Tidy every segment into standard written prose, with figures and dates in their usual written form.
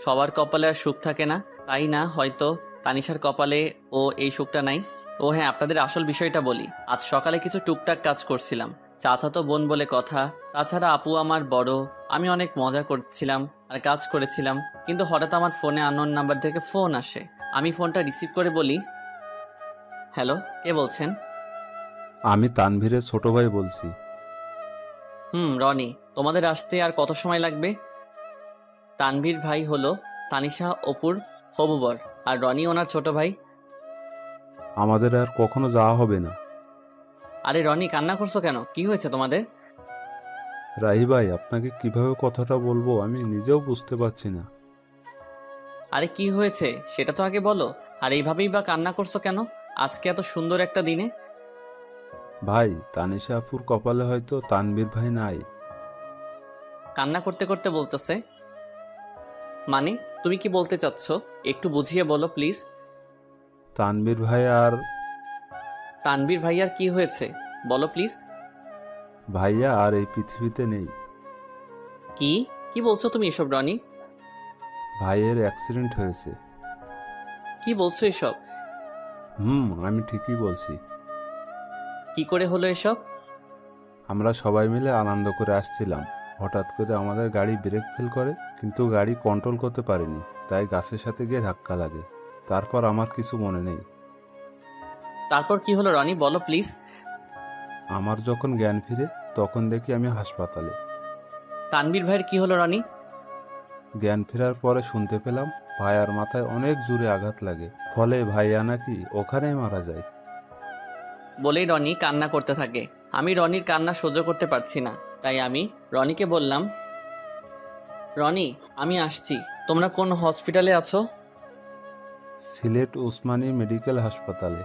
সবার কপালে আর সুখ থাকে না, তাই না? হয়তো তানিশার কপালে ও এই সুখটা নাই। ও হ্যাঁ, আপনাদের আসল বিষয়টা বলি। আজ সকালে কিছু টুকটাক কাজ করছিলাম, চাচাতো বোন বলে কথা। তাছাড়া আপু আমার বড়। আমি অনেক মজা করছিলাম আর কাজ করেছিলাম, কিন্তু হঠাৎ আমার ফোনে আননোন নাম্বার থেকে ফোন আসে। আমি ফোনটা রিসিভ করে বলি, হ্যালো, কে বলছেন? আমি তানভীরের ছোট ভাই বলছি। রনি। তোমাদের আসতে আর কত সময় লাগবে? তানভীর ভাই হলো তানিশা অপুর হবু বর, আর রনি ওনার ছোট ভাই। আমাদের আর কখনো যাওয়া হবে না। আরে রনি, কান্না করছো কেন? কি হয়েছে তোমাদের? রাহি ভাই, আপনাকে কিভাবে কথাটা বলবো আমি নিজেও বুঝতে পারছি না। আরে কি হয়েছে সেটা তো আগে বলো। আর এইভাবেই বা কান্না করছো কেন আজকে এত সুন্দর একটা দিনে? ভাই, তানিশা আপুর কপালে হয়তো তানভীর ভাই নাই। কান্না করতে করতে বলতেছে মানে? তুমি কি বলতে চাচ্ছ? একটু বুঝিয়ে বলো প্লিজ। তানভীর ভাই আর তানভীর ভাইয়ার কি হয়েছে বলো প্লিজ। ভাইয়া আর এই পৃথিবীতে নেই। কি কি বলছো তুমি এসব রনি? ভাইয়ের অ্যাক্সিডেন্ট হয়েছে। কি বলছো এসব? আমি ঠিকই বলছি। কি করে হলো এসব? আমরা সবাই মিলে আনন্দ করে আসছিলাম, হঠাৎ করে আমাদের গাড়ি ব্রেক ফেল করে, কিন্তু গাড়ি কন্ট্রোল করতে পারিনি, তাই গাছের সাথে গিয়ে ধাক্কা লাগে। তারপর আমার কিছু মনে নেই। তারপর কি হলো রনি, বলো প্লিজ। আমার যখন জ্ঞান ফিরে তখন দেখি আমি হাসপাতালে। তানভীর ভাইয়ের কি হলো রনি? জ্ঞান ফেরার পরে শুনতে পেলাম ভাইয়ার মাথায় অনেক জোরে আঘাত লাগে, ফলে ভাইয়া নাকি ওখানেই মারা যায়। বলেই রনি কান্না করতে থাকে। আমি রনির কান্না সহ্য করতে পারছি না, তাই আমি রনিকে বললাম, রনি আমি আসছি। তোমরা কোন হসপিটালে আছো? সিলেট ওসমানী মেডিকেল হাসপাতালে।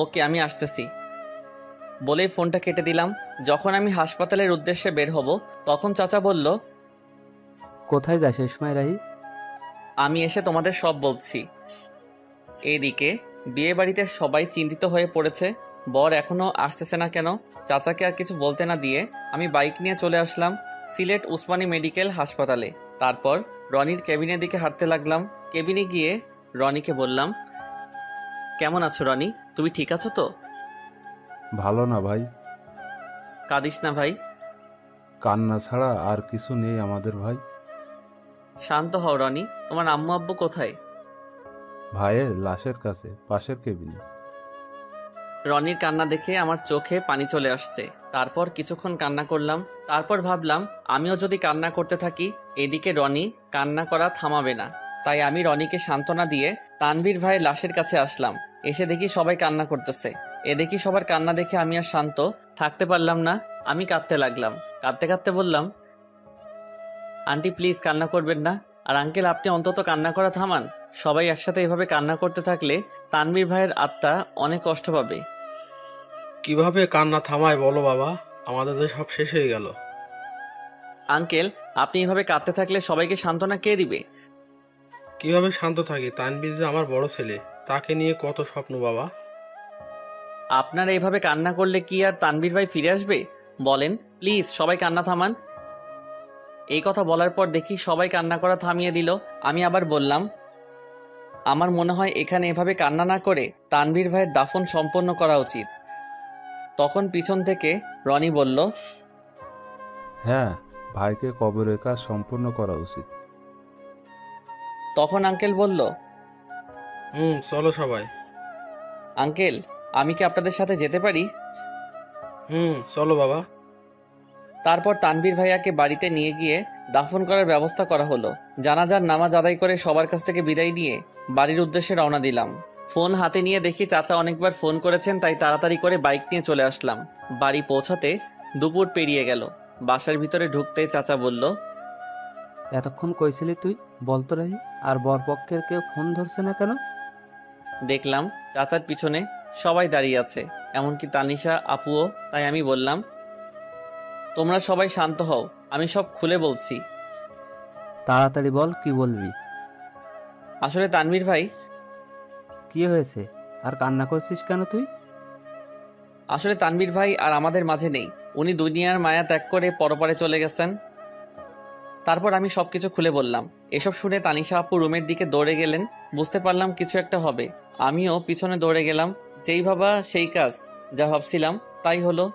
ওকে, আমি আসতেছি। বলেই ফোনটা কেটে দিলাম। যখন আমি হাসপাতালের উদ্দেশ্যে বের হব, তখন চাচা বলল, কোথায় যাস এই সময় রাহি? আমি এসে তোমাদের সব বলছি। এইদিকে বিয়ে বাড়িতে সবাই চিন্তিত হয়ে পড়েছে, বর এখনো আসতেছে না কেন। চাচাকে আর কিছু বলতে না দিয়ে আমি বাইক নিয়ে চলে আসলাম সিলেট উসমানী মেডিকেল হাসপাতালে। তারপর রনির কেবিনের দিকে হাঁটতে লাগলাম। কেবিনে গিয়ে রনিকে বললাম, কেমন আছো রনি? তুমি ঠিক আছো তো? ভালো না ভাই। কাঁদিস না ভাই। কান্না ছাড়া আর কিছু নেই আমাদের ভাই। শান্ত হও রনি। তোমার আম্মু আব্বু কোথায়? ভাইয়ের লাশের কাছে, পাশের কেবিনে। রনির কান্না দেখে আমার চোখে পানি চলে আসছে। তারপর কিছুক্ষণ কান্না করলাম। তারপর ভাবলাম আমিও যদি কান্না করতে থাকি, এদিকে রনি কান্না করা থামাবে না। তাই আমি রনিকে সান্ত্বনা দিয়ে তানভীর ভাইয়ের লাশের কাছে আসলাম। এসে দেখি সবাই কান্না করতেছে। এ দেখি সবার কান্না দেখে আমি আর শান্ত থাকতে পারলাম না। আমি কাঁদতে লাগলাম। কাঁদতে কাঁদতে বললাম, আন্টি প্লিজ কান্না করবেন না। আর আঙ্কেল, আপনি অন্তত কান্না করা থামান। সবাই একসাথে এভাবে কান্না করতে থাকলে তানভীর ভাইয়ের আত্মা অনেক কষ্ট পাবে। কিভাবে কান্না থামায় বলো বাবা, আমাদের তো সব শেষ হয়ে গেল। আঙ্কেল, আপনি এভাবে কাঁদতে থাকলে সবাইকে সান্ত্বনা কে দিবে? কিভাবে শান্ত থাকি? তানভীর যে আমার বড় ছেলে, তাকে নিয়ে কত স্বপ্ন বাবা। আপনারা এভাবে কান্না করলে কি আর তানভীর ভাই ফিরে আসবে? বলেন প্লিজ, সবাই কান্না থামান। এই কথা বলার পর দেখি সবাই কান্না করা থামিয়ে দিল। আমি আবার বললাম, আমার মনে হয় এখানে এভাবে কান্না না করে তানভীর ভাইয়ের দাফন সম্পন্ন করা উচিত। তখন পিছন থেকে রনি বলল, হ্যাঁ, ভাইকে কবরের কাজ সম্পূর্ণ করা উচিত। তখন আঙ্কেল বলল, চলো সবাই। আঙ্কেল, আমি কি আপনাদের সাথে যেতে পারি? চলো বাবা। তারপর তানভীর ভাইয়াকে বাড়িতে নিয়ে গিয়ে দাফন করার ব্যবস্থা করা হলো। জানাজার নামাজ আদায় করে সবার কাছ থেকে বিদায় নিয়ে বাড়ির উদ্দেশ্যে রওনা দিলাম। ফোন হাতে নিয়ে দেখি চাচা অনেকবার ফোন করেছেন, তাই তাড়াতাড়ি করে বাইক নিয়ে চলে আসলাম। বাড়ি পৌঁছাতে দুপুর পেরিয়ে গেল। বাসার ভিতরে ঢুকতে চাচা বলল, এতক্ষণ কইছিলি তুই? বলতো রাহি, আর বরপক্ষের কেউ ফোন ধরছে না কেন? দেখলাম চাচার পিছনে সবাই দাঁড়িয়ে আছে, এমনকি তানিশা আপুও। তাই আমি বললাম, তোমরা সবাই শান্ত হও, আমি সব খুলে বলছি। তাড়াতাড়ি বল, কি বলবি? আসলে তানভীর ভাই, কি হয়েছে? আর কান্না করছিস কেন তুই? আসলে তানভীর ভাই আর আমাদের মাঝে নেই। উনি দুনিয়ার মায়া ত্যাগ করে পরপারে চলে গেছেন। তারপর আমি সবকিছু খুলে বললাম। এসব শুনে তানিশা আপু রুমের দিকে দৌড়ে গেলেন। বুঝতে পারলাম কিছু একটা হবে। আমিও পিছনে দৌড়ে গেলাম। যেই ভাবা সেই কাজ, যা ভাবছিলাম তাই হলো।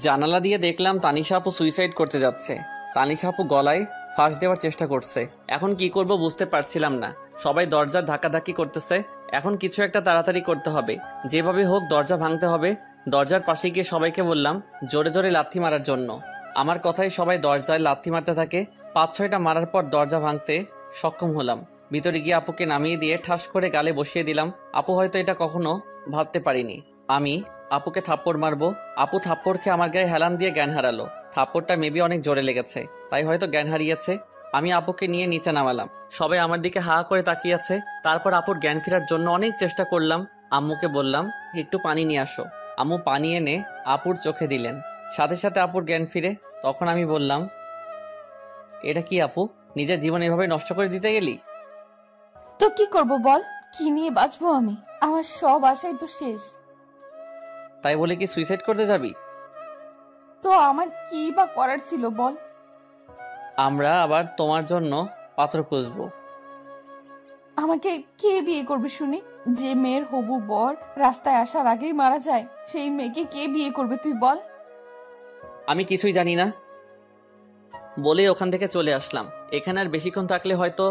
জানালা দিয়ে দেখলাম তানিশা আপু সুইসাইড করতে যাচ্ছে। তানিশা আপু গলায় ফাঁস দেওয়ার চেষ্টা করছে। এখন কি করব বুঝতে পারছিলাম না। সবাই দরজার ধাক্কাধাক্কি করতেছে। এখন কিছু একটা তাড়াতাড়ি করতে হবে। যেভাবে হোক দরজা ভাঙতে হবে। দরজার পাশে গিয়ে সবাইকে বললাম জোরে জোরে লাথি মারার জন্য। আমার কথায় সবাই দরজায় লাথি মারতে থাকে। 5-6টা মারার পর দরজা ভাঙতে সক্ষম হলাম। ভিতরে গিয়ে আপুকে নামিয়ে দিয়ে ঠাস করে গালে বসিয়ে দিলাম। আপু হয়তো এটা কখনো ভাবতে পারিনি আমি আপুকে থাপ্পড় মারবো। আপু থাপ্পড় খেয়ে আমার গায়ে হেলান দিয়ে জ্ঞান হারালো। থাপ্পড়টা মেবি অনেক জোরে লেগেছে, তাই হয়তো জ্ঞান হারিয়েছে। আমি আপুকে নিয়ে নিচে নামালাম। সবাই আমার দিকে হা করে তাকিয়ে আছে। তারপর আপুর জ্ঞান ফেরার জন্য অনেক চেষ্টা করলাম। আম্মুকে বললাম একটু পানি নিয়ে আসো। আম্মু পানি এনে আপুর চোখে দিলেন। সাথে সাথে আপুর জ্ঞান ফিরে। তখন আমি বললাম, এটা কি আপু, নিজের জীবন এভাবে নষ্ট করে দিতে গেলি? তো কি করব বল? কি নিয়ে বাঁচবো আমি? আমার সব আশাই তো শেষ। তাই বলে কি সুইসাইড করতে যাবি? তো আমার কি বা করার ছিল বল? আমরা আবার তোমার জন্য পাত্র খুঁজবো। আমাকে কে বিয়ে করবে শুনি? যে মেয়ের হবু বর রাস্তায় আসার আগেই মারা যায়, সেই মেয়েকে কে বিয়ে করবে তুই বল? আমি কিছুই জানি না বলে ওখান থেকে চলে আসলাম। এখানে আর বেশিক্ষণ থাকলে হয়তো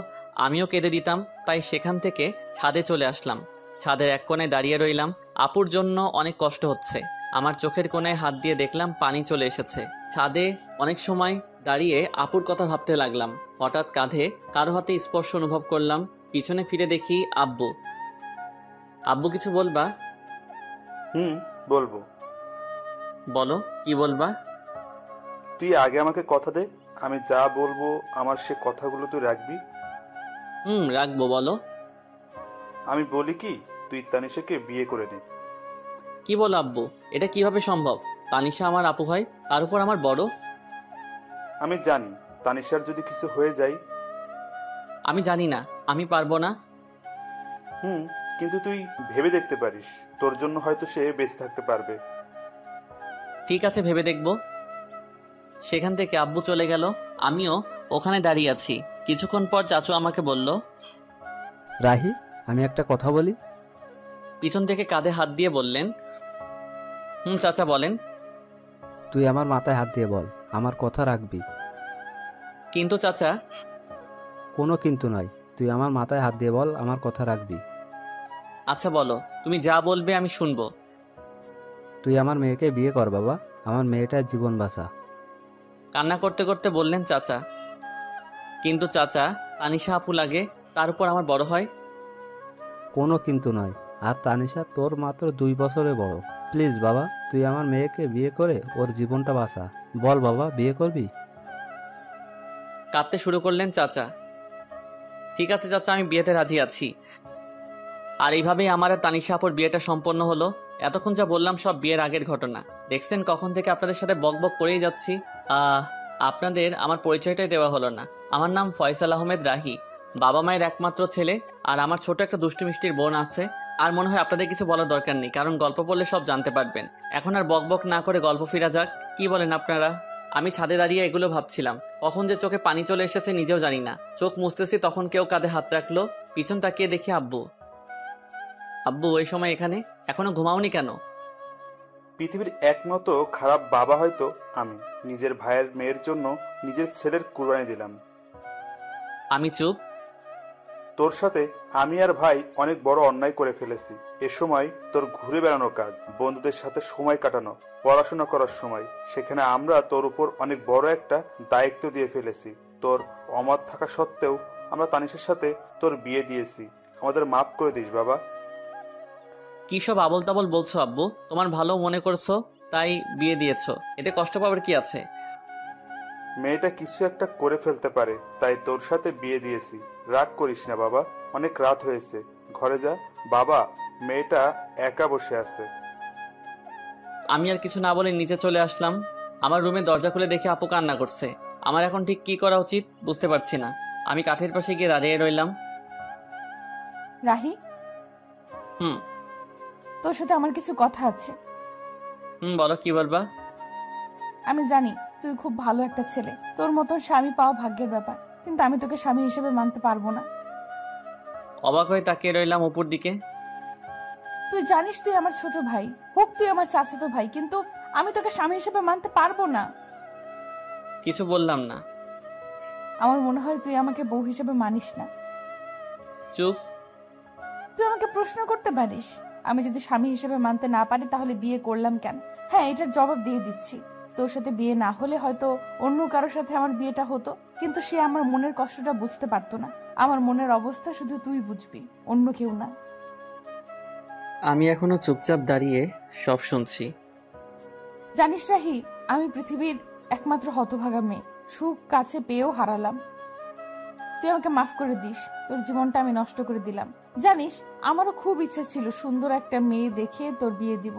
আমিও কেঁদে দিতাম, তাই সেখান থেকে ছাদে চলে আসলাম। ছাদের এক কোণে দাঁড়িয়ে রইলাম। আপুর জন্য অনেক কষ্ট হচ্ছে। আমার চোখের কোণায় হাত দিয়ে দেখলাম পানি চলে এসেছে। ছাদে অনেক সময় দাঁড়িয়ে আপুর কথা ভাবতে লাগলাম। হঠাৎ কাঁধে কারো হাতে স্পর্শ অনুভব করলাম। পিছনে ফিরে দেখি আব্বু। আব্বু কিছু বলবা? বলবো। বলো, কি বলবা? তুই আগে আমাকে কথা দে, আমি যা বলবো আমার সে কথাগুলো তুই রাখবি। রাখবো, বলো। আমি বলি কি, তুই তানিশাকে বিয়ে করে নে। কি বলো আব্বু, এটা কিভাবে সম্ভব? তানিশা আমার আপু হয়, তার উপর আমার বড়। আমি জানি তানিশার যদি কিছু হয়ে যায়। আমি জানি না, আমি পারবো না। কিন্তু তুই ভেবে দেখতে পারিস, তোর জন্য হয়তো সে বেঁচে থাকতে পারবে। ঠিক আছে, ভেবে দেখব। সেখান থেকে আব্বু চলে গেল। আমিও ওখানে দাঁড়িয়ে আছি। কিছুক্ষণ পর চাচু আমাকে বলল, রাহি, আমি একটা কথা বলি। পিছন থেকে কাঁধে হাত দিয়ে বললেন, চাচা বলেন। তুই আমার মাথায় হাত দিয়ে বল, আমার কথা রাখবি। কিন্তু চাচা। কোনো কিন্তু নয়, তুই আমার মাথায় হাত দিয়ে বল, আমার কথা রাখবি। আচ্ছা বলো, তুমি যা বলবে আমি শুনবো। তুই আমার মেয়েকে বিয়ে কর বাবা, আমার মেয়েটার জীবন বাঁচা। কান্না করতে করতে বললেন চাচা। কিন্তু চাচা, তানিশা আপু লাগে, তার উপর আমার বড় হয়। কোনো কিন্তু নয়, আর তানিশা তোর মাত্র 2 বছরে বড়। প্লিজ বাবা, তুই আমার মেয়েকে বিয়ে করে ওর জীবনটা বাঁচা। বল বাবা, বিয়ে করবি? কাঁদতে শুরু করলেন চাচা। ঠিক আছে চাচা, আমি বিয়েতে রাজি আছি। আর এইভাবেই আমার আর তানিশা আপুর বিয়েটা সম্পন্ন হলো। এতক্ষণ যা বললাম সব বিয়ের আগের ঘটনা। দেখছেন কখন থেকে আপনাদের সাথে বক বক করেই যাচ্ছি। আপনাদের আমার পরিচয়টাই দেওয়া হলো না। আমার নাম ফয়সাল আহমেদ রাহি। বাবা মায়ের একমাত্র ছেলে। আর আমার ছোট একটা দুষ্টু মিষ্টির বোন আছে। আর মনে হয় আপনাদের কিছু বলার দরকার নেই, কারণ গল্প বললে সব জানতে পারবেন। এখন আর বক বক না করে গল্প ফিরা যাক। কি বলেন আপনারা? আমি ছাদে দাঁড়িয়ে এগুলো ভাবছিলাম। কখন যে চোখে পানি চলে এসেছে নিজেও জানি না। চোখ মুছতেছি, তখন কেউ কাঁধে হাত রাখলো। পিছন তাকিয়ে দেখি আব্বু। আব্বু ওই সময় এখানে? এখনো ঘুমাওনি কেন? পৃথিবীর একমাত্র খারাপ বাবা হয়তো আমি। নিজের ভাইয়ের মেয়ের জন্য নিজের ছেলের কুরবানি দিলাম। আমি চুপ। তোর সাথে আমি আর ভাই অনেক বড় অন্যায় করে ফেলেছি। এ সময় তোর ঘুরে বেড়ানোর কাজ, বন্ধুদের সাথে সময় কাটানো, পড়াশোনা করার সময়, সেখানে আমরা তোর উপর অনেক বড় একটা দায়িত্ব দিয়ে ফেলেছি। তোর অমত থাকা সত্ত্বেও আমরা তানিশের সাথে তোর বিয়ে দিয়েছি। আমাদের মাফ করে দিস বাবা। কি সব আবল তাবল বলছো আব্বু? তোমার ভালো মনে করছো তাই বিয়ে দিয়েছো, এতে কষ্ট পাবার কি আছে? মেয়েটা কিছু একটা করে ফেলতে পারে, তাই তোর সাথে বিয়ে দিয়েছি। রাগ করিস না বাবা, অনেক রাত হয়েছে, ঘরে যা। বাবা, মেয়েটা একা বসে আছে। আমি আর কিছু না বলে নিচে চলে আসলাম। আমার রুমে দরজা খুলে দেখে আপু কান্না করছে। আমার এখন ঠিক কি করা উচিত বুঝতে পারছি না। আমি কাঠের পাশে গিয়ে দাঁড়িয়ে রইলাম। রাহি, হুম। তোর সাথে আমার কিছু কথা আছে। বলো, কি বলবা? আমি জানি তুই খুব ভালো একটা ছেলে, তোর মতন স্বামী পাওয়া ভাগ্যের ব্যাপার, কিন্তু আমি তোকে স্বামী হিসেবে মানতে পারবো না। অবাক হয়ে তাকিয়ে রইলাম অপুর দিকে। তুই জানিস তুই আমার ছোট ভাই, হোক তুই আমার চাচাতো ভাই, কিন্তু আমি তোকে স্বামী হিসেবে মানতে পারবো না। কিছু বললাম না। আমার মনে হয় তুই আমাকে বউ হিসেবে মানিস না। চুপ। তুই আমাকে প্রশ্ন করতে পারিস, আমি যদি স্বামী হিসেবে মানতে না পারি তাহলে বিয়ে করলাম কেন? হ্যাঁ, এটার জবাব দিয়ে দিচ্ছি। তোর সাথে বিয়ে না হলে হয়তো অন্য কারোর সাথে আমার বিয়েটা হতো, কিন্তু সে আমার মনের কষ্টটা বুঝতে পারতো না। আমার মনের অবস্থা শুধু তুই বুঝবি, অন্য কেউ না। আমি এখনো চুপচাপ দাঁড়িয়ে সব শুনছি। জানিস রাহি, আমি পৃথিবীর একমাত্র হতভাগা মেয়ে, সুখ কাছে পেয়েও হারালাম। তুই আমাকে মাফ করে দিস, তোর জীবনটা আমি নষ্ট করে দিলাম। জানিস, আমারও খুব ইচ্ছা ছিল সুন্দর একটা মেয়ে দেখে তোর বিয়ে দিব,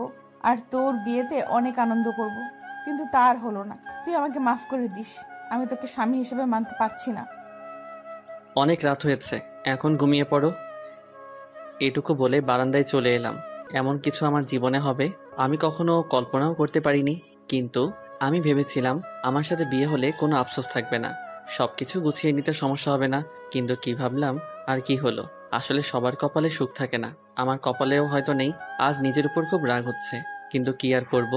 আর তোর বিয়েতে অনেক আনন্দ করব, কিন্তু তার হলো না। তুই আমাকে মাফ করে দিস, আমি তোকে স্বামী হিসেবে মানতে পারছি না। অনেক রাত হয়েছে, এখন ঘুমিয়ে পড়ো। এটুকু বলে বারান্দায় চলে এলাম। এমন কিছু আমার জীবনে হবে আমি কখনো কল্পনাও করতে পারিনি। কিন্তু আমি ভেবেছিলাম আমার সাথে বিয়ে হলে কোনো আফসোস থাকবে না, সবকিছু গুছিয়ে নিতে সমস্যা হবে না। কিন্তু কি ভাবলাম আর কি হলো। আসলে সবার কপালে সুখ থাকে না, আমার কপালেও হয়তো নেই। আজ নিজের উপর খুব রাগ হচ্ছে, কিন্তু কি আর করব।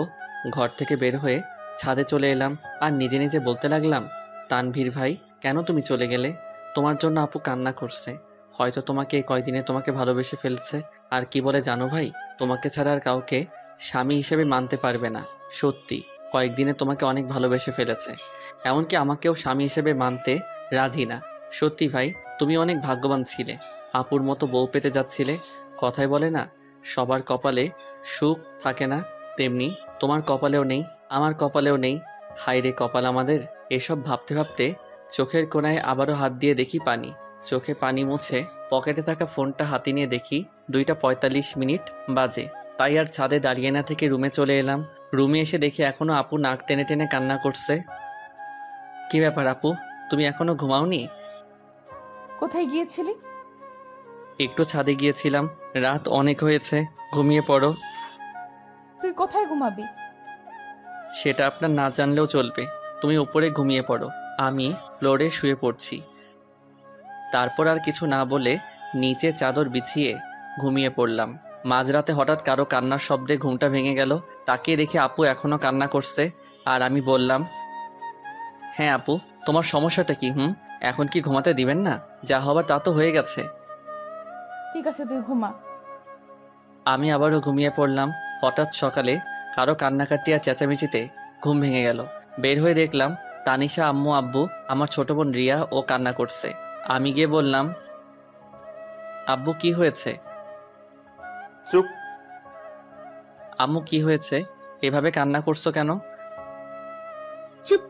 ঘর থেকে বের হয়ে ছাদে চলে এলাম আর নিজে নিজে বলতে লাগলাম, তানভীর ভাই, কেন তুমি চলে গেলে? তোমার জন্য আপু কান্না করছে, হয়তো তোমাকে এই কয়দিনে তোমাকে ভালোবেসে ফেলছে। আর কি বলে জানো ভাই, তোমাকে ছাড়া আর কাউকে স্বামী হিসেবে মানতে পারবে না। সত্যি, কয়েকদিনে তোমাকে অনেক ভালোবেসে ফেলেছে, এমনকি আমাকেও স্বামী হিসেবে মানতে রাজি না। সত্যি ভাই, তুমি অনেক ভাগ্যবান ছিলে, আপুর মতো বউ পেতে যাচ্ছিলে। কথায় বলে না, সবার কপালে সুখ থাকে না, তেমনি তোমার কপালেও নেই, আমার কপালেও নেই। হায় রে কপাল আমাদের। এসব ভাবতে ভাবতে চোখের কোণায় আবারও হাত দিয়ে দেখি পানি। চোখে পানি মুছে পকেটে থাকা ফোনটা হাতে নিয়ে দেখি 2:45 বাজে। তাই আর ছাদে দাঁড়িয়ে না থেকে রুমে চলে এলাম। রুমে এসে দেখি এখনো আপু নাক টেনে টেনে কান্না করছে। কি ব্যাপার আপু, তুমি এখনো ঘুমাওনি? কোথায় গিয়েছিলি? একটু ছাদে গিয়েছিলাম, রাত অনেক হয়েছে, ঘুমিয়ে পড়ো। তুই কোথায় ঘুমাবি? সেটা আপনার না জানলেও চলবে, তুমি উপরে ঘুমিয়ে পড়ো, আমি ফ্লোরে শুয়ে পড়ছি। তারপর আর কিছু না বলে নিচে চাদর বিছিয়ে ঘুমিয়ে পড়লাম। মাঝরাতে হঠাৎ কারো কান্নার শব্দে ঘুমটা ভেঙে গেল। তাকিয়ে দেখি আপু এখনো কান্না করছে। আর আমি বললাম, হ্যাঁ আপু, তোমার সমস্যাটা কি? এখন কি ঘুমাতে দিবেন না? যা হবার তা তো হয়ে গেছে। ঠিক আছে, তুই ঘুমা। আমি আবারও ঘুমিয়ে পড়লাম। হঠাৎ সকালে কারো কান্নাকাটি আর চেঁচামেচিতে ঘুম ভেঙে গেল। বের হয়ে দেখলাম তানিশা, আম্মু, আব্বু, আমার ছোট বোন রিয়া ও কান্না করছে। আমি গিয়ে বললাম, আব্বু কি হয়েছে? চুপ। আম্মু কি হয়েছে, এভাবে কান্না করছো কেন? চুপ।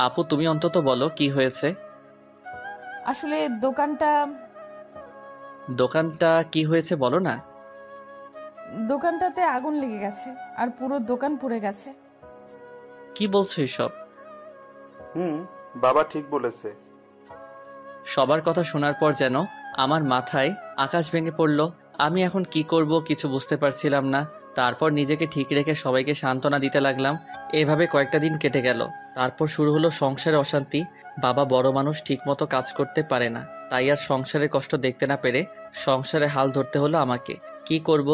আপু তুমি অন্তত বলো কি হয়েছে। আসলে দোকানটা কি হয়েছে বলো না। দোকানটাতে আগুন লেগে গেছে, আর পুরো দোকান পুড়ে গেছে। কি বলছো এসব? বাবা ঠিক বলেছে। সবার কথা শোনার পর যেন আমার মাথায় আকাশ ভেঙে পড়ল। আমি এখন কি করব কিছু বুঝতে পারছিলাম না। তারপর নিজেকে ঠিক রেখে সবাইকে সান্ত্বনা দিতে লাগলাম। এভাবে কয়েকটা দিন কেটে গেল। তারপর শুরু হলো সংসারে অশান্তি। বাবা বড় মানুষ, ঠিক মতো কাজ করতে পারে না, তাই আর সংসারের কষ্ট দেখতে না পেরে সংসারে হাল ধরতে হলো আমাকে। কি করব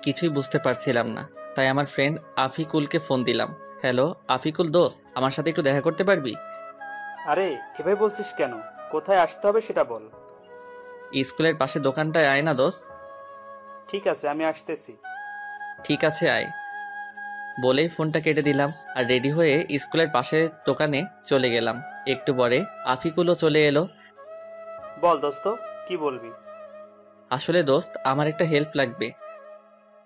কিছুই বুঝতে পারছিলাম না। তাই আমার ফ্রেন্ড আফিকুলকে ফোন দিলাম। হ্যালো আফিকুল দোস্ত, আমার সাথে একটু দেখা করতে পারবি? আরে এভাবে বলছিস কেন? কোথায় আসতে হবে সেটা বল। স্কুলের পাশে দোকানটায় আয় না দোস্ত। ঠিক আছে, আমি আসতেছি। ঠিক আছে আয় বলেই ফোনটা কেটে দিলাম আর রেডি হয়ে স্কুলের পাশের দোকানে চলে গেলাম। একটু পরে আফিকুলও চলে এলো। বল দোস্ত, কি বলবি? আসলে দোস্ত, আমার একটা হেল্প লাগবে।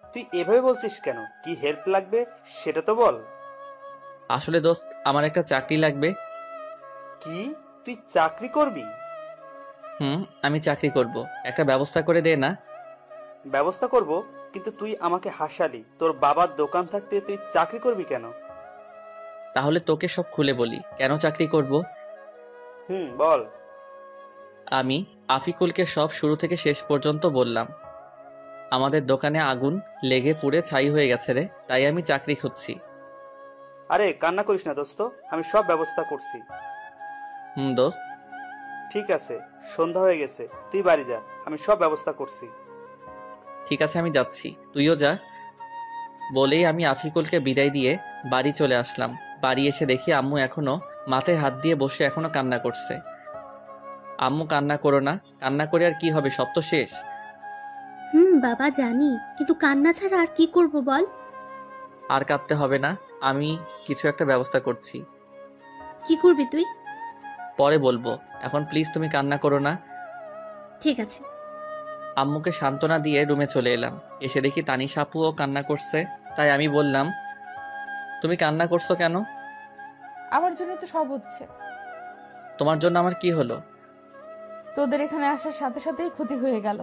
তুই এভাবে বলছিস কেন? কি হেল্প লাগবে সেটা তো বল। আসলে দোস্ত, আমার একটা চাকরি লাগবে। কি? তুই চাকরি করবি? আমি চাকরি করব, একটা ব্যবস্থা করে দে না। ব্যবস্থা করব, কিন্তু তুই আমাকে হাসালি। তোর বাবার দোকান থাকতে তুই চাকরি করবি কেন? তাহলে তোকে সব খুলে বলি কেন চাকরি করব। বল। আমি আফিকুলকে সব শুরু থেকে শেষ পর্যন্ত বললাম। আমাদের দোকানে আগুন লেগে পুড়ে ছাই হয়ে গেছে রে, তাই আমি চাকরি খুঁজছি। আরে কান্না করিস না দোস্ত, আমি সব ব্যবস্থা করছি। দোস্ত। ঠিক আছে, সন্ধ্যা হয়ে গেছে, তুই বাড়ি যা, আমি সব ব্যবস্থা করছি। ঠিক আছে, আমি যাচ্ছি, তুইও যা। বলেই আমি আফিকুলকে বিদায় দিয়ে বাড়ি চলে আসলাম। বাড়ি এসে দেখি আম্মু এখনো মাথায় হাত দিয়ে বসে এখনো কান্না করছে। আম্মু, কান্না করো না, কান্না করে আর কি হবে, সব তো শেষ। বাবা জানি, কিন্তু কান্না ছাড়া আর কি করব বল। আর কাঁদতে হবে না, আমি কিছু একটা ব্যবস্থা করছি। কি করবি তুই? পরে বলবো, এখন প্লিজ তুমি কান্না করো না। ঠিক আছে। আম্মুকে সান্ত্বনা দিয়ে রুমে চলে এলাম। এসে দেখি তানিশা আপুও কান্না করছে। তাই আমি বললাম, তুমি কান্না করছো কেন? আমার জন্য তো সব হচ্ছে। তোমার জন্য আমার কি হলো? তোদের এখানে আসার সাথে সাথেই ক্ষতি হয়ে গেল।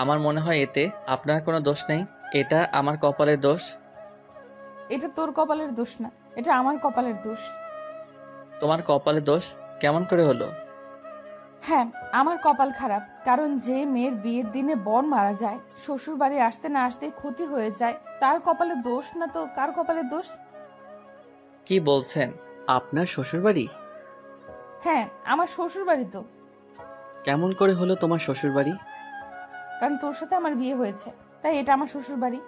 আমার মনে হয় এতে আপনার কোনো দোষ নেই, এটা আমার কপালের দোষ। এটা তোর কপালের দোষ না, এটা আমার কপালের দোষ। তোমার কপালের দোষ কেমন করে হলো? হ্যাঁ, আমার কপাল খারাপ, কারণ যে মেয়ের বিয়ের দিনে বর মারা যায়, শ্বশুর বাড়ি আসতে না আসতেই ক্ষতি হয়ে যায়, তার কপালে দোষ না তো কার কপালে দোষ? কি বলছেন? আপনার শ্বশুরবাড়ি? হ্যাঁ, আমার শ্বশুর বাড়ি তো। কেমন করে হলো তোমার শ্বশুরবাড়ি? কারণ তোর সাথে আমার বিয়ে হয়েছে, তাই এটা আমার শ্বশুর বাড়ি।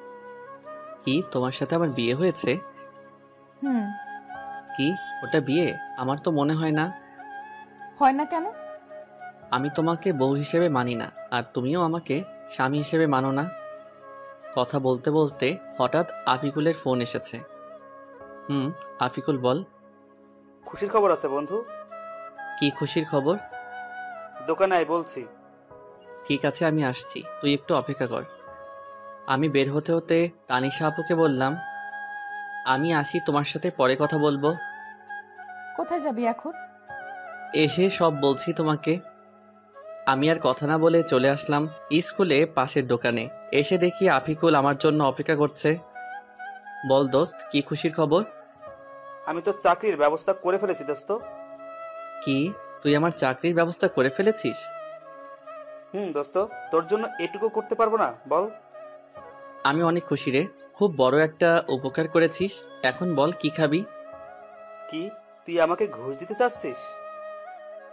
কি, তোমার সাথে আমার বিয়ে হয়েছে? হুম। কি, ওটা বিয়ে? আমার তো মনে হয় না। হয় না কেন? আমি তোমাকে বউ হিসেবে মানি না, আর তুমিও আমাকে স্বামী হিসেবে মানো না। কথা বলতে বলতে হঠাৎ আফিকুলের ফোন এসেছে। আফিকুল, বল। খুশির খবর আছে বন্ধু। কি খুশির খবর? দোকানে আয় বলছি। ঠিক আছে, আমি আসছি, তুই একটু অপেক্ষা কর। আমি বের হতে হতে তানিশা আপুকে বললাম, আমি আসি, তোমার সাথে পরে কথা বলবো। কোথায় যাবি এখন? এসে সব বলছি তোমাকে। আমি আর কথা না বলে চলে আসলাম স্কুলে পাশের দোকানে। এসে দেখি আফিকুল আমার জন্য অপেক্ষা করছে। বল দোস্ত, কি খুশির খবর? আমি তো চাকরির ব্যবস্থা করে ফেলেছি দোস্ত। কি, তুই আমার চাকরির ব্যবস্থা করে ফেলেছিস? দোস্ত, তোর জন্য এটুকু করতে পারবো না বল? আমি অনেক খুশি রে, খুব বড় একটা উপকার করেছিস। এখন বল, কি খাবি? কি, তুই আমাকে ঘুষ দিতে চাচ্ছিস?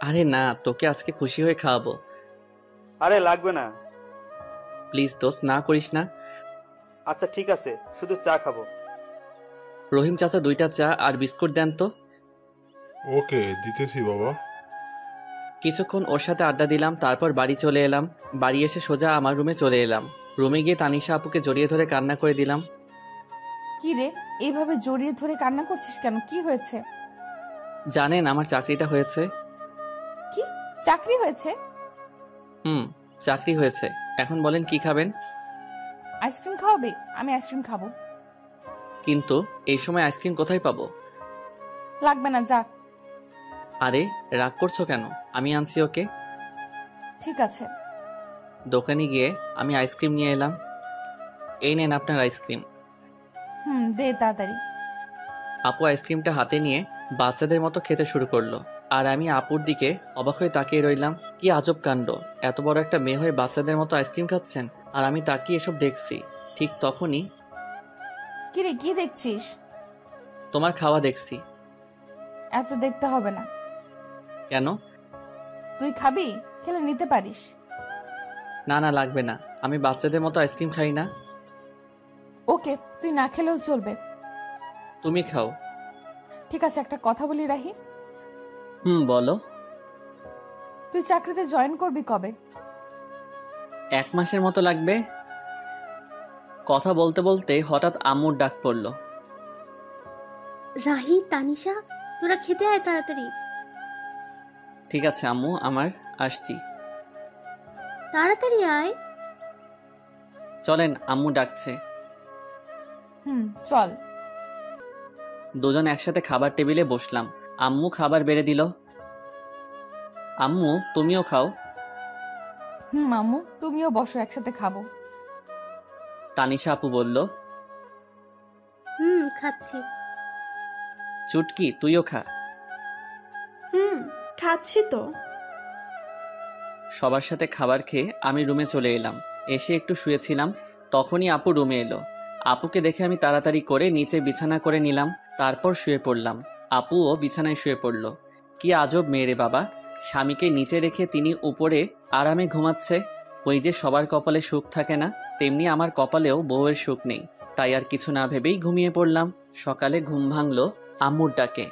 আরে না, তোকে আজকে খুশি হয়ে খাওয়াবো। আরে লাগবে না। প্লিজ দোস্ত, না করিস না। আচ্ছা ঠিক আছে, শুধু চা খাবো। রহিম চাচা, 2টা চা আর বিস্কুট দেন তো। ওকে, দিতেছি বাবা। কিছুক্ষণ ওর সাথে আড্ডা দিলাম, তারপর বাড়ি চলে এলাম। বাড়ি এসে সোজা আমার রুমে চলে এলাম। রুমে গিয়ে তানিশা আপুকে জড়িয়ে ধরে কান্না করে দিলাম। কি রে, এইভাবে জড়িয়ে ধরে কান্না করছিস কেন? কি হয়েছে? জানেন, আমার চাকরিটা হয়েছে। কি, চাকরি হয়েছে? চাকরি হয়েছে। এখন বলেন কি খাবেন? আইসক্রিম খাওয়াবে? আমি আইসক্রিম খাবো। কিন্তু এই সময় আইসক্রিম কোথায় পাবো? লাগবে না, যা। আরে রাগ করছো কেন? আমি আনছি ওকে। ঠিক আছে। দোকানে গিয়ে আমি আইসক্রিম নিয়ে এলাম। এই নেন আপনার আইসক্রিম। দে তাড়াতাড়ি। আপু আইসক্রিমটা হাতে নিয়ে বাচ্চাদের মতো খেতে শুরু করলো, আর আমি আপুর দিকে অবাক হয়ে তাকিয়ে রইলাম। কি আজব কাণ্ড, এত বড় একটা মেয়ে হয়ে বাচ্চাদের মতো আইসক্রিম খাচ্ছেন, আর আমি তাকিয়ে এসব দেখছি। ঠিক তখনই, কি রে, কি দেখছিস? তোমার খাওয়া দেখছি। এত দেখতে হবে না। কেন? তুই খাবি? খেলে নিতে পারিস। না না, লাগবে না, আমি বাচ্চাদের মতো আইসক্রিম খাই না। ওকে, তুই না খেলেও চলবে। তুমি খাও। ঠিক আছে, একটা কথা বলি রাহি। বলো। তুই চাকরিতে জয়েন করবি কবে? 1 মাসের মতো লাগবে। কথা বলতে বলতে হঠাৎ আম্মুর ডাক পড়ল। রাহি, তানিশা, তোরা খেতে আয় তাড়াতাড়ি। ঠিক আছে আম্মু, আমার আসছি। তাড়াতাড়ি আয়। চলেন, আম্মু ডাকছে। চল। দুজন একসাথে খাবার টেবিলে বসলাম। আম্মু খাবার বেড়ে দিল। আম্মু, তুমিও খাও। মামু, তুমিও বসো, একসাথে খাবো। তানিশা আপু বলল। খাচ্ছি। চুটকি, তুইও খা। খাচ্ছি তো। সবার সাথে খাবার খেয়ে আমি রুমে চলে এলাম। এসে একটু শুয়েছিলাম, তখনই আপু রুমে এলো। আপুকে দেখে আমি তাড়াতাড়ি করে নিচে বিছানা করে নিলাম। তারপর শুয়ে পড়লাম। আপুও বিছানায় শুয়ে পড়ল। কি আজব মেয়ে রে বাবা, স্বামীকে নিচে রেখে তিনি উপরে আরামে ঘুমাচ্ছে। ওই যে সবার কপালে সুখ থাকে না, তেমনি আমার কপালেও বউয়ের সুখ নেই। তাই আর কিছু না ভেবেই ঘুমিয়ে পড়লাম। সকালে ঘুম ভাঙলো আম্মুর ডাকে।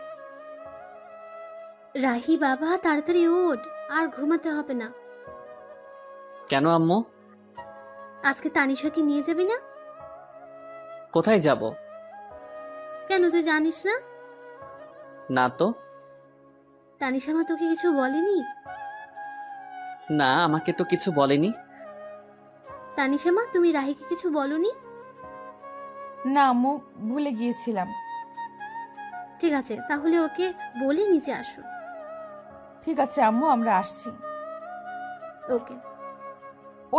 রাহি বাবা, তাড়াতাড়ি ওঠ, আর ঘুমাতে হবে না। কেন আম্মু? আজকে তানিশাকে নিয়ে যাবি না? কোথায় যাব? কেন, তুই জানিস না? না তো। তানিশা মা তোকে কিছু বলেনি? না, আমাকে তো কিছু বলেনি। তানিশা মা, তুমি রাহিকে কিছু বলনি? না আম্মু, ভুলে গিয়েছিলাম। ঠিক আছে, তাহলে ওকে বলে নিচে আসো। ঠিক আছে আম্মু, আমরা আসছি। ওকে।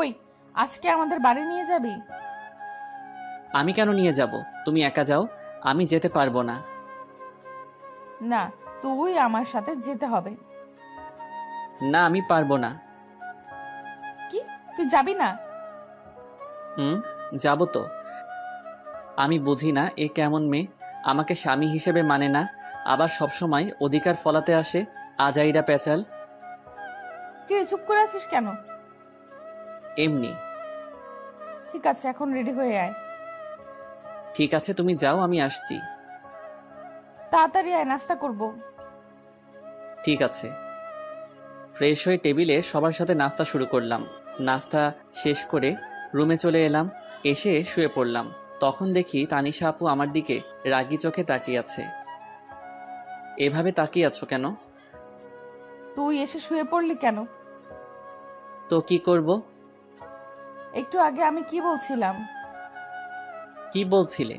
ওই, আজকে আমাদের বাড়ি নিয়ে যাবি? আমি কেন নিয়ে যাব? তুমি একা যাও, আমি যেতে পারবো না। না, তুই আমার সাথে যেতে হবে। না, আমি পারবো না। কি, তুই যাবি না? যাব তো। আমি বুঝি না এ কেমন মেয়ে, আমাকে স্বামী হিসেবে মানে না, আবার সবসময় অধিকার ফলাতে আসে। আজাইরা পেঁচাল। কি রে, চুপ করে আছিস কেন? এমনি। ঠিক আছে, এখন রেডি হয়ে আয়। ঠিক আছে, তুমি যাও, আমি আসছি। তাড়াতাড়ি আয়, নাস্তা করব। ঠিক আছে। ফ্রেশ হয়ে টেবিলে সবার সাথে নাস্তা শুরু করলাম। নাস্তা শেষ করে রুমে চলে এলাম। এসে শুয়ে পড়লাম। তখন দেখি তানিশা আপু আমার দিকে রাগী চোখে তাকিয়ে আছে। এভাবে তাকিয়ে আছো কেন? তুই এসে শুয়ে পড়লি কেন? তো কি করব? একটু আগে আমি কি বলছিলাম? কি বলছিলে?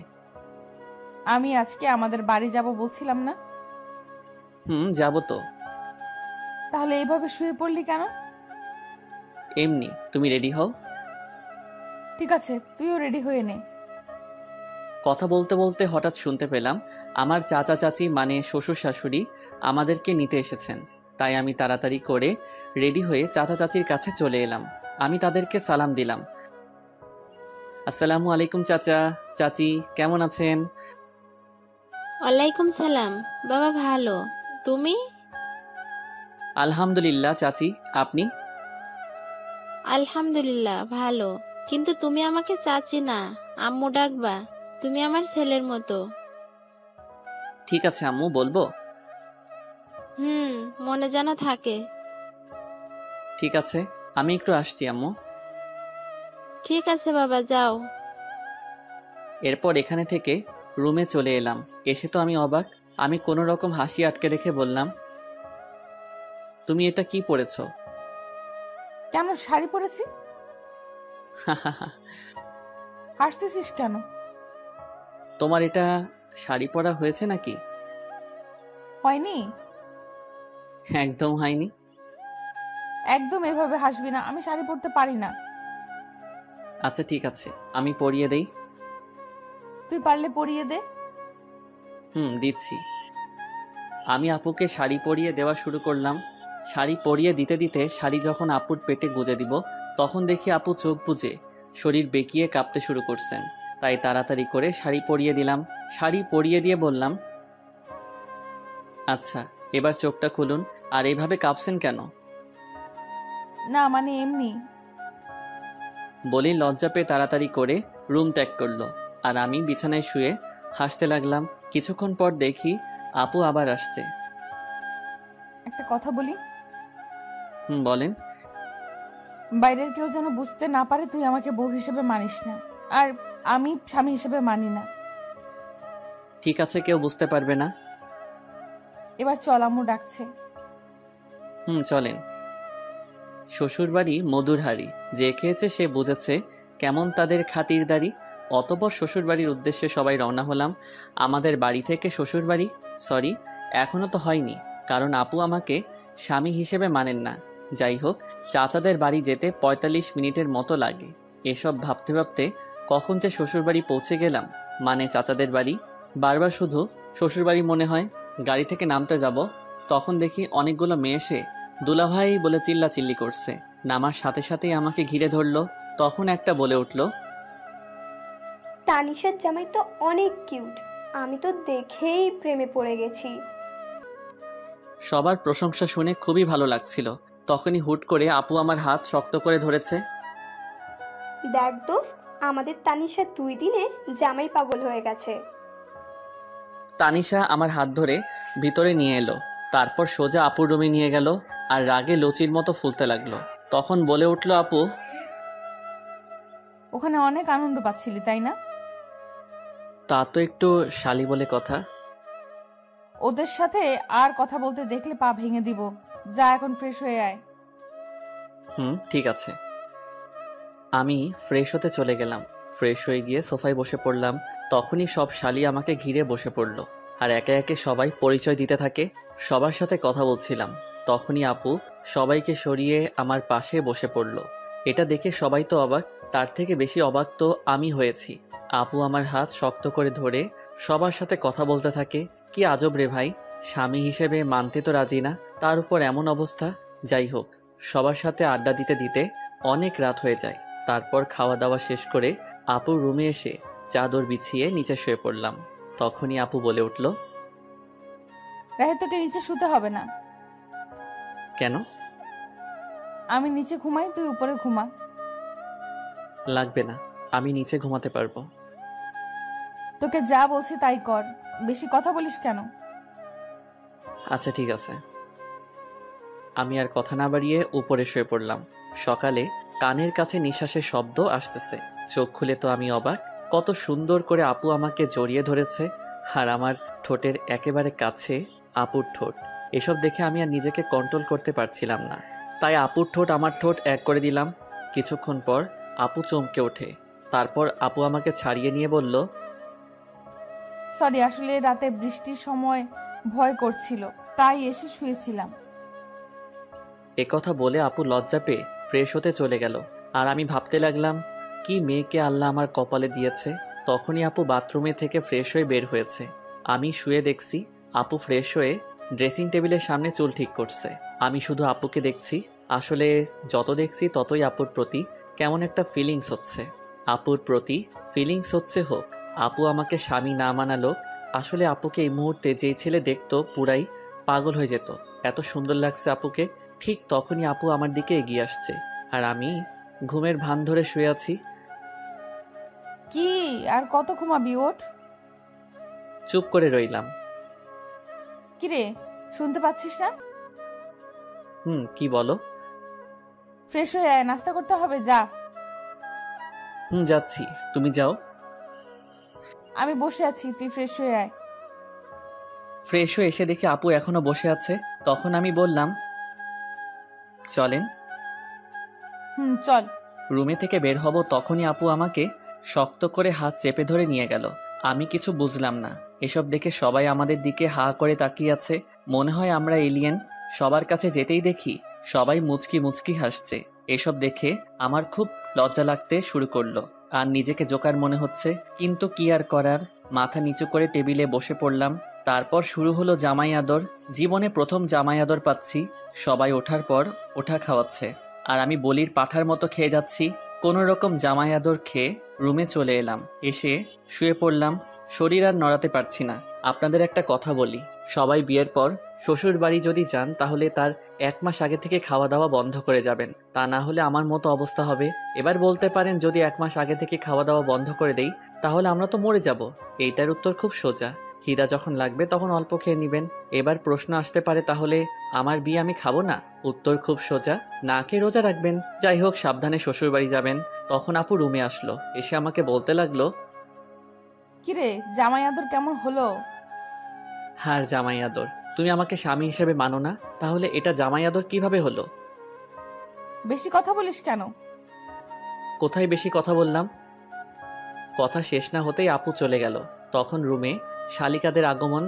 আমি আজকে আমাদের বাড়ি যাব বলছিলাম না? যাব তো। তাহলে এইভাবে শুয়ে পড়লি কেন? এমনি। তুমি রেডি হও। ঠিক আছে, তুইও রেডি হয়ে নে। কথা বলতে বলতে হঠাৎ শুনতে পেলাম আমার চাচা চাচি মানে শ্বশুর শাশুড়ি আমাদেরকে নিতে এসেছেন। তাই আমি তাড়াতাড়ি করে রেডি হয়ে চাচা চাচির কাছে চলে এলাম। আমি তাদেরকে সালাম দিলাম। আসসালামু আলাইকুম চাচা চাচি, কেমন আছেন? ওয়ালাইকুম সালাম। বাবা ভালো, তুমি? আলহামদুলিল্লাহ চাচি, আপনি? আলহামদুলিল্লাহ ভালো, কিন্তু তুমি আমাকে চাচি না, আম্মু ডাকবা। তুমি আমার ছেলের মতো। ঠিক আছে আম্মু, বলবো। মনে যেন থাকে। ঠিক আছে, আমি একটু আসছি আম্মু। ঠিক আছে বাবা, যাও। এরপর এখানে থেকে রুমে চলে এলাম। এসে তো আমি অবাক। আমি কোনো রকম হাসি আটকে রেখে বললাম, তুমি এটা কি পরেছো? কেন, শাড়ি পরেছি। হাসতেছিস কেন? তোমার এটা শাড়ি পরা হয়েছে নাকি? হয়নি। একদম হয়নি। একদম এভাবে হাসবি না, আমি শাড়ি পরতে পারি না। আচ্ছা ঠিক আছে, আমি পরিয়ে দেই। তুই পারলে পরিয়ে দে। দিচ্ছি। আমি আপুকে শাড়ি পরিয়ে দেওয়া শুরু করলাম। শাড়ি পরিয়ে দিতে দিতে শাড়ি যখন আপুর পেটে গুজে দিব, তখন দেখি আপু চোখ বুজে শরীর বেঁকিয়ে কাঁপতে শুরু করছেন। তাই তাড়াতাড়ি করে শাড়ি পরিয়ে দিলাম। শাড়ি পরিয়ে দিয়ে বললাম, আচ্ছা এবার চোখটা খুলুন। আর এইভাবে কাঁপছেন কেন? না মানে এমনি। বলেই লজ্জা পেয়ে তাড়াতাড়ি করে রুম ত্যাগ করলো। আর আমি বিছানায় শুয়ে হাসতে লাগলাম। কিছুক্ষণ পর দেখি আপু আবার আসছে। একটা কথা বলি। বলেন। বাইরের কেউ যেন বুঝতে না পারে তুই আমাকে বউ হিসেবে মানিস না, আর আমি স্বামী হিসেবে মানি না। ঠিক আছে, কেউ বুঝতে পারবে না। এবার চল, আম্মু ডাকছে। চলেন। শ্বশুরবাড়ি মধুর হাড়ি, যে খেয়েছে সে বুঝেছে কেমন তাদের খাতিরদারি। অতঃপর শ্বশুরবাড়ির উদ্দেশ্যে সবাই রওনা হলাম। আমাদের বাড়ি থেকে শ্বশুরবাড়ি, সরি এখনো তো হয়নি, কারণ আপু আমাকে স্বামী হিসেবে মানেন না। যাই হোক, চাচাদের বাড়ি যেতে ৪৫ মিনিটের মতো লাগে। এসব ভাবতে ভাবতে কখন যে শ্বশুরবাড়ি পৌঁছে গেলাম, মানে চাচাদের বাড়ি। বারবার শুধু শ্বশুরবাড়ি মনে হয়। গাড়ি থেকে নামতে যাব, তখন দেখি অনেকগুলো মেয়ে এসে দুলাভাই বলে চিল্লাচিল্লি করছে। নামার সাথে সাথেই আমাকে ঘিরে ধরলো। তখন একটা বলে উঠল, তানিশার জামাই তো অনেক কিউট, আমি তো দেখেই প্রেমে পড়ে গেছি। সবার প্রশংসা শুনে খুবই ভালো লাগছিল। তখনই হুট করে আপু আমার হাত শক্ত করে ধরেছে। দেখ দোস্ত, আমাদের তানিশা 2 দিনে জামাই পাগল হয়ে গেছে। তানিশা আমার হাত ধরে ভিতরে নিয়ে এলো, তারপর সোজা আপুর রুমে নিয়ে গেল আর রাগে লুচির মতো ফুলতে লাগলো। তখন বলে উঠলো, আপু ওখানে অনেক আনন্দ পাচ্ছিলি তাই না? তা তো একটু শালি বলে কথা। ওদের সাথে আর কথা বলতে দেখলে পা ভেঙে দিব। যা এখন ফ্রেশ হয়ে আয়। ঠিক আছে। আমি ফ্রেশ হতে চলে গেলাম। ফ্রেশ হয়ে গিয়ে সোফায় বসে পড়লাম। তখনই সব শালি আমাকে ঘিরে বসে পড়লো আর একে একে সবাই পরিচয় দিতে থাকে। সবার সাথে কথা বলছিলাম, তখনই আপু সবাইকে সরিয়ে আমার পাশে বসে পড়লো। এটা দেখে সবাই তো অবাক, তার থেকে বেশি অবাক তো আমি হয়েছি। আপু আমার হাত শক্ত করে ধরে সবার সাথে কথা বলতে থাকে। কি আজব রে ভাই, স্বামী হিসেবে মানতে তো রাজি না, তার উপর এমন অবস্থা। যাই হোক, সবার সাথে আড্ডা দিতে দিতে অনেক রাত হয়ে যায়। তারপর খাওয়া দাওয়া শেষ করে আপুর রুমে এসে চাদর বিছিয়ে নিচে শুয়ে পড়লাম। তখনই আপু বলে উঠল, রাহে, তোকে নিচে শুতে হবে না। কেন? আমি নিচে ঘুমাই, তুই উপরে ঘুমা। লাগবে না, আমি নিচে ঘুমাতে পারবো। তোকে যা বলছি তাই কর, বেশি কথা বলিস কেন? আচ্ছা ঠিক আছে। আমি আর কথা না বাড়িয়ে উপরে শুয়ে পড়লাম। সকালে কানের কাছে নিঃশ্বাসের শব্দ আসতেছে। চোখ খুলে তো আমি অবাক, কত সুন্দর করে আপু আমাকে জড়িয়ে ধরেছে আর আমার ঠোঁটের একেবারে কাছে আপুর ঠোঁট। এসব দেখে আমি আর নিজেকে কন্ট্রোল করতে পারছিলাম না, তাই আপুর ঠোঁট আমার ঠোঁট এক করে দিলাম। কিছুক্ষণ পর আপু চমকে ওঠে। তারপর আপু আমাকে ছাড়িয়ে নিয়ে বলল, সরি, আসলে রাতে বৃষ্টির সময় ভয় করছিল, তাই এসে শুয়েছিলাম। একথা বলে আপু লজ্জা পেয়ে ফ্রেশ হতে চলে গেল। আর আমি ভাবতে লাগলাম, কি মেয়েকে আল্লাহ আমার কপালে দিয়েছে। তখনই আপু বাথরুমে থেকে ফ্রেশ হয়ে বের হয়েছে। আমি শুয়ে দেখছি আপু ফ্রেশ হয়ে ড্রেসিং টেবিলের সামনে চুল ঠিক করছে। আমি শুধু আপুকে দেখছি। আসলে যত দেখছি ততই আপুর প্রতি কেমন একটা ফিলিংস হচ্ছে। আপুর প্রতি ফিলিংস হচ্ছে হোক, আপু আমাকে স্বামী না মানালো। আসলে আপুকে এই মুহূর্তে যেই ছেলে দেখতো পুরাই পাগল হয়ে যেত, এত সুন্দর লাগছে আপুকে। ঠিক তখনই আপু আমার দিকে এগিয়ে আসছে আর আমি ঘুমের ভান ধরে শুয়ে আছি। কি আর কত ঘুমাবি, ওঠ। চুপ করে রইলাম। কিরে, শুনতে পাচ্ছিস না? কি বলো? ফ্রেশ হয়ে আয়, নাস্তা করতে হবে, যা। যাচ্ছি, তুমি যাও। আমি বসে আছি, তুই ফ্রেশ হয়ে আয়। ফ্রেশ হয়ে এসে দেখি আপু এখনো বসে আছে। তখন আমি বললাম, চলেন। চল। রুমে থেকে বের হব তখনই আপু আমাকে শক্ত করে হাত চেপে ধরে নিয়ে গেল। আমি কিছু বুঝলাম না। এসব দেখে সবাই আমাদের দিকে হা করে তাকিয়ে আছে, মনে হয় আমরা এলিয়েন। সবার কাছে যেতেই দেখি সবাই মুচকি মুচকি হাসছে। এসব দেখে আমার খুব লজ্জা লাগতে শুরু করলো আর নিজেকে জোকার মনে হচ্ছে, কিন্তু কি আর করার। মাথা নিচু করে টেবিলে বসে পড়লাম। তারপর শুরু হলো জামাই আদর। জীবনে প্রথম জামাই আদর পাচ্ছি। সবাই ওঠার পর ওঠা খাওয়াচ্ছে আর আমি বলির পাঠার মতো খেয়ে যাচ্ছি। কোনো রকম জামাই আদর খেয়ে রুমে চলে এলাম। এসে শুয়ে পড়লাম। শরীর আর নড়াতে পারছি না। আপনাদের একটা কথা বলি, সবাই বিয়ের পর শ্বশুর বাড়ি যদি যান তাহলে তার 1 মাস আগে থেকে খাওয়া দাওয়া বন্ধ করে যাবেন, তা না হলে আমার মতো অবস্থা হবে। এবার বলতে পারেন, যদি 1 মাস আগে থেকে খাওয়া দাওয়া বন্ধ করে দেই তাহলে আমরা তো মরে যাব। এইটার উত্তর খুব সোজা, খিদা যখন লাগবে তখন অল্প খেয়ে নেবেন। এবার প্রশ্ন আসতে পারে, তাহলে আমার বিয়ে আমি খাবো না? উত্তর খুব সোজা, না খেয়ে রোজা রাখবেন। যাই হোক, সাবধানে শ্বশুর বাড়ি যাবেন। তখন আপু রুমে আসলো, এসে আমাকে বলতে লাগলো, কিরে, জামাই আদর কেমন হলো? হার জামাই আদর, তুমি আমাকে স্বামী হিসেবে মানো না, তাহলে এটা জামাই আদর কিভাবে হলো? বেশি কথা বলিস কেন? কোথায় বেশি কথা বললাম? কথা শেষ না হতেই আপু চলে গেল। তখন রুমে শালিকাদের আগমন।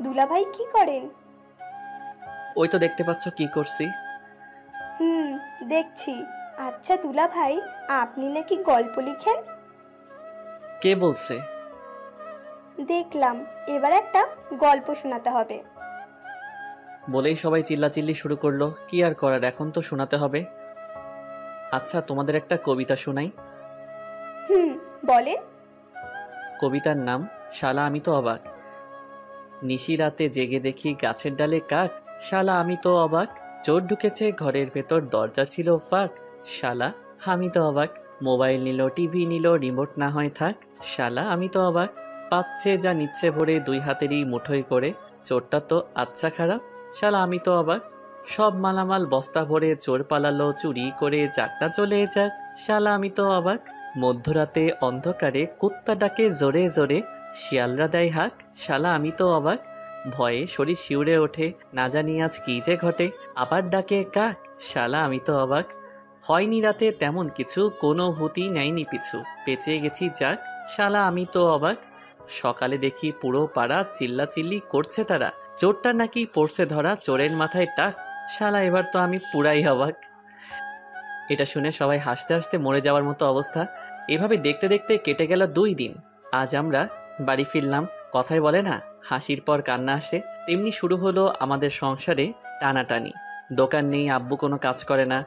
দুলাভাই কি করেন? ওই তো দেখতে পাচ্ছ কি করছি। দেখছি। আচ্ছা দুলাভাই, আপনি নাকি গল্প লিখেন? কে বলছে? দেখলাম, এবার একটা গল্প শোনাতে হবে। বলেই সবাই চিল্লাচিল্লি শুরু করলো। কি আর করার, এখন তো শোনাতে হবে। আচ্ছা, তোমাদের একটা কবিতা শোনাই। বলেন। কবিতার নাম শালা আমি তো অবাক। নিশি রাতে জেগে দেখি গাছের ডালে কাক, শালা আমি তো অবাক। চোর ঢুকেছে ঘরের ভেতর, দরজা ছিল ফাঁক, শালা আমি তো অবাক। মোবাইল নিল, টিভি নিল, রিমোট না হয় থাক, শালা আমি তো অবাক। পাচ্ছে যা নিচ্ছে ভরে, দুই হাতেরই মুঠোয় করে, চোরটা তো আচ্ছা খারাপ, শালা আমি তো অবাক। সব মালামাল বস্তা ভরে চোর পালালো, চুরি করে যাকটা চলে যাক, শালা আমি তো অবাক। মধ্যরাতে অন্ধকারে কুত্তা ডাকে জোরে জোরে, শিয়ালরা দেয় হাক, শালা আমি তো অবাক। ভয়ে শরীর শিউরে ওঠে, না জানি আজ কি যে ঘটে, আবার ডাকে কাক, শালা আমি তো অবাক। হয়নি রাতে তেমন কিছু, কোনো ভূতি নেয়নি পিছু, বেঁচে গেছি যাক, শালা আমি তো অবাক। সকালে দেখি পুরো পাড়া চিল্লাচিল্লি করছে তারা, চোরটা নাকি পড়ছে ধরা, চোরের মাথায় টাক, শালা এবার তো আমি পুরাই অবাক। এটা শুনে সবাই হাসতে হাসতে মরে যাওয়ার মতো অবস্থা। এভাবে দেখতে দেখতে কেটে গেল 2 দিন। আজ আমরা বাড়ি ফিরলাম। কথায় বলে না, হাসির পর কান্না আসে, তেমনি শুরু হলো আমাদের সংসারে টানাটানি। দোকান নেই, আব্বু কোনো কাজ করে না,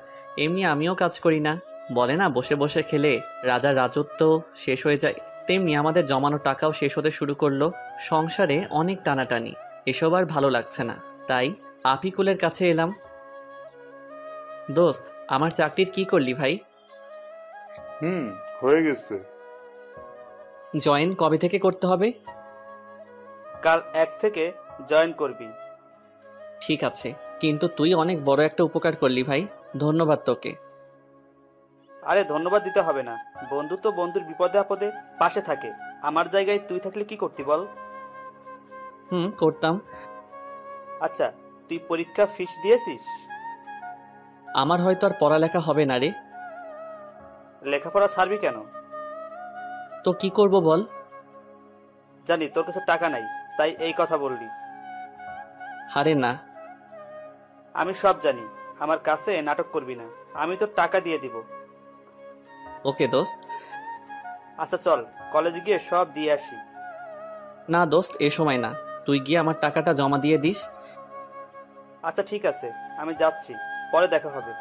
এমনি আমিও কাজ করি না। বলে না, বসে বসে খেলে রাজার রাজত্ব শেষ হয়ে যায়, তেমনি আমাদের জমানো টাকাও শেষ হতে শুরু করলো। সংসারে অনেক টানাটানি, এসব আর ভালো লাগছে না। তাই আফিকুলের কাছে এলাম। দোস্ত, আমার চাকরির কি করলি ভাই? হয়ে গেছে। জয়েন কবে থেকে করতে হবে? কাল 1 থেকে জয়েন করবি। ঠিক আছে, কিন্তু তুই অনেক বড় একটা উপকার করলি ভাই, ধন্যবাদ তোকে। আরে ধন্যবাদ দিতে হবে না, বন্ধু তো বন্ধুর বিপদে আপদে পাশে থাকে। আমার জায়গায় তুই থাকলে কি করতি বল? করতাম। আচ্ছা, তুই পরীক্ষা ফিস দিয়েছিস? আমার হয়তো আর পড়ালেখা হবে না রে। লেখাপড়া ছাড়বি কেন? তো কি করব বল? জানি তোর কাছে টাকা নাই, তাই এই কথা বললি। আরে না। আমি সব জানি, আমার কাছে নাটক করবি না, আমি তোর টাকা দিয়ে দিব। ওকে দোস্ত। আচ্ছা চল, কলেজে গিয়ে সব দিয়ে আসি। না দোস্ত, এ সময় না, তুই গিয়ে আমার টাকাটা জমা দিয়ে দিস। আচ্ছা ঠিক আছে, আমি যাচ্ছি, পরে দেখা হবে।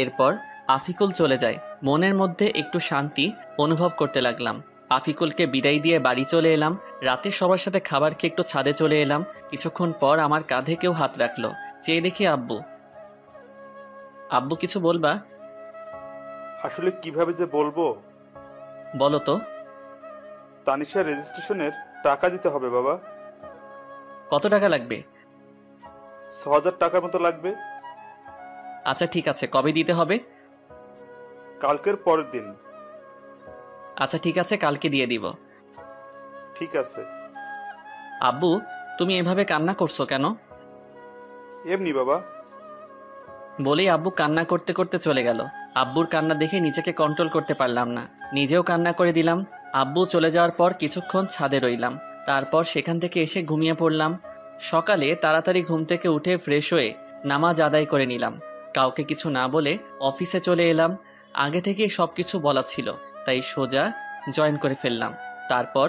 এরপর আফিকুল চলে যায়। মনের মধ্যে একটু শান্তি অনুভব করতে লাগলাম। আফিকুলকে বিদায় দিয়ে বাড়ি চলে এলাম। রাতে সবার সাথে খাবার খেয়ে একটু ছাদে চলে এলাম। কিছুক্ষণ পর আমার কাঁধে কেউ হাত রাখলো, চেয়ে দেখি আব্বু। আব্বু কিছু বলবা? আসলে কিভাবে যে বলবো। বলো তো। তানিশা রেজিস্ট্রেশনের টাকা দিতে হবে বাবা। কত টাকা লাগবে? ৬,০০০ টাকার মতো লাগবে। আচ্ছা ঠিক আছে, কবে দিতে হবে? কালকের পরের দিন। আচ্ছা ঠিক আছে, কালকে দিয়ে দিব। ঠিক আছে। আব্বু, তুমি এভাবে কান্না করছো কেন? এমনি বাবা। বলেই আব্বু কান্না করতে করতে চলে গেল। আব্বুর কান্না দেখে নিজেকে কন্ট্রোল করতে পারলাম না, নিজেও কান্না করে দিলাম। আব্বু চলে যাওয়ার পর কিছুক্ষণ ছাদে রইলাম, তারপর সেখান থেকে এসে ঘুমিয়ে পড়লাম। সকালে তাড়াতাড়ি ঘুম থেকে উঠে ফ্রেশ হয়ে নামাজ আদায় করে নিলাম। কাউকে কিছু না বলে অফিসে চলে এলাম। আগে থেকে সবকিছু বলা ছিল, তাই সোজা জয়েন করে ফেললাম। তারপর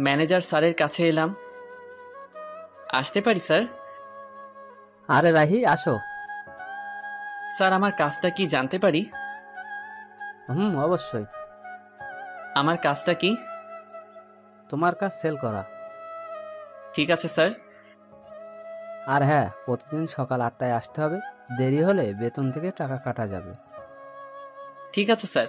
ম্যানেজার স্যারের কাছে এলাম। আসতে পারি স্যার? আরে রাহি, আসো। স্যার, আমার কাজটা কি জানতে পারি? অবশ্যই। আমার কাজটা কি? তোমার কাজ সেল করা। ঠিক আছে স্যার। আর হ্যাঁ, প্রতিদিন সকাল 8টায় আসতে হবে, দেরি হলে বেতন থেকে টাকা কাটা যাবে। ঠিক আছে স্যার।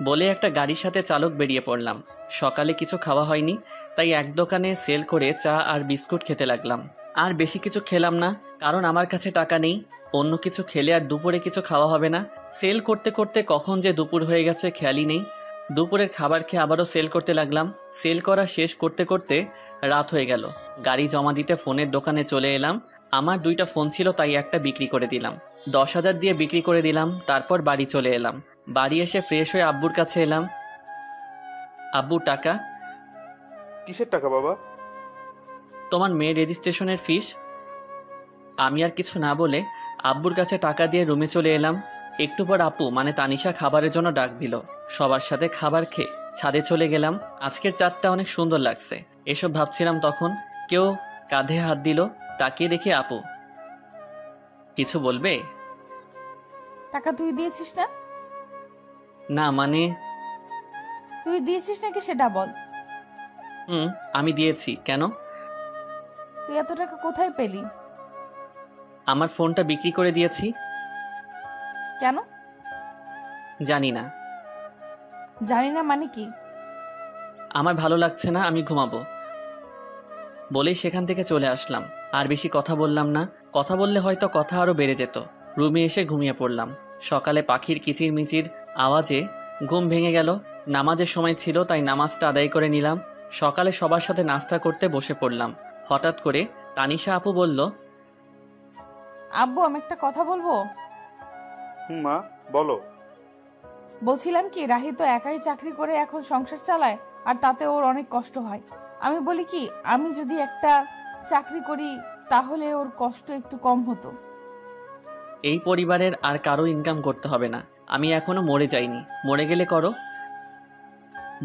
বলে একটা গাড়ির সাথে চালক বেরিয়ে পড়লাম। সকালে কিছু খাওয়া হয়নি, তাই এক দোকানে সেল করে চা আর বিস্কুট খেতে লাগলাম। আর বেশি কিছু খেলাম না, কারণ আমার কাছে টাকা নেই। অন্য কিছু খেলে আর দুপুরে কিছু খাওয়া হবে না। সেল করতে করতে কখন যে দুপুর হয়ে গেছে খেয়ালই নেই। দুপুরের খাবার খেয়ে আবারও সেল করতে লাগলাম। সেল করা শেষ করতে করতে রাত হয়ে গেল। গাড়ি জমা দিতে ফোনের দোকানে চলে এলাম। আমার 2টা ফোন ছিল, তাই একটা বিক্রি করে দিলাম। 10,000 দিয়ে বিক্রি করে দিলাম। তারপর বাড়ি চলে এলাম। বাড়ি এসে ফ্রেশ হয়ে আব্বুর কাছে এলাম। আব্বু, টাকা। কিসের টাকা বাবা? তোমার মেয়ের রেজিস্ট্রেশনের ফিস। আমি আর কিছু না বলে আব্বুর কাছে টাকা দিয়ে রুমে চলে এলাম। একটু পর আপু মানে তানিশা খাবারের জন্য ডাক দিল। সবার সাথে খাবার খেয়ে ছাদে চলে গেলাম। আজকের চাঁদটা অনেক সুন্দর লাগছে, এসব ভাবছিলাম তখন কেউ কাঁধে হাত দিল। তাকিয়ে দেখি আপু। কিছু বলবে? টাকা তুই দিয়েছিস না? না মানে। তুই দিয়েছিস নাকি সেটা বল। আমি দিয়েছি। কেন? তুই এত টাকা কোথায় পেলি? আমার ফোনটা বিক্রি করে দিয়েছি। কেন? জানি না। জানি না মানে কি? আমার ভালো লাগছে না, আমি ঘুমাবো বলেই সেখান থেকে চলে আসলাম। আর বেশি কথা বললাম না, কথা বললে হয়তো কথা আরো বেড়ে যেত। রুমে এসে ঘুমিয়ে পড়লাম। সকালে পাখির কিচিরমিচির আওয়াজে ঘুম ভেঙে গেল। নামাজের সময় ছিল, তাই নামাজটা আদায় করে নিলাম। সকালে সবার সাথে নাস্তা করতে বসে পড়লাম। হঠাৎ করে তানিশা আপু বলল, আব্বু, আমি একটা কথা বলবো। মা বলো। বলছিলাম কি, রাহি তো একাই চাকরি করে এখন সংসার চালায়, আর তাতে ওর অনেক কষ্ট হয়। আমি বলি কি, আমি যদি একটা চাকরি করি তাহলে ওর কষ্ট একটু কম হতো। এই পরিবারের আর কারো ইনকাম করতে হবে না, আমি এখনো মরে যাইনি, মরে গেলে করো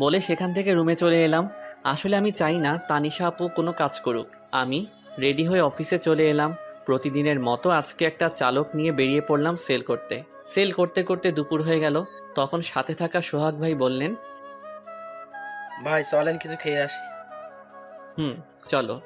বলে সেখান থেকে রুমে চলে এলাম। আসলে আমি চাই না তানিশা আপু কোনো কাজ করুক। আমি রেডি হয়ে অফিসে চলে এলাম। প্রতিদিনের মতো আজকে একটা চালক নিয়ে বেরিয়ে পড়লাম সেল করতে। সেল করতে করতে দুপুর হয়ে গেল। তখন সাথে থাকা সোহাগ ভাই বললেন, ভাই চলেন কিছু খেয়ে আসি। চলো।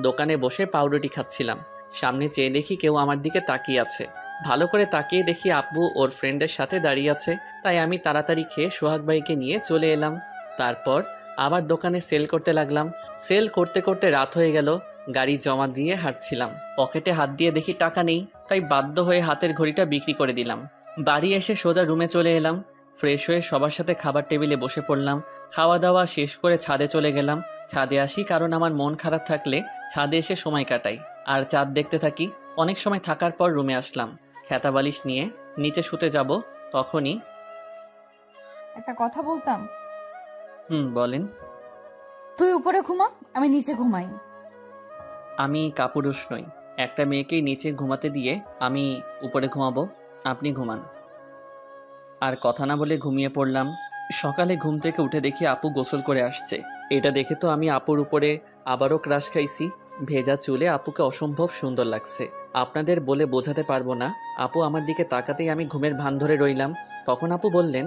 দোকানে বসে পাউরুটি খাচ্ছিলাম। সামনে চেয়ে দেখি কেউ আমার দিকে তাকিয়ে আছে। ভালো করে তাকিয়ে দেখি আব্বু ওর ফ্রেন্ডের সাথে দাঁড়িয়ে আছে। তাই আমি তাড়াতাড়ি খেয়ে সোহাগ ভাইকে নিয়ে চলে এলাম। তারপর আবার দোকানে সেল করতে লাগলাম। সেল করতে করতে রাত হয়ে গেল। গাড়ি জমা দিয়ে হাঁটছিলাম। পকেটে হাত দিয়ে দেখি টাকা নেই, তাই বাধ্য হয়ে হাতের ঘড়িটা বিক্রি করে দিলাম। বাড়ি এসে সোজা রুমে চলে এলাম। ফ্রেশ হয়ে সবার সাথে খাবার টেবিলে বসে পড়লাম। খাওয়া দাওয়া শেষ করে ছাদে চলে গেলাম। ছাদে আসি কারণ আমার মন খারাপ থাকলে ছাদে এসে সময় কাটাই আর চাঁদ দেখতে থাকি। অনেক সময় থাকার পর রুমে আসলাম। খেতা বালিশ নিয়ে নিচে শুতে যাব, তখনই একটা কথা বলতাম। বলেন। তুই উপরে ঘুমা, আমি নিচে ঘুমাই। আমি কাপুরুষ নই। একটা মেয়েকেই নিচে ঘুমাতে দিয়ে আমি উপরে ঘুমাবো, আপনি ঘুমান। আর কথা না বলে ঘুমিয়ে পড়লাম। সকালে ঘুম থেকে উঠে দেখি আপু গোসল করে আসছে। এটা দেখে তো আমি আপুর উপরে আবারও ক্রাশ খাইছি। ভেজা চুলে আপুকে অসম্ভব সুন্দর লাগছে। আপনাদের বলে বোঝাতে পারবো না। আপু আমার দিকে তাকাতেই আমি ঘুমের ভান ধরে রইলাম। তখন আপু বললেন,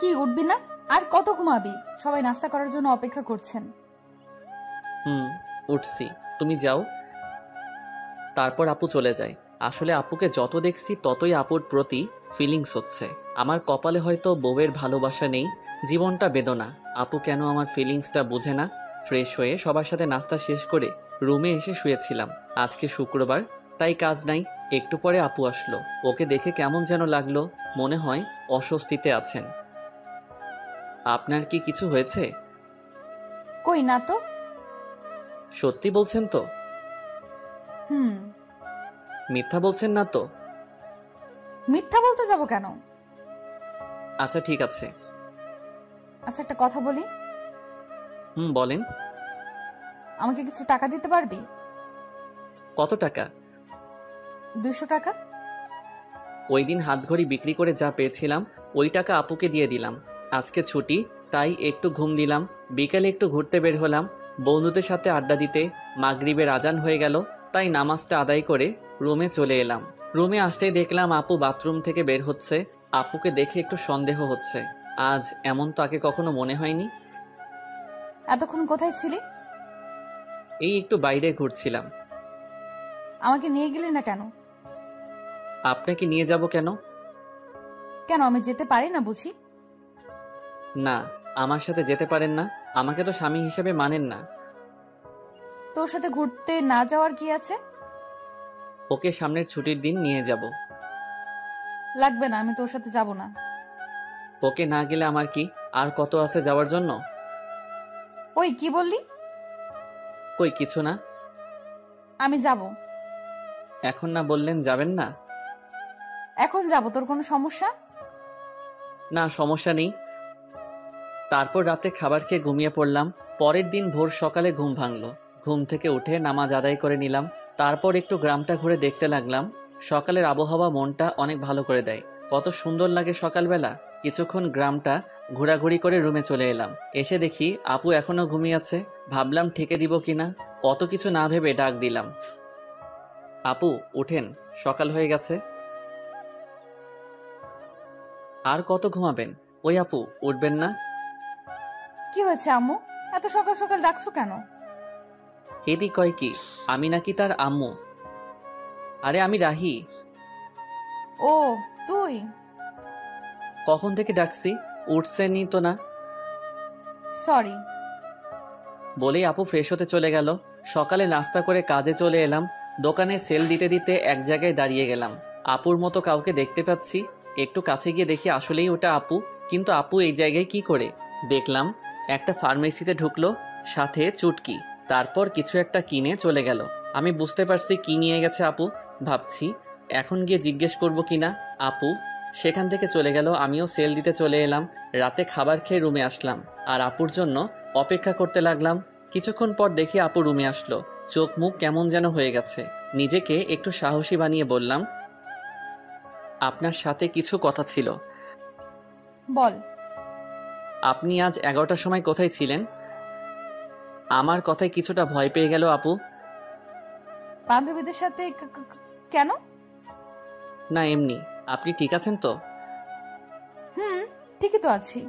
কি উঠবি না? আর কত ঘুমাবি? সবাই নাস্তা করার জন্য অপেক্ষা করছেন। উঠছি, তুমি যাও। তারপর আপু চলে যায়। আসলে আপুকে যত দেখছি ততই আপুর প্রতি ফিলিংস হচ্ছে। আমার কপালে হয়তো বউয়ের ভালোবাসা নেই, জীবনটা বেদনা। আপু কেন আমার ফিলিংসটা বোঝে না। ফ্রেশ হয়ে সবার সাথে নাস্তা শেষ করে রুমে এসে শুয়েছিলাম। আজকে শুক্রবার, তাই কাজ নাই। একটু পরে আপু আসলো। ওকে দেখে কেমন যেন লাগলো, মনে হয় অস্বস্তিতে আছেন। আপনার কি কিছু হয়েছে? কই না তো। সত্যি বলছেন তো? মিথ্যা বলছেন না তো? মিথ্যা বলতে যাব কেন? আচ্ছা ঠিক আছে। আচ্ছা একটা কথা বলি। বলেন। আমাকে কিছু টাকা দিতে পারবি? কত টাকা? 200 টাকা। ওই দিন হাতঘড়ি বিক্রি করে যা পেয়েছিলাম ওই টাকা আপুকে দিয়ে দিলাম। আজকে ছুটি, তাই একটু ঘুম দিলাম। বিকেলে একটু ঘুরতে বের হলাম বন্ধুদের সাথে আড্ডা দিতে। মাগরিবের আজান হয়ে গেল, তাই নামাজটা আদায় করে রুমে চলে এলাম। রুমে আসতেই দেখলাম আপু বাথরুম থেকে বের হচ্ছে। আপুকে দেখে একটু সন্দেহ হচ্ছে। আজ এমন তো আগে কখনো মনে হয়নি। এতক্ষণ কোথায় ছিলি? এই একটু বাইরে ঘুরছিলাম। আমাকে নিয়ে গেলি না কেন? আপনাকে নিয়ে যাব কেন? কেন, আমি যেতে পারি না বুঝি? না, আমার সাথে যেতে পারেন না। আমাকে তো স্বামী হিসেবে মানেন না। তোর সাথে ঘুরতে না যাওয়ার কি আছে? ওকে সামনের ছুটির দিন নিয়ে যাব। লাগবে না, আমি তোর সাথে যাব না। ওকে না গেলে আমার কি, আর কত আছে যাওয়ার জন্য। ওই কি বললি? কই কিছু না। আমি যাব। এখন না বললেন যাবেন না? এখন যাব, তোর কোনো সমস্যা? না, সমস্যা নেই। তারপর রাতে খাবার খেয়ে ঘুমিয়ে পড়লাম। পরের দিন ভোর সকালে ঘুম ভাঙলো। ঘুম থেকে উঠে নামাজ আদায় করে নিলাম। তারপর একটু গ্রামটা ঘুরে দেখতে লাগলাম। সকালের আবহাওয়া মনটা অনেক ভালো করে দেয়। কত সুন্দর লাগে সকালবেলা। কিছুক্ষণ গ্রামটা ঘোরাঘুরি করে রুমে চলে এলাম। এসে দেখি আপু এখনো ঘুমিয়ে আছে। ভাবলাম ঠেকে দিব কিনা, অত কিছু না ভেবে ডাক দিলাম, আপু উঠেন, সকাল হয়ে গেছে। আর কত ঘুমাবেন? ওই আপু উঠবেন না? কি হয়েছে আম্মু? এত সকাল সকাল ডাকছো কেন? কেদি কয় কি আমি নাকি তার আম্মু? আরে আমি রাহি। ও তুই? কখন থেকে ডাকছি, উঠছেনি তো না। সরি। বলেই আপু ফ্রেশ হতে চলে গেল। সকালে নাস্তা করে কাজে চলে এলাম। দোকানে সেল দিতে দিতে এক জায়গায় দাঁড়িয়ে গেলাম। আপুর মতো কাউকে দেখতে পাচ্ছি। একটু কাছে গিয়ে দেখি আসলেই ওটা আপু। কিন্তু আপু এই জায়গায় কি করে? দেখলাম একটা ফার্মেসিতে ঢুকলো, সাথে চুটকি। তারপর কিছু একটা কিনে চলে গেল। আমি বুঝতে পারছি কি নিয়ে গেছে আপু। ভাবছি এখন গিয়ে জিজ্ঞেস করব কিনা। আপু সেখান থেকে চলে গেল, আমিও সেল দিতে চলে এলাম। রাতে খাবার খেয়ে রুমে আসলাম আর আপুর জন্য অপেক্ষা করতে লাগলাম। কিছুক্ষণ পর দেখি আপু রুমে আসলো। চোখ মুখ কেমন যেন হয়ে গেছে। নিজেকে একটু সাহসী বানিয়ে বললাম, আপনার সাথে কিছু কথা ছিল। বল। আপনি আজ 11টার সময় কোথায় ছিলেন? আমার কথায় কিছুটা ভয় পেয়ে গেল আপু। বান্ধবীদের সাথে কেন? না এমনি। আপনি ঠিক আছেন তো? ঠিকই তো আছি।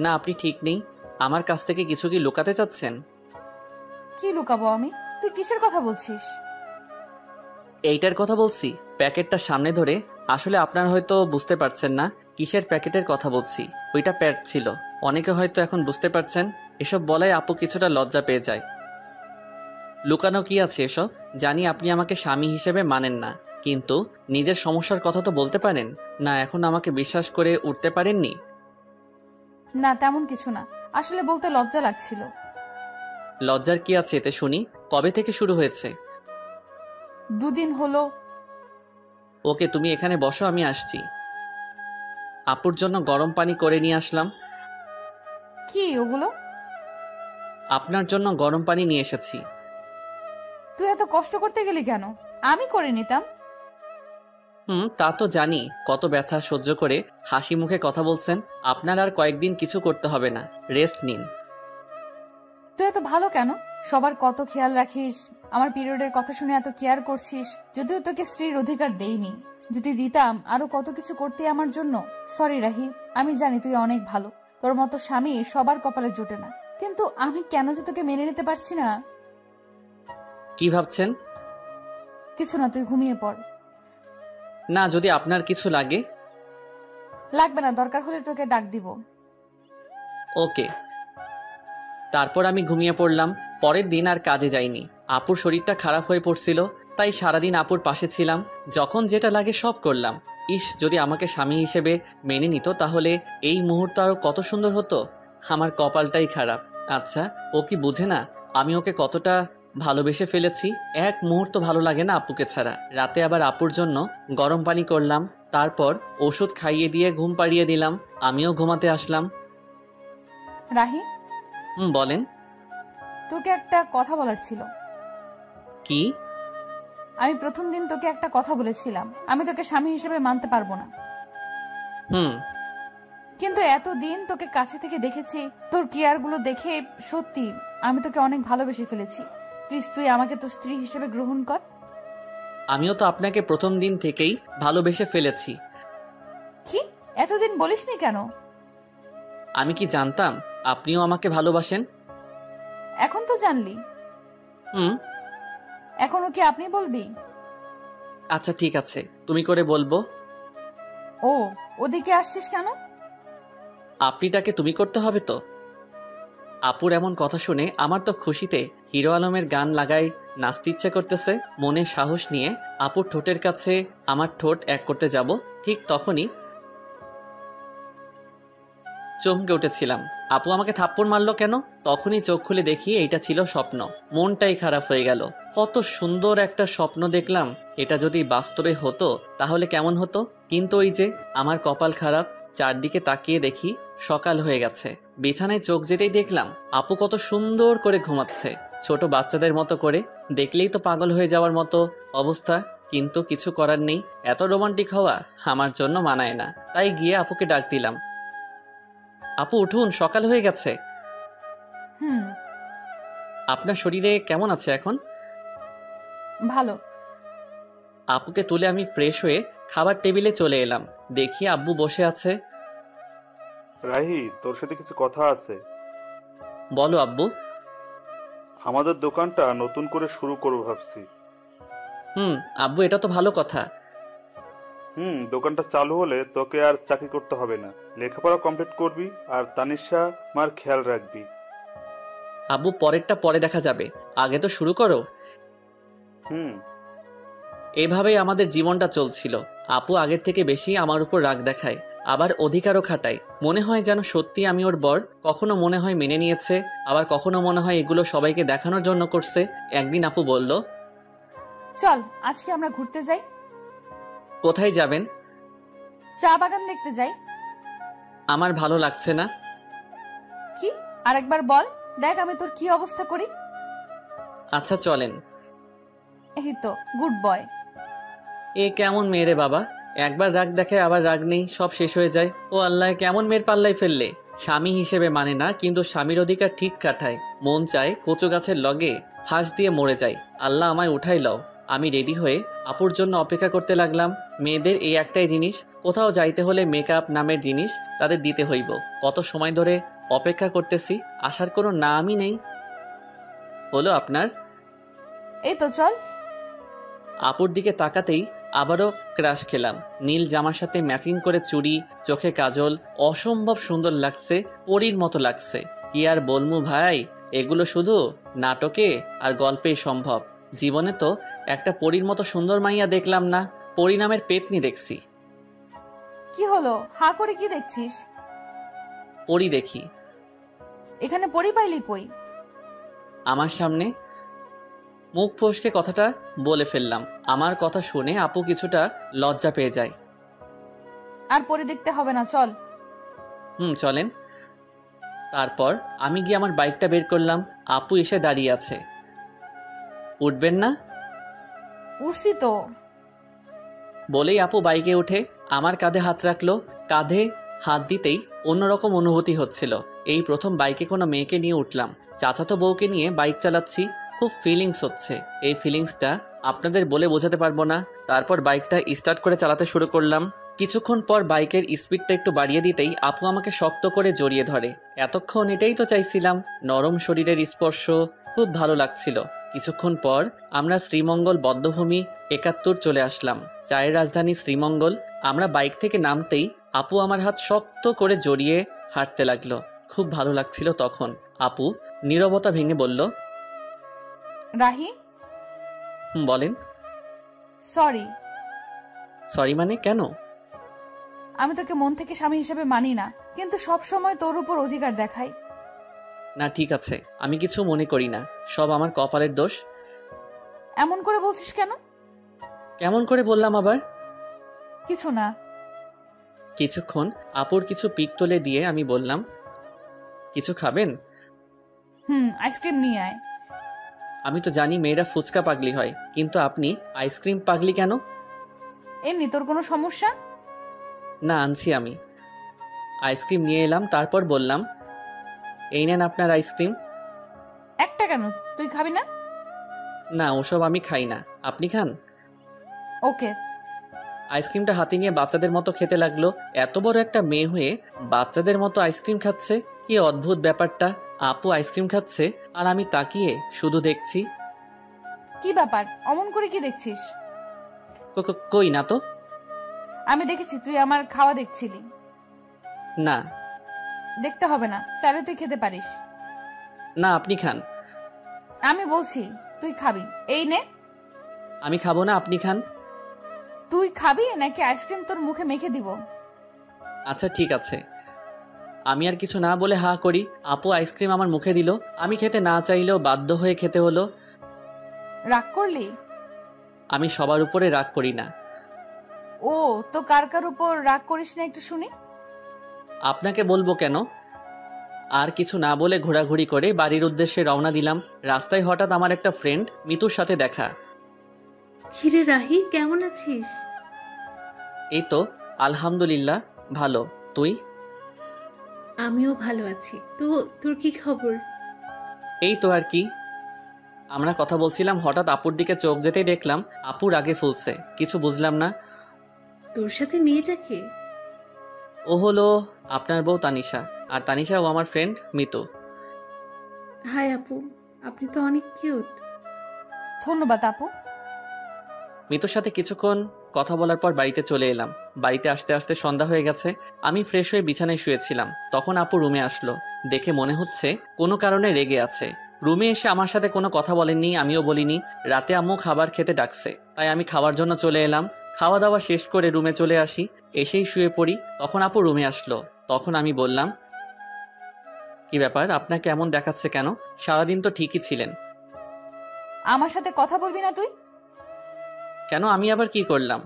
না আপনি ঠিক নেই। আমার কাছ থেকে কিছু কি লুকাতে চাচ্ছেন? কি লুকাবো আমি? তুই কিসের কথা বলছিস? এইটার কথা বলছি, প্যাকেটটা সামনে ধরে। আসলে আপনার হয়তো বুঝতে পারছেন না কিসের প্যাকেটের কথা বলছি। ওইটা প্যাড ছিল। অনেকে হয়তো এখন বুঝতে পারছেন। এসব বলায় আপু কিছুটা লজ্জা পেয়ে যায়। লুকানো কি আছে এসব? জানি আপনি আমাকে স্বামী হিসেবে মানেন না, কিন্তু নিজের সমস্যার কথা তো বলতে পারেন না। এখন আমাকে বিশ্বাস করে উঠতে পারেননি? না তেমন কিছু না, আসলে বলতে লজ্জা লাগছিল। লজ্জার কি আছে এতে শুনি? কবে থেকে শুরু হয়েছে? 2 দিন হলো। ওকে তুমি এখানে বসো, আমি আসছি। আপুর জন্য গরম পানি করে নিয়ে আসলাম। কি ওগুলো? আপনার জন্য গরম পানি নিয়ে এসেছি। তুই এত কষ্ট করতে গেলি কেন? আমি করে নিতাম। তা তো জানি। কত ব্যথা সহ্য করে হাসি মুখে কথা বলছেন। আপনার আর কয়েকদিন কিছু করতে হবে না, রেস্ট নিন। তুই এত ভালো কেন? সবার কত খেয়াল রাখিস, আমার পিরিয়ডের কথা শুনে এত কেয়ার করছিস। যদিও তোকে স্ত্রীর অধিকার দেইনি, যদি দিতাম আরো কত কিছু করতে আমার জন্য। সরি রাহি, আমি জানি তুই অনেক ভালো। তোর মতো স্বামী সবার কপালে জোটে না, কিন্তু আমি কেন যে তোকে মেনে নিতে পারছি না। কি ভাবছেন? কিছু না, তুই ঘুমিয়ে পড়। না যদি আপনার কিছু লাগে। লাগবে না, দরকার হলে তোকে ডাক দিব। ওকে। তারপর আমি ঘুমিয়ে পড়লাম। পরের দিন আর কাজে যাইনি। আপুর শরীরটা খারাপ হয়ে পড়ছিল, তাই সারাদিন আপুর পাশে ছিলাম। যখন যেটা লাগে সব করলাম। ইস, যদি আমাকে স্বামী হিসেবে মেনে নিত তাহলে এই মুহূর্ত আরো কত সুন্দর হতো। আমার কপালটাই খারাপ। আচ্ছা, ও কি বুঝে না আমি ওকে কতটা ভালোবেসে ফেলেছি? এক মুহূর্ত ভালো লাগে না আপুকে ছাড়া। রাতে আবার আপুর জন্য গরম পানি করলাম, তারপর ওষুধ খাইয়ে দিয়ে ঘুম পাড়িয়ে দিলাম। আমিও ঘুমাতে আসলাম। রাহি, বলেন। তোকে একটা কথা বলার ছিল। কি? আমি প্রথম দিন তোকে একটা কথা বলেছিলাম, আমি তোকে স্বামী হিসেবে মানতে পারবো না। কিন্তু এতদিন তোকে কাছে থেকে দেখেছি, তোর কেয়ার গুলো দেখে সত্যি আমি তোকে অনেক ভালোবেসে ফেলেছি। প্লিজ তুই আমাকে তোর স্ত্রী হিসেবে গ্রহণ কর। আমিও তো আপনাকে প্রথম দিন থেকেই ভালোবেসে ফেলেছি। কি এতদিন বলিসনি কেন? আমি কি জানতাম আপনিও আমাকে ভালোবাসেন? এখন তো জানলি। এখনো কি আপনি বলবি? আচ্ছা ঠিক আছে, তুমি করে বলবো। ও, ওদিকে আসছিস কেন? আপনিটাকে তুমি করতে হবে তো। আপুর এমন কথা শুনে আমার তো খুশিতে হিরো আলমের গান লাগাই নাচতে ইচ্ছে করতেছে। মনে সাহস নিয়ে আপুর ঠোঁটের কাছে আমার ঠোঁট এক করতে যাব, ঠিক তখনই চমকে উঠেছিলাম। আপু আমাকে থাপ্পড় মারলো কেন? তখনই চোখ খুলে দেখি এইটা ছিল স্বপ্ন। মনটাই খারাপ হয়ে গেল। কত সুন্দর একটা স্বপ্ন দেখলাম। এটা যদি বাস্তবে হতো তাহলে কেমন হতো? কিন্তু ওই যে আমার কপাল খারাপ। চারদিকে তাকিয়ে দেখি সকাল হয়ে গেছে। বিছানায় চোখ যেতেই দেখলাম আপু কত সুন্দর করে ঘুমাচ্ছে, ছোট বাচ্চাদের মতো করে। দেখলেই তো পাগল হয়ে যাওয়ার মতো অবস্থা, কিন্তু কিছু করার নেই। এত রোমান্টিক হওয়া আমার জন্য মানায় না। তাই গিয়ে আপুকে ডাক দিলাম, আপু উঠুন, সকাল হয়ে গেছে। আপনার শরীরে কেমন আছে এখন? ভালো। আপুকে তুলে আমি ফ্রেশ হয়ে খাবার টেবিলে চলে এলাম। দেখি আব্বু বসে আছে। রাহি, তোর সাথে কিছু কথা আছে। বলো আব্বু। আমাদের দোকানটা নতুন করে শুরু করবো ভাবছি। আব্বু, এটা তো ভালো কথা। দোকানটা চালু হলে তোকে আর চাকরি করতে হবে না, লেখাপড়া কমপ্লিট করবি আর তানিশা মার খেয়াল রাখবি। আব্বু, পরেরটা পরে দেখা যাবে, আগে তো শুরু করো। এইভাবেই আমাদের জীবনটা চলছিল। আপু আগের থেকে বেশি আমার উপর রাগ দেখায়, আবার অধিকারও খাটায়। মনে হয় যেন সত্যি আমি ওর বর। কখনো মনে হয় মেনে নিয়েছে, আবার কখনো মনে হয় এগুলো সবাইকে দেখানোর জন্য করছে। একদিন আপু বলল, চল আজকে আমরা ঘুরতে যাই। কোথায় যাবেন? চা বাগান দেখতে যাই। আমার ভালো লাগছে না। কি? আরেকবার বল, দেখ আমি তোর কি অবস্থা করি। আচ্ছা চলেন। এই তো গুড বয়। এ কেমন মেয়ে রে বাবা, একবার রাগ দেখে আবার রাগ নেই, সব শেষ হয়ে যায়। ও আল্লাহ, কেমন মেয়ের পাল্লাই ফেললে। স্বামী হিসেবে মানে না, কিন্তু স্বামীর অধিকার ঠিক কাটায়। মন চায় কচু গাছের লগে ফাঁস দিয়ে মরে যায়। আল্লাহ আমায় উঠাই লও। আমি রেডি হয়ে আপুর জন্য অপেক্ষা করতে লাগলাম। মেয়েদের এই একটাই জিনিস, কোথাও যাইতে হলে মেকআপ নামের জিনিস তাদের দিতে হইব। কত সময় ধরে অপেক্ষা করতেছি, আসার কোনো নামই নেই। হলো আপনার? এই তো চল। আপুর দিকে তাকাতেই আবারও ক্রাশ খেলাম। নীল জামার সাথে ম্যাচিং করে চুড়ি, চোখে কাজল, অসম্ভব সুন্দর লাগছে, পরীর মতো লাগছে। কি আর বলমু ভাই, এগুলো শুধু নাটকে আর গল্পেই সম্ভব। জীবনে তো একটা পরীর মতো সুন্দর মাইয়া দেখলাম না, পরী নামের পেতনি দেখছি। কি হলো, হা করে কি দেখছিস? পরী দেখি। এখানে পরী পাইলি কই? আমার সামনে। মুখ ফসকে কথাটা বলে ফেললাম। আমার কথা শুনে আপু কিছুটা লজ্জা পেয়ে যায়। আর পরী দেখতে হবে না, চল। চলেন। তারপর আমি গিয়ে আমার বাইকটা বের করলাম। আপু এসে দাঁড়িয়ে আছে। উঠবেন না? উঠছি তো। বলেই আপু বাইকে উঠে আমার কাঁধে হাত রাখলো। কাঁধে হাত দিতেই অন্যরকম অনুভূতি হচ্ছিল। এই প্রথম বাইকে কোনো মেয়েকে নিয়ে উঠলাম। চাচাতো বউকে নিয়ে বাইক চালাচ্ছি, খুব ফিলিংস হচ্ছে। এই ফিলিংসটা আপনাদের বলে বোঝাতে পারবো না। তারপর বাইকটা স্টার্ট করে চালাতে শুরু করলাম। কিছুক্ষণ পর বাইকের স্পিডটা একটু বাড়িয়ে দিতেই আপু আমাকে শক্ত করে জড়িয়ে ধরে। এতক্ষণ এটাই তো চাইছিলাম, নরম শরীরের স্পর্শ, খুব ভালো লাগছিল। কিছুক্ষণ পর আমরা শ্রীমঙ্গল বদ্ধভূমি 71 চলে আসলাম, চায়ের রাজধানী শ্রীমঙ্গল। আমরা বাইক থেকে নামতেই আপু আমার হাত শক্ত করে জড়িয়ে হাঁটতে লাগলো। খুব ভালো লাগছিল তখন। আপু নীরবতা ভেঙে বলল, রাহি। বলেন। সরি। সরি মানে? কেন? আমি তোকে মন থেকে স্বামী হিসেবে মানি না, কিন্তু সব সময় তোর উপর অধিকার দেখাই। না ঠিক আছে, আমি কিছু মনে করি না, সব আমার কপালের দোষ। এমন করে বলছিস কেন? কেমন করে বললাম আবার? কিছু না। কিছুক্ষণ আপুর কিছু পিক তুলে দিয়ে আমি বললাম, কিছু খাবেন? আইসক্রিম নিয়ে আয়। আমি তো জানি মেয়েরা ফুচকা পাগলি হয়, কিন্তু আপনি আইসক্রিম পাগলি কেন? এমনি। তোর কোনো সমস্যা? না, আনছি আমি। আইসক্রিম নিয়ে এলাম, তারপর বললাম, এই নেন আপনার আইসক্রিম। একটা কেন, তুই খাবি না? না, ওসব আমি খাই না, আপনি খান। ওকে। আইসক্রিমটা হাতে নিয়ে বাচ্চাদের মতো খেতে লাগলো। এত বড় একটা মেয়ে হয়ে বাচ্চাদের মতো আইসক্রিম খাচ্ছে, কি অদ্ভুত ব্যাপারটা। আপু আইসক্রিম খাচ্ছে আর আমি তাকিয়ে শুধু দেখছি। কি ব্যাপার, অমন করে কি দেখছিস? কই না তো। আমি দেখেছি তুই আমার খাওয়া দেখছিলি। না। দেখতে হবে না, চাইলে তুই খেতে পারিস। না, আপনি খান। আমি বলছি তুই খাবি, এই নে। আমি খাবো না, আপনি খান। তুই খাবি নাকি আইসক্রিম তোর মুখে মেখে দিব? আচ্ছা ঠিক আছে। আমি আর কিছু না বলে হা করি। আপু আইসক্রিম আমার মুখে দিল। আমি খেতে না চাইলেও বাধ্য হয়ে খেতে হলো। রাগ করলি? আমি সবার উপরে রাগ করি না। ও তো কার কার উপর রাগ করিস না একটু শুনি। আপনাকে বলবো কেন? আর কিছু না বলে ঘোরাঘুরি করে বাড়ির উদ্দেশ্যে রওনা দিলাম। রাস্তায় হঠাৎ আমার একটা ফ্রেন্ড মিতুর সাথে দেখা। কিরে রাহি, কেমন আছিস? এই তো আলহামদুলিল্লাহ ভালো, তুই? আমিও ভালো আছি। তো তোর কি খবর? এই তো আর কি। আমরা কথা বলছিলাম, হঠাৎ আপুর দিকে চোখ যেতেই দেখলাম আপুর আগে ফুলছে। কিছু বুঝলাম না। তোর সাথে মেয়েটাকে? ও হলো আপনার বউ তানিশা, আর তানিশা ও আমার ফ্রেন্ড মিতু। হাই আপু, আপনি তো অনেক কিউট। ধন্যবাদ আপু। মিতুর সাথে কিছুক্ষণ কথা বলার পর বাড়িতে চলে এলাম। বাড়িতে আসতে আসতে সন্ধ্যা হয়ে গেছে। আমি ফ্রেশ হয়ে বিছানায় শুয়েছিলাম, তখন আপু রুমে আসলো। দেখে মনে হচ্ছে কোনো কারণে রেগে আছে। রুমে এসে আমার সাথে কোনো কথা বলেননি, আমিও বলিনি। রাতে আম্মু খাবার খেতে ডাকছে, তাই আমি খাওয়ার জন্য চলে এলাম। খাওয়া দাওয়া শেষ করে রুমে চলে আসি, এসেই শুয়ে পড়ি। তখন আপু রুমে আসলো। তখন আমি বললাম, কি ব্যাপার, আপনাকে এমন দেখাচ্ছে কেন? সারাদিন তো ঠিকই ছিলেন। আমার সাথে কথা বলবি না তুই? কেন, আমি আবার কি করলাম?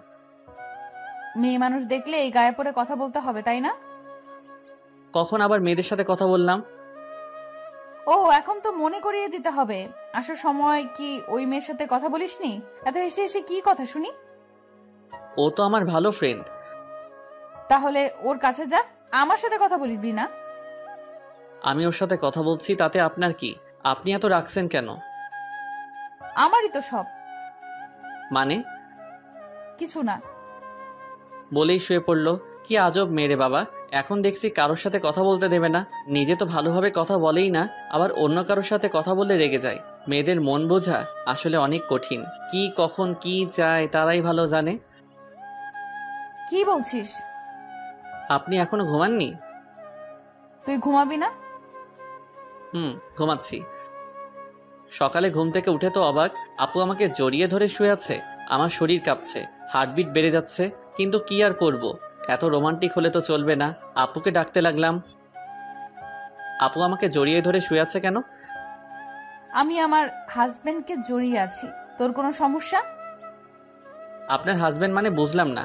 মেয়ে মানুষ দেখলে এই গায়ে পড়ে কথা বলতে হবে, তাই না? কখন আবার মেয়েদের সাথে কথা বললাম? ও, এখন তো মনে করিয়ে দিতে হবে। আসার সময় কি ওই মেয়ের সাথে কথা বলিসনি? এত হেসে হেসে কি কথা শুনি? ও তো আমার ভালো ফ্রেন্ড। তাহলে ওর কাছে যা, আমার সাথে কথা বলবি না? আমি ওর সাথে কথা বলছি, তাতে আপনার কি? আপনি এত রাখছেন কেন? আমারই তো সব। মানে? কিছু না। বলেই শুয়ে পড়লো। কি আজব মেরে বাবা, এখন দেখছি কারোর সাথে কথা বলতে দেবে না। নিজে তো ভালোভাবে কথা বলেই না, আবার অন্য কারোর সাথে কথা বললে রেগে যায়। মেয়েদের মন বোঝা আসলে অনেক কঠিন। কি কখন কি চায় তারাই ভালো জানে। কি বলছিস? আপনি এখনো ঘুমাননি? তুই ঘুমাবি না? ঘুমাচ্ছি। সকালে ঘুম থেকে উঠে তো অবাক, আপু আমাকে জড়িয়ে ধরে শুয়ে আছে। আমার শরীর কাঁপছে, হার্টবিট বেড়ে যাচ্ছে, কিন্তু কি আর করব, এত রোমান্টিক হলে তো চলবে না। আপুকে ডাকতে লাগলাম, আপু আমাকে জড়িয়ে ধরে শুয়ে আছে কেন? আমি আমার হাজবেন্ডকে জড়িয়ে আছি। তোর কোনো সমস্যা? আপনার হাজবেন্ড মানে বুঝলাম না।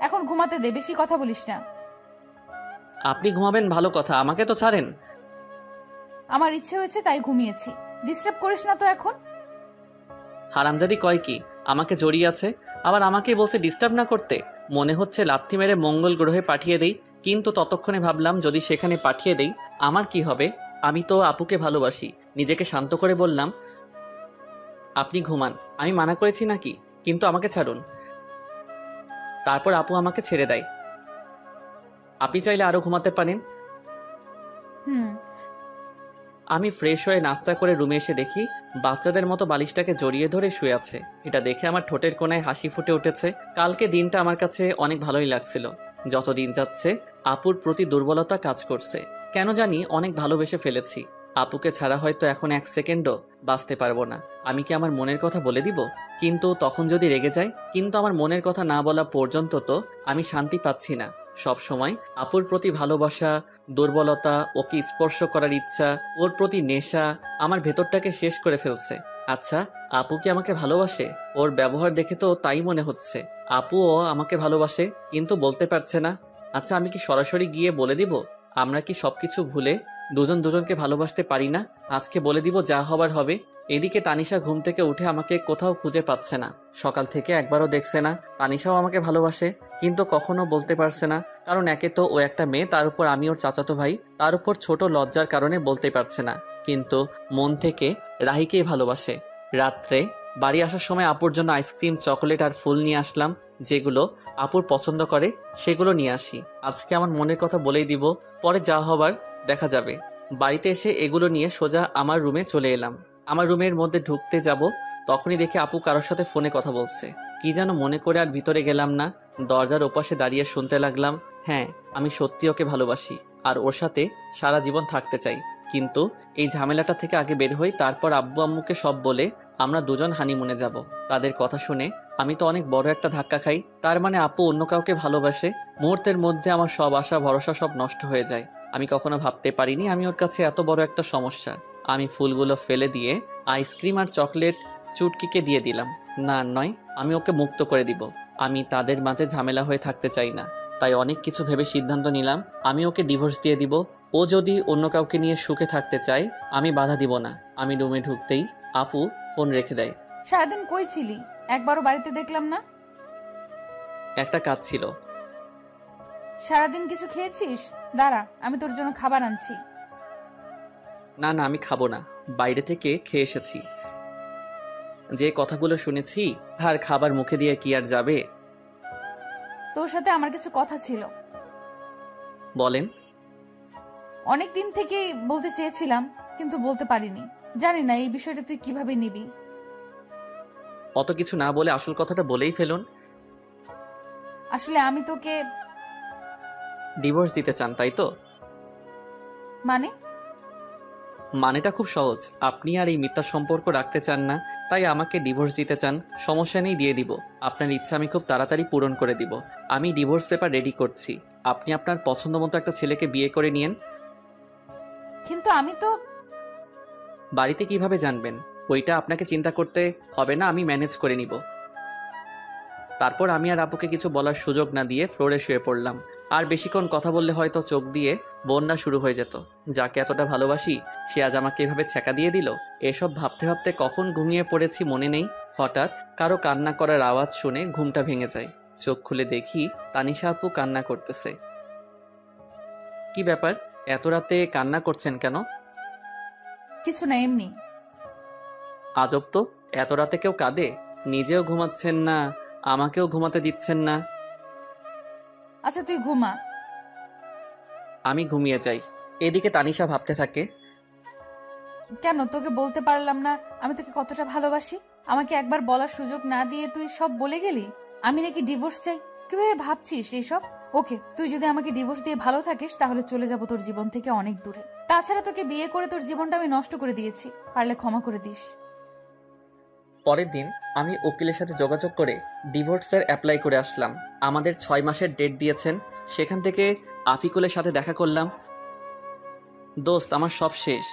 এখন ঘুমাতে দে, বেশি কথা বলিস না। আপনি ঘুমাবেন ভালো কথা, আমাকে তো ছাড়েন। আমার ইচ্ছে হয়েছে তাই ঘুমিয়েছি, ডিস্টার্ব করিস না তো এখন। হারামজাদি কয় কি, আমাকে জড়িয়ে আছে, আবার আমাকেই বলছে ডিস্টার্ব না করতে। মনে হচ্ছে লাথি মেরে মঙ্গল গ্রহে পাঠিয়ে দেই, কিন্তু ততক্ষণে ভাবলাম যদি সেখানে পাঠিয়ে দেই আমার কি হবে? আমি তো আপুকে ভালোবাসি। নিজেকে শান্ত করে বললাম, আপনি ঘুমান, আমি মানা করেছি নাকি? কিন্তু আমাকে ছাড়ুন। তারপর আপু আমাকে ছেড়ে দেয়। আপনি চাইলে আরো ঘুমাতে পারেন। আমি ফ্রেশ হয়ে নাস্তা করে রুমে এসে দেখি বাচ্চাদের মতো বালিশটাকে জড়িয়ে ধরে শুয়ে আছে। এটা দেখে আমার ঠোঁটের কোণায় হাসি ফুটে উঠেছে। কালকে দিনটা আমার কাছে অনেক ভালোই লাগছিল। যত দিন যাচ্ছে আপুর প্রতি দুর্বলতা কাজ করছে। কেন জানি অনেক ভালোবেসে ফেলেছি। আপুকে ছাড়া হয়তো এখন 1 সেকেন্ডও বাঁচতে পারবো না। আমি কি আমার মনের কথা বলে দিব? কিন্তু তখন যদি রেগে যায়? কিন্তু আমার মনের কথা না বলা পর্যন্ত তো আমি শান্তি পাচ্ছি না। সব সময় আপুর প্রতি ভালোবাসা, দুর্বলতা, ওকে স্পর্শ করার ইচ্ছা, ওর প্রতি নেশা আমার ভেতরটাকে শেষ করে ফেলছে। আচ্ছা, আপু কি আমাকে ভালোবাসে? ওর ব্যবহার দেখে তো তাই মনে হচ্ছে। আপুও আমাকে ভালোবাসে, কিন্তু বলতে পারছে না। আচ্ছা, আমি কি সরাসরি গিয়ে বলে দিব? আমরা কি সবকিছু ভুলে দুজন দুজনকে ভালোবাসতে পারি না? আজকে বলে দিব, যা হবার হবে। এদিকে তানিশা ঘুম থেকে উঠে আমাকে কোথাও খুঁজে পাচ্ছে না। সকাল থেকে একবারও দেখছে না। তানিশাও আমাকে ভালোবাসে, কিন্তু কখনো বলতে পারছে না। কারণ একে তো ও একটা মেয়ে, তার উপর আমি ওর চাচাতো ভাই, তার উপর ছোট লজ্জার কারণে বলতে পারছে না। কিন্তু মন থেকে রাহিকেই ভালোবাসে। রাত্রে বাড়ি আসার সময় আপুর জন্য আইসক্রিম, চকোলেট আর ফুল নিয়ে আসলাম। যেগুলো আপুর পছন্দ করে সেগুলো নিয়ে আসি। আজকে আমার মনের কথা বলেই দিব, পরে যা হবার দেখা যাবে। বাড়িতে এসে এগুলো নিয়ে সোজা আমার রুমে চলে এলাম। আমার রুমের মধ্যে ঢুকতে যাব, তখনই দেখে আপু কারোর সাথে ফোনে কথা বলছে। কি যেন মনে করে আর ভিতরে গেলাম না। দরজার ওপাশে দাঁড়িয়ে শুনতে লাগলাম, হ্যাঁ, আমি সত্যি ওকে ভালোবাসি আর ওর সাথে সারা জীবন থাকতে চাই। কিন্তু এই ঝামেলাটা থেকে আগে বের হই, তারপর আব্বু আম্মুকে সব বলে আমরা দুজন হানিমুনে যাব। তাদের কথা শুনে আমি তো অনেক বড় একটা ধাক্কা খাই। তার মানে আপু অন্য কাউকে ভালোবাসে। মুহূর্তের মধ্যে আমার সব আশা ভরসা সব নষ্ট হয়ে যায়। আমি কখনো ভাবতে পারিনি আমি ওর কাছে এত বড় একটা সমস্যা। আমি ফুলগুলো ফেলে দিয়ে আইসক্রিম আর চকলেট চুটকিকে দিয়ে দিলাম। না, নয়, আমি ওকে মুক্ত করে দিব। আমি তাদের মাঝে ঝামেলা হয়ে থাকতে চাই না। তাই অনেক কিছু ভেবে সিদ্ধান্ত নিলাম, আমি ওকে ডিভোর্স দিয়ে দিব। ও যদি অন্য কাউকে নিয়ে সুখে থাকতে চায় আমি বাধা দিব না। আমি রুমে ঢুকতেই আপু ফোন রেখে দেয়। সারাদিন কই ছিলি? একবারও বাড়িতে দেখলাম না। একটা কাজ ছিল। সারাদিন কিছু খেয়েছিস? দাঁড়া, আমি তোর জন্য খাবার আনছি। না না, আমি খাবো না, বাইরে থেকে খেয়ে এসেছি। যে কথাগুলো শুনেছি আর খাবার মুখে দিয়ে কি আর যাবে? তোর সাথে আমার কিছু কথা ছিল। বলেন। অনেক দিন থেকেই বলতে চেয়েছিলাম, কিন্তু বলতে পারিনি। জানি না এই বিষয়টা তুই কিভাবে নিবি। অত কিছু না বলে আসল কথাটা বলেই ফেলুন। আসলে আমি তোকে ডিভোর্স দিতে চান, তাই তো? মানে মানেটা খুব সহজ। আপনি আর এই মিথ্যা সম্পর্ক রাখতে চান না, তাই আমাকে ডিভোর্স দিতে চান। সমস্যা নেই, দিয়ে দিব। আপনার ইচ্ছা আমি খুব তাড়াতাড়ি পূরণ করে দিব। আমি ডিভোর্স পেপার রেডি করছি। আপনি আপনার পছন্দ মতো একটা ছেলেকে বিয়ে করে নিয়েন। কিন্তু আমি তো বাড়িতে কিভাবে জানবেন? ওইটা আপনাকে চিন্তা করতে হবে না, আমি ম্যানেজ করে নিব। তারপর আমি আর আপুকে কিছু বলার সুযোগ না দিয়ে ফ্লোরে শুয়ে পড়লাম। আর বেশিক্ষণ কথা বললে হয়তো চোখ দিয়ে বন্যা শুরু হয়ে যেত। যাকে এতটা ভালোবাসি সে আজ আমাকে এভাবে ছ্যাঁকা দিয়ে দিল। এসব ভাবতে ভাবতে কখন ঘুমিয়ে পড়েছি মনে নেই। হঠাৎ কারো কান্না করার আওয়াজ শুনে ঘুমটা ভেঙে যায়। চোখ খুলে দেখি তানিশা আপু কান্না করতেছে। কি ব্যাপার, এত রাতে কান্না করছেন কেন? কিছু না, এমনি। আজব তো, এত রাতে কেউ কাঁদে? নিজেও ঘুমাচ্ছেন না, আমাকেও ঘুমাতে দিচ্ছেন না। আচ্ছা তুই ঘুমা। আমি ঘুমিয়ে যাই। এদিকে তানিশা ভাবতে থাকে, কেন তোকে বলতে পারলাম না আমি তোকে কতটা ভালোবাসি? আমাকে একবার বলার সুযোগ না দিয়ে তুই সব বলে গেলি। আমি নাকি ডিভোর্স চাই? কিভাবে ভাবছিস এইসব? ওকে, তুই যদি আমাকে ডিভোর্স দিয়ে ভালো থাকিস তাহলে চলে যাব তোর জীবন থেকে অনেক দূরে। তাছাড়া তোকে বিয়ে করে তোর জীবনটা আমি নষ্ট করে দিয়েছি, পারলে ক্ষমা করে দিস। পরের দিন আমি উকিলের সাথে যোগাযোগ করে ডিভোর্সের অ্যাপ্লাই করে আসলাম। আমাদের 6 মাসের ডেট দিয়েছেন। সেখান থেকে আফিকুলের সাথে দেখা করলাম। দোস্ত, আমার সব শেষ।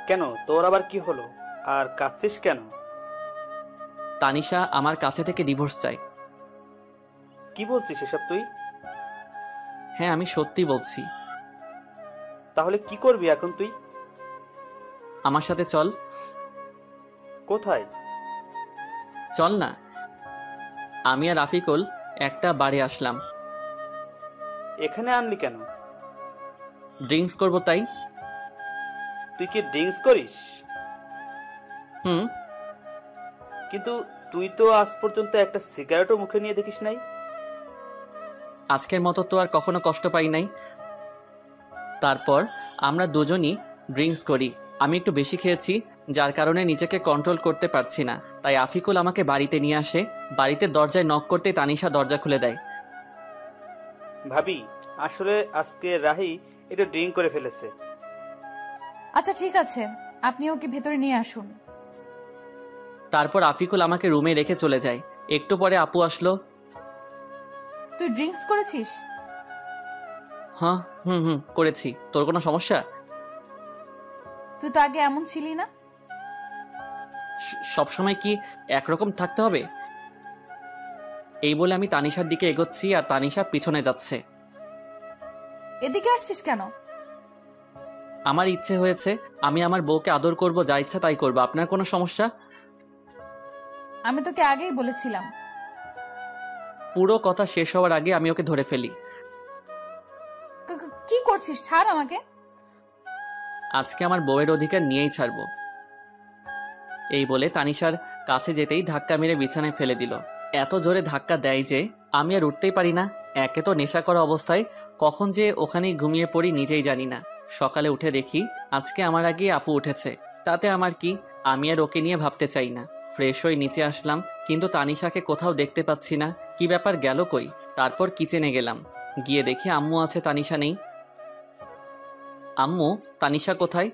কেন, তোর আবার কি হলো? আর কাঁদছিস কেন? তানিশা আমার কাছে থেকে ডিভোর্স চাই। কি বলছিস এসব তুই? হ্যাঁ, আমি সত্যি বলছি। তাহলে কি করবি এখন তুই? আমার সাথে চল। কোথায়? চল না। আমি আর আফিকুল একটা বারে আসলাম। এখানে আনলি কেন? ড্রিঙ্কস করব তাই। তুই কি ড্রিঙ্কস করিস? হুম। কিন্তু তুই তো আজ পর্যন্ত একটা সিগারেটও মুখে নিয়ে দেখিস নাই। আজকের মতো তো আর কখনো কষ্ট পাই নাই। তারপর আমরা দুজনই ড্রিঙ্কস করি। আমি একটু বেশি খেয়েছি, যার কারণে নিজেকে কন্ট্রোল করতে পারছি না। তাই আফিকুল আমাকে বাড়িতে নিয়ে আসে। বাড়িতে দরজায় নক করতে তানিশা দরজা খুলে দেয়। ভাবি, আসলে আজকে রাহি একটু ড্রিঙ্ক করে ফেলেছে। আচ্ছা ঠিক আছে, আপনি ওকে ভেতরে নিয়ে আসুন। তারপর আফিকুল আমাকে রুমে রেখে চলে যায়। একটু পরে আপু আসলো। তুই ড্রিঙ্কস করেছিস? হ্যাঁ, হুম করেছি। তোর কোনো সমস্যা? তুই তো আগে এমন ছিলি না। সবসময় কি একরকম থাকতে হবে? এই বলে আমি তানিশার দিকে এগোচ্ছি আর তানিশা পিছনে যাচ্ছে। এদিকে আসছিস কেন? আমার ইচ্ছে হয়েছে, আমি আমার বউকে আদর করব, যা ইচ্ছা তাই করবো। আপনার কোনো সমস্যা? আমি তোকে আগেই বলেছিলাম। পুরো কথা শেষ হওয়ার আগে আমি ওকে ধরে ফেলি। কি করছিস? ছাড় আমাকে। আজকে আমার বউয়ের অধিকার নিয়েই ছাড়বো। এই বলে তানিশার কাছে যেতেই ধাক্কা মেরে বিছানায় ফেলে দিল। এত জোরে ধাক্কা দেয় যে আমি আর উঠতেই পারি না। একে তো নেশা করা অবস্থায় কখন যে ওখানেই ঘুমিয়ে পড়ি নিজেই জানি না। সকালে উঠে দেখি আজকে আমার আগে আপু উঠেছে। তাতে আমার কি, আমি আর ওকে নিয়ে ভাবতে চাই না। ফ্রেশ হয়ে নিচে আসলাম, কিন্তু তানিশাকে কোথাও দেখতে পাচ্ছি না। কি ব্যাপার, গেল কই? তারপর কিচেনে গেলাম। গিয়ে দেখি আম্মু আছে, তানিশা নেই। আম্মু, তানিশা কোথায়?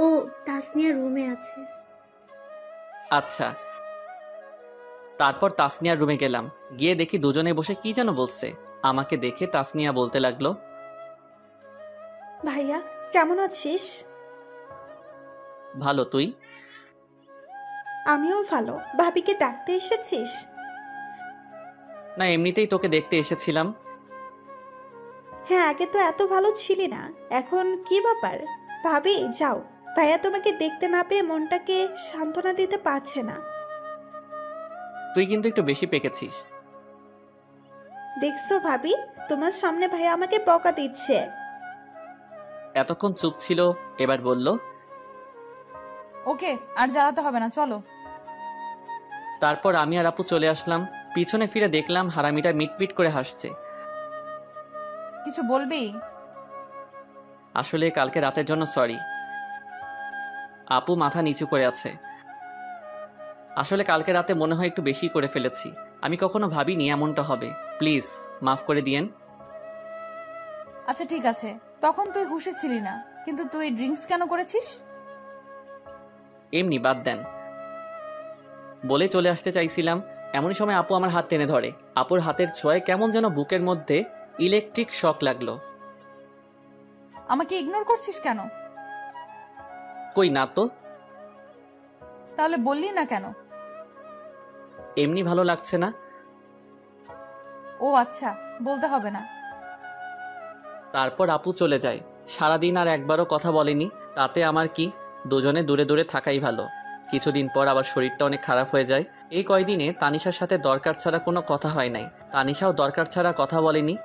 ও তাসনিয়া রুমে আছে। আচ্ছা। তারপর তাসনিয়ার রুমে গেলাম। গিয়ে দেখি দুজনে বসে কি যেন বলছে। আমাকে দেখে তাসনিয়া বলতে লাগলো, ভাইয়া কেমন আছিস? ভালো, তুই? আমিও ভালো। ভাবিকে ডাকতে এসেছিস? না, এমনিতেই তোকে দেখতে এসেছিলাম। হ্যাঁ, আগে তো এত ভালো ছিলি না, এখন কি ব্যাপার? ভাবি যাও, ভাইয়া তোমাকে দেখতে না পেয়ে মনটাকে সান্ত্বনা দিতে পারছে না। তুই কিন্তু একটু বেশি পেকেছিস। দেখছো ভাবি, তোমার সামনে ভাইয়া আমাকে বকা দিচ্ছে। এতক্ষণ চুপ ছিল, এবার বলল, ওকে আর জ্বালাতে হবে না, চলো। তারপর আমি আর আপু চলে আসলাম। পিছনে ফিরে দেখলাম হারামিটা মিটমিট করে হাসছে। কিছু বলবি? আসলে কালকে রাতের জন্য সরি। আপু মাথা নিচু করে আছে। আসলে কালকে রাতে মনে হয় একটু বেশি করে ফেলেছি। আমি কখনো ভাবিনি এমনটা হবে। প্লিজ মাফ করে দিয়েন। আচ্ছা ঠিক আছে, তখন তুই হুঁশে ছিলি না, কিন্তু তুই ড্রিঙ্কস কেন করেছিস? এমনি বাদ দেন বলে চলে আসতে চাইছিলাম, এমনই সময় আপু আমার হাত টেনে ধরে। আপুর হাতের ছোঁয়ায় কেমন যেন বুকের মধ্যে ইলেকট্রিক শক লাগলো। আমাকে ইগনোর করছিস কেন? কই না তো। তাহলে বললি না কেন? এমনি ভালো লাগছে না। ও আচ্ছা, বলতে হবে না। তারপর আপু চলে যায়। সারাদিন আর একবারও কথা বলেনি। তাতে আমার কি, দুজনে দূরে দূরে থাকাই ভালো। কিছুদিন পর আবার শরীরটা অনেক খারাপ হয়ে যায়। এই কয়দিনে তানিশার সাথে দরকার ছাড়া কোনো কথা হয় নাই। তানিশাও দরকার ছাড়া কথা বলেনি।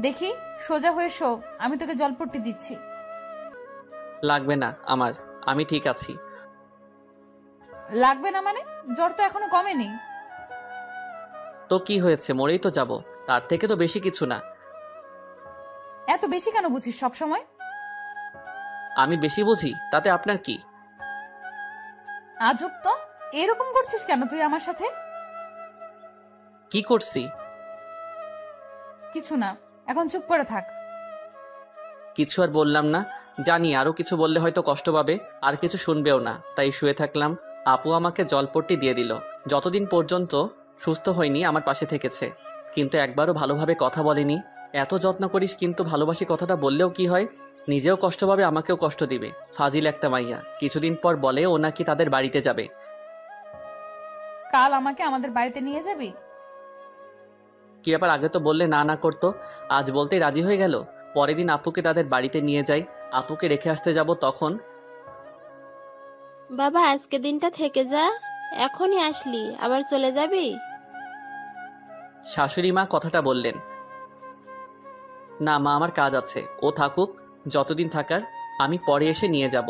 দেখি সোজা হয়ে শো, আমি তোকে জলপট্টি দিচ্ছি। লাগবে না আমার, আমি ঠিক আছি। লাগবে না মানে? জ্বর তো এখনো কমেনি। তো কি হয়েছে, মরেই তো যাব, তার থেকে তো বেশি কিছু না। এত বেশি কেন বুঝিস সব সময়? আমি বেশি বুঝি তাতে আপনার কি? আজব তো, এরকম করছিস কেন তুই আমার সাথে? কি করছি? কিছু না, এখন চুপ করে থাক। কিছু আর বললাম না, জানি আরো কিছু বললে হয়তো কষ্ট পাবে, আর কিছু শুনবেও না, তাই শুয়ে থাকলাম। আপু আমাকে জলপট্টি দিয়ে দিল। যতদিন পর্যন্ত সুস্থ হয়নি আমার পাশে থেকেছে, কিন্তু একবারও ভালোভাবে কথা বলেনি। এত যত্ন করিস কিন্তু ভালোবাসি কথাটা বললেও কি হয়? নিজেও কষ্ট পাবে, আমাকেও কষ্ট দিবে। ফাজিল একটা মাইয়া। কিছুদিন পর বলে ও নাকি তাদের বাড়িতে যাবে। কাল আমাকে আমাদের বাড়িতে নিয়ে যাবি? কি ব্যাপার, আগে তো বললে না না করতো, আজ বলতেই রাজি হয়ে গেল। পরের দিন আপুকে তাদের বাড়িতে নিয়ে যাই। আপুকে রেখে আসতে যাব তখন। বাবা আজকে দিনটা থেকে যা, এখনই আসলি আবার চলে যাবি? শাশুড়ি মা কথাটা বললেন। না মা, আমার কাজ আছে, ও থাকুক যতদিন থাকার, আমি পরে এসে নিয়ে যাব।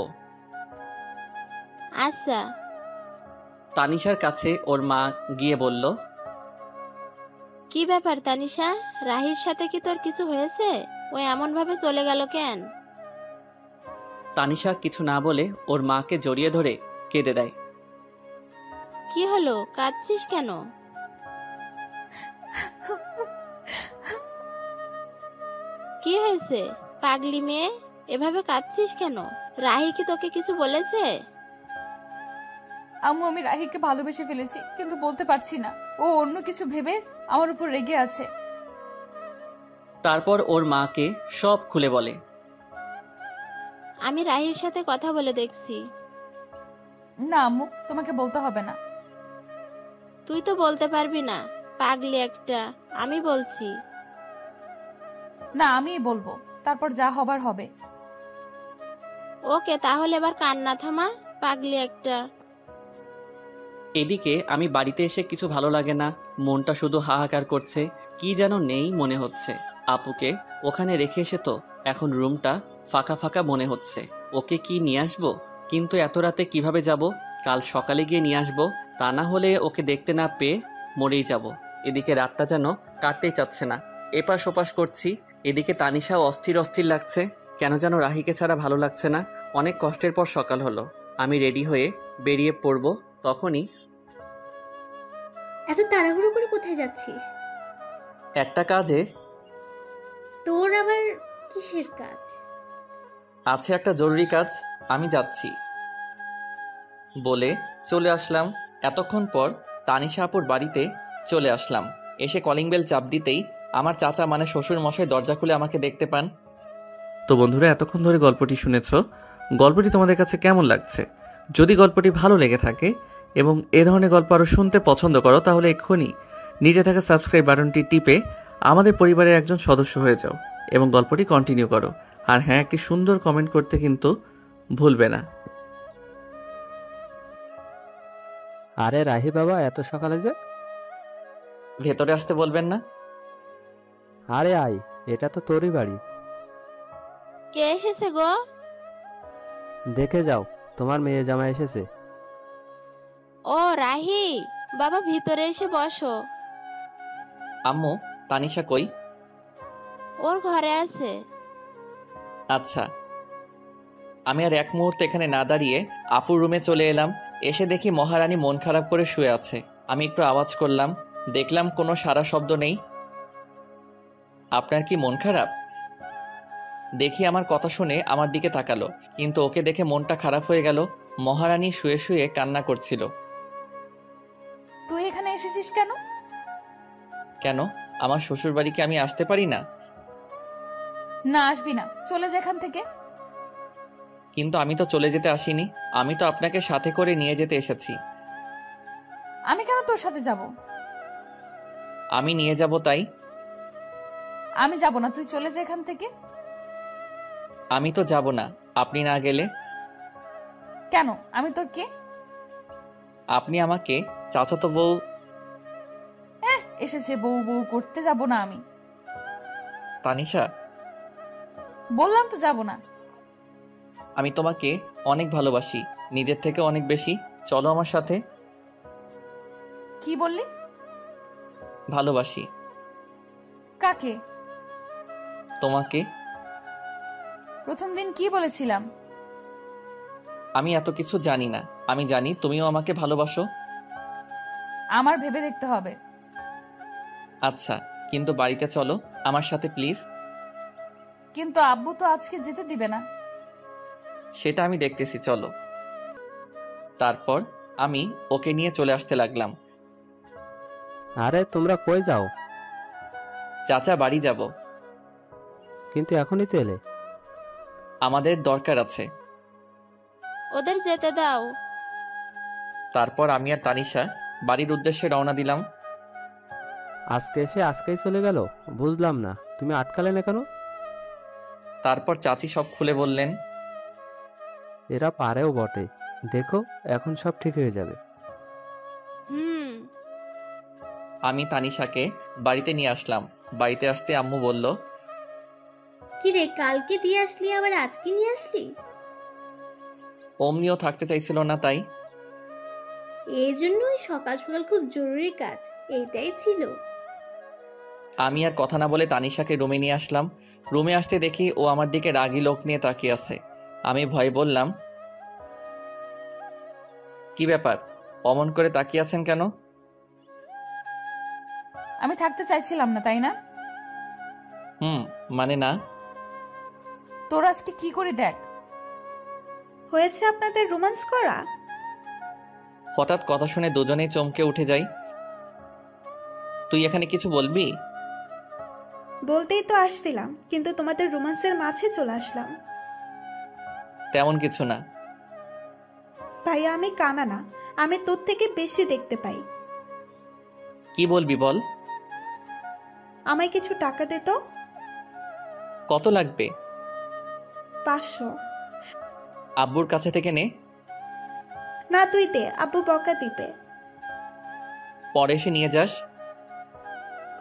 আচ্ছা। তানিশার কাছে ওর মা গিয়ে বলল, কি ব্যাপার তানিশা, রাহির সাথে কি তোর কিছু হয়েছে? ও এমন ভাবে চলে গেল কেন? তানিশা কিছু না বলে ওর মাকে জড়িয়ে ধরে কেঁদে দেয়। কি হলো, কাঁদছিস কেন? কি হয়েছে পাগলি মেয়ে, এভাবে কাঁদছিস কেন? রাহি কি তোকে কিছু বলেছে? আম্মু, আমি রাহিকে ভালোবেসে ফেলেছি, কিন্তু বলতে পারছি না। ও অন্য কিছু ভেবে আমার উপর রেগে আছে। তারপর ওর মাকে সব খুলে বলে। আমি রাহির সাথে কথা বলে দেখছি। না আম্মু, তোমাকে বলতে হবে না। তুই তো বলতে পারবি না, পাগলি একটা। আমি বলছি। না, আমিই বলবো, তারপর যা হবার হবে। ওকে, তাহলে এবার কান্না থামা, পাগলি একটা। এদিকে আমি বাড়িতে এসে কিছু ভালো লাগে না, মনটা শুধু হাহাকার করছে। কি যেন নেই মনে হচ্ছে। আপুকে ওখানে রেখে এসে তো এখন রুমটা ফাঁকা ফাঁকা মনে হচ্ছে। ওকে কি নিয়ে আসবো? কিন্তু এত রাতে কিভাবে যাব? কাল সকালে গিয়ে নিয়ে আসবো, তা না হলে ওকে দেখতে না পেয়ে মরেই যাব। এদিকে রাতটা যেন কাটতেই চাচ্ছে না, এপাশ ওপাশ করছি। এদিকে তানিশাও অস্থির অস্থির লাগছে, কেন যেন রাহিকে ছাড়া ভালো লাগছে না। অনেক কষ্টের পর সকাল হলো, আমি রেডি হয়ে বেরিয়ে পড়বো। তখনই এত তাড়াহুড়ো করে কোথায় যাচ্ছিস? একটা কাজে। তোর আবার কিসের কাজ? আছে একটা জরুরি কাজ, আমি যাচ্ছি বলে চলে আসলাম। এতক্ষণ পর তানিশা আপুর বাড়িতে চলে আসলাম। এসে কলিং বেল চাপ দিতেই আমার চাচা মানে শ্বশুর মশাই দরজা খুলে আমাকে দেখতে পান। তো বন্ধুরা, এতক্ষণ ধরে গল্পটি শুনেছ। গল্পটি তোমাদের কাছে কেমন লাগছে? যদি গল্পটি ভালো লেগে থাকে এবং এ ধরনের গল্প আরও শুনতে পছন্দ করো, তাহলে এক্ষুনি নিচে থাকা সাবস্ক্রাইব বাটনটি টিপে আমাদের পরিবারের একজন সদস্য হয়ে যাও এবং গল্পটি কন্টিনিউ করো। আর হ্যাঁ, একটি সুন্দর কমেন্ট করতে কিন্তু ভুলবে না। আরে রাহি বাবা, এত সকালে যে? ভেতরে আসতে বলবেন না? আরে আয়, এটা তো তোরই বাড়ি। কে এসেছে গো? দেখে যাও, তোমার মেয়ে জামাই এসেছে। ও রাহি, বাবা ভিতরে এসে বসো। আম্মু, তানিশা কই? ওর ঘরে আছে। আচ্ছা। আমি আর এক মুহূর্তে এখানে না দাঁড়িয়ে আপুর রুমে চলে এলাম। এসে দেখি মহারানী মন খারাপ করে শুয়ে আছে। আমি একটু আওয়াজ করলাম, দেখলাম কোনো সারা শব্দ নেই। আপনার কি মন খারাপ? দেখি আমার কথা শুনে আমার দিকে তাকালো, কিন্তু ওকে দেখে মনটা খারাপ হয়ে গেল। মহারানী শুয়ে শুয়ে কান্না করছিল। তুই এখানে এসেছিস কেন? কেন, আমার শ্বশুর বাড়িকে আমি আসতে পারি না? না, আসবি না, চলে যা এখান থেকে। কিন্তু আমি তো চলে যেতে আসিনি, আমি তো আপনাকে সাথে করে নিয়ে যেতে এসেছি। আমি কেন তোর সাথে যাব? আমি নিয়ে যাব তাই। আমি যাব না, তুই চলে যা এখান থেকে। আমি তো যাব না আপনি না গেলে। কেন? আমি তোর কে? আপনি আমাকে চাচাতো বউ। এসেছে বউ বউ করতে, যাব না আমি। তানিশা, বললাম তো যাব না। আমি তোমাকে অনেক ভালোবাসি, নিজের থেকে অনেক বেশি। চলো আমার সাথে। কি বললি? ভালোবাসি। কাকে? তোমাকে। প্রথম দিন কি বলেছিলাম? আমি এত কিছু জানি না, আমি জানি তুমিও আমাকে ভালোবাসো। আমার ভেবে দেখতে হবে। আচ্ছা, কিন্তু বাড়িতে চলো আমার সাথে প্লিজ। কিন্তু আব্বু তো আজকে যেতে দিবে না। সেটা আমি দেখতেছি, চলো। তারপর আমি ওকে নিয়ে চলে আসতে লাগলাম। আরে তোমরা কই যাও? চাচা, বাড়ি যাব। কিন্তু এখনই তো এলে। আমাদের দরকার আছে। ওদের যেতে দাও। তারপর আমি আর তানিশা বাড়ির উদ্দেশ্যে রওনা দিলাম। আজকে এসে আজকেই চলে গেল, বুঝলাম না তুমি আটকালে না কেন? তারপর চাচি সব খুলে বললেন। এরা পারেও বটে, দেখো এখন সব ঠিক হয়ে যাবে। আমি তানিশাকে বাড়িতে নিয়ে আসলাম। বাড়িতে আসতে আম্মু বলল, কি রে, কালকে দিয়ে আসলি আবার আজকে নিয়ে আসলি? অমনিও থাকতে চাইছিল না তাই। এই জন্যই সকাল সকাল খুব জরুরি কাজ, এইটাই ছিল। আমি আর কথা না বলে তানিশাকে রুমে নিয়ে আসলাম। রুমে আসতে দেখি ও আমার দিকে রাগী লোক নিয়ে তাকিয়ে আছে। আমি ভয়ে বললাম, কি ব্যাপার, অমন করে তাকিয়ে আছেন কেন? আমি থাকতে চাইছিলাম না, তাই না? মানে না। তোর আজকে কি করে দেখ হয়েছে আপনাদের রোমান্স করা? হঠাৎ কথা শুনে দুজনেই চমকে উঠে যাই। তুই এখানে কিছু বলবি? বলতেই তো আসছিলাম, কিন্তু তোমাদের রোমান্সের মাঝে চলে আসলাম। তেমন কিছু না। ভাইয়া, আমি কানা না, আমি তোর থেকে বেশি দেখতে পাই। কি বলবি বল। আমায় কিছু টাকা দে তো। কত লাগবে? 500। আব্বুর কাছে থেকে নে। না, তুই দে, আব্বু বকা দিবে। পরে এসে নিয়ে যাস।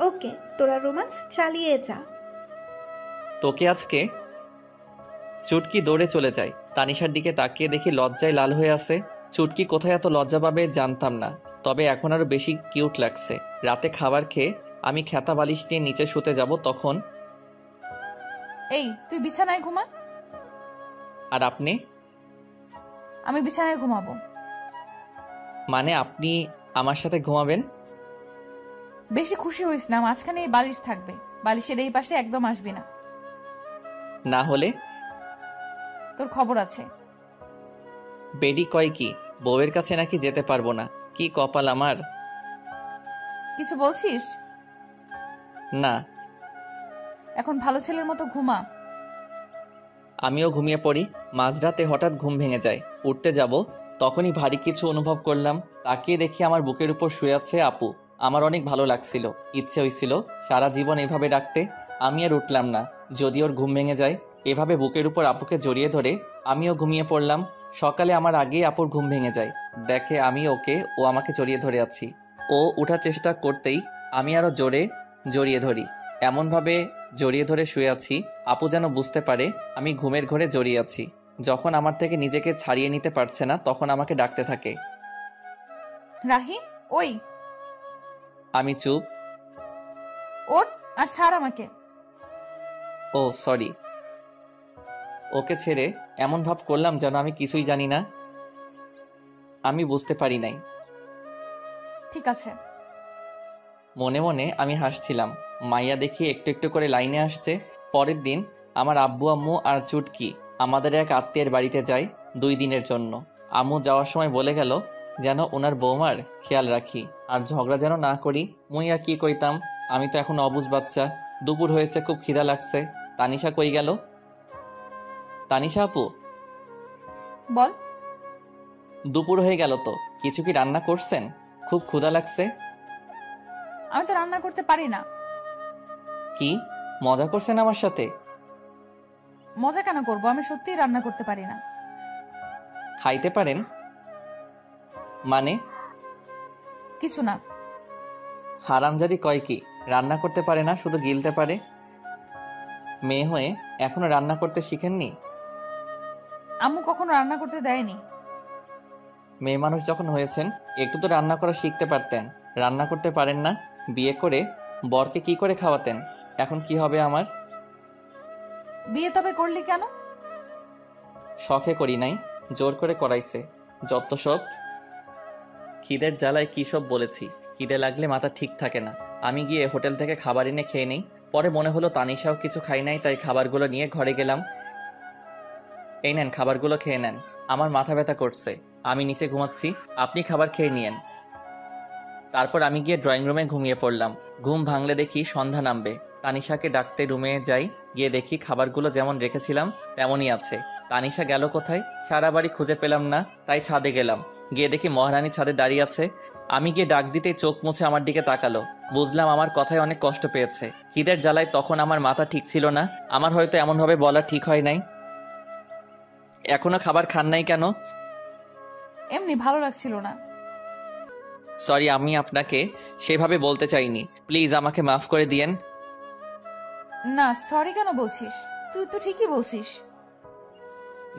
ওকে, তোরা রোমান্স চালিয়ে যা। তোকে আজকে। চুটকি দৌড়ে চলে যায়। তানিশার দিকে তাকিয়ে দেখি লজ্জায় লাল হয়ে আছে। চুটকি কোথায় এত লজ্জা পাবে জানতাম না, তবে এখন আরো বেশি কিউট লাগছে। রাতে খাবার খেয়ে আমি খেতা বালিশ নিয়ে নিচে শুতে যাব, তখন এই তুই বিছানায় ঘুমা। আর আপনি? আমি বিছানায় ঘুমাবো। মানে আপনি আমার সাথে ঘুমাবেন? বেশি খুশি হইস না, মাঝখানে এই বালিশ থাকবে, বালিশের এই পাশে একদম আসবি না। না হলে? তোর খবর আছে। বেডি কয় কি, বউয়ের কাছে নাকি যেতে পারবো না? কি কপাল আমার। কিছু বলছিস? না। এখন ভালো ছেলের মতো ঘুমা। আমিও ঘুমিয়ে পড়ি। মাঝরাতে হঠাৎ ঘুম ভেঙে যায়। উঠতে যাব, তখনই ভারী কিছু অনুভব করলাম। তাকিয়ে দেখি আমার বুকের উপর শুয়ে আছে আপু। আমার অনেক ভালো লাগছিল, ইচ্ছে হয়েছিল সারা জীবন এভাবে ডাকতে। আমি আর উঠলাম না, যদি ওর ঘুম ভেঙে যায়। এভাবে বুকের উপর আপুকে জড়িয়ে ধরে আমিও ঘুমিয়ে পড়লাম। সকালে আমার আগেই আপুর ঘুম ভেঙে যায়, দেখে আমি ওকে, ও আমাকে জড়িয়ে ধরে আছি। ও উঠার চেষ্টা করতেই আমি আরো জোরে জড়িয়ে ধরি। এমনভাবে জড়িয়ে ধরে শুয়ে আছি আপু যেন বুঝতে পারে আমি ঘুমের ঘরে জড়িয়ে আছি। যখন আমার থেকে নিজেকে ছাড়িয়ে নিতে পারছে না, তখন আমাকে ডাকতে থাকে। রাহি, ওই আমি চুপ। ওঠ আর ছাড় আমাকে। ও সরি। ওকে ছেড়ে এমন ভাব করলাম যেন আমি কিছুই জানি না, আমি বুঝতে পারি নাই। ঠিক আছে। মনে মনে আমি হাসছিলাম। মাইয়া দেখি একটু একটু করে লাইনে আসছে। পরের দিন আমার আব্বু আম্মু আর চুটকি আমাদের এক আত্মীয়ের বাড়িতে যায় 2 দিনের জন্য। আম্মু যাওয়ার সময় বলে গেল যেন ওনার বৌমার খেয়াল রাখি আর ঝগড়া যেন না করি। মুই আর কি কইতাম, আমি তো এখন অবুঝ বাচ্চা। দুপুর হয়েছে, খুব খিদা লাগছে। তানিশা কই গেল? তানিশা আপু, বল। দুপুর হয়ে গেল তো, কিছু কি রান্না করছেন? খুব ক্ষুধা লাগছে। আমি তো রান্না করতে পারি না। কি মজা করছেন আমার সাথে? মজা কেন করবো, আমি সত্যিই রান্না করতে পারি না। খাইতে পারেন মানে? কিছু না। হারামজাদি কয় কি রান্না করতে পারে না, শুধু গিলতে পারে? মেয়ে হয়ে এখনো রান্না করতে শিখেননি? আম্মু কখনো রান্না করতে দেয়নি। মেয়ে মানুষ যখন হয়েছেন একটু তো রান্না করা শিখতে পারতেন। রান্না করতে পারেন না? বিয়ে করে বরকে কি করে খাওয়াতেন? এখন কি হবে আমার? বিয়ে তবে করলি কেন? শখে করি নাই, জোর করে করাইছে। যত সব। খিদের জ্বালায় কি সব বলেছি। খিদে লাগলে মাথা ঠিক থাকে না। আমি গিয়ে হোটেল থেকে খাবার এনে খেয়ে নেই। পরে মনে হলো তানিশাও কিছু খাই নাই, তাই খাবারগুলো নিয়ে ঘরে গেলাম। এই নেন, খাবারগুলো খেয়ে নেন। আমার মাথা ব্যথা করছে, আমি নিচে ঘুমাচ্ছি, আপনি খাবার খেয়ে নিয়েন। তারপর আমি গিয়ে ড্রয়িং রুমে ঘুমিয়ে পড়লাম। ঘুম ভাঙলে দেখি সন্ধ্যা নামবে। তানিশাকে ডাকতে রুমে যাই, গিয়ে দেখি খাবারগুলো যেমন রেখেছিলাম তেমনই আছে। তানিশা গেল কোথায়? সারা বাড়ি খুঁজে পেলাম না, তাই ছাদে গেলাম। গিয়ে দেখি মহারানী ছাদে দাঁড়িয়ে আছে। আমি গিয়ে ডাক দিতেই চোখ মুছে আমার দিকে তাকালো। বুঝলাম আমার কথায় অনেক কষ্ট পেয়েছে। খিদের জ্বালায় তখন আমার মাথা ঠিক ছিল না। আমার হয়তো এমনভাবে বলা ঠিক হয় নাই। এখনো খাবার খান নাই কেন? এমনি ভালো লাগছিল না। সরি, আমি আপনাকে সেভাবে বলতে চাইনি। প্লিজ আমাকে মাফ করে দিয়েন। না, সরি কেন বলছিস? তুই তো ঠিকই বলছিস।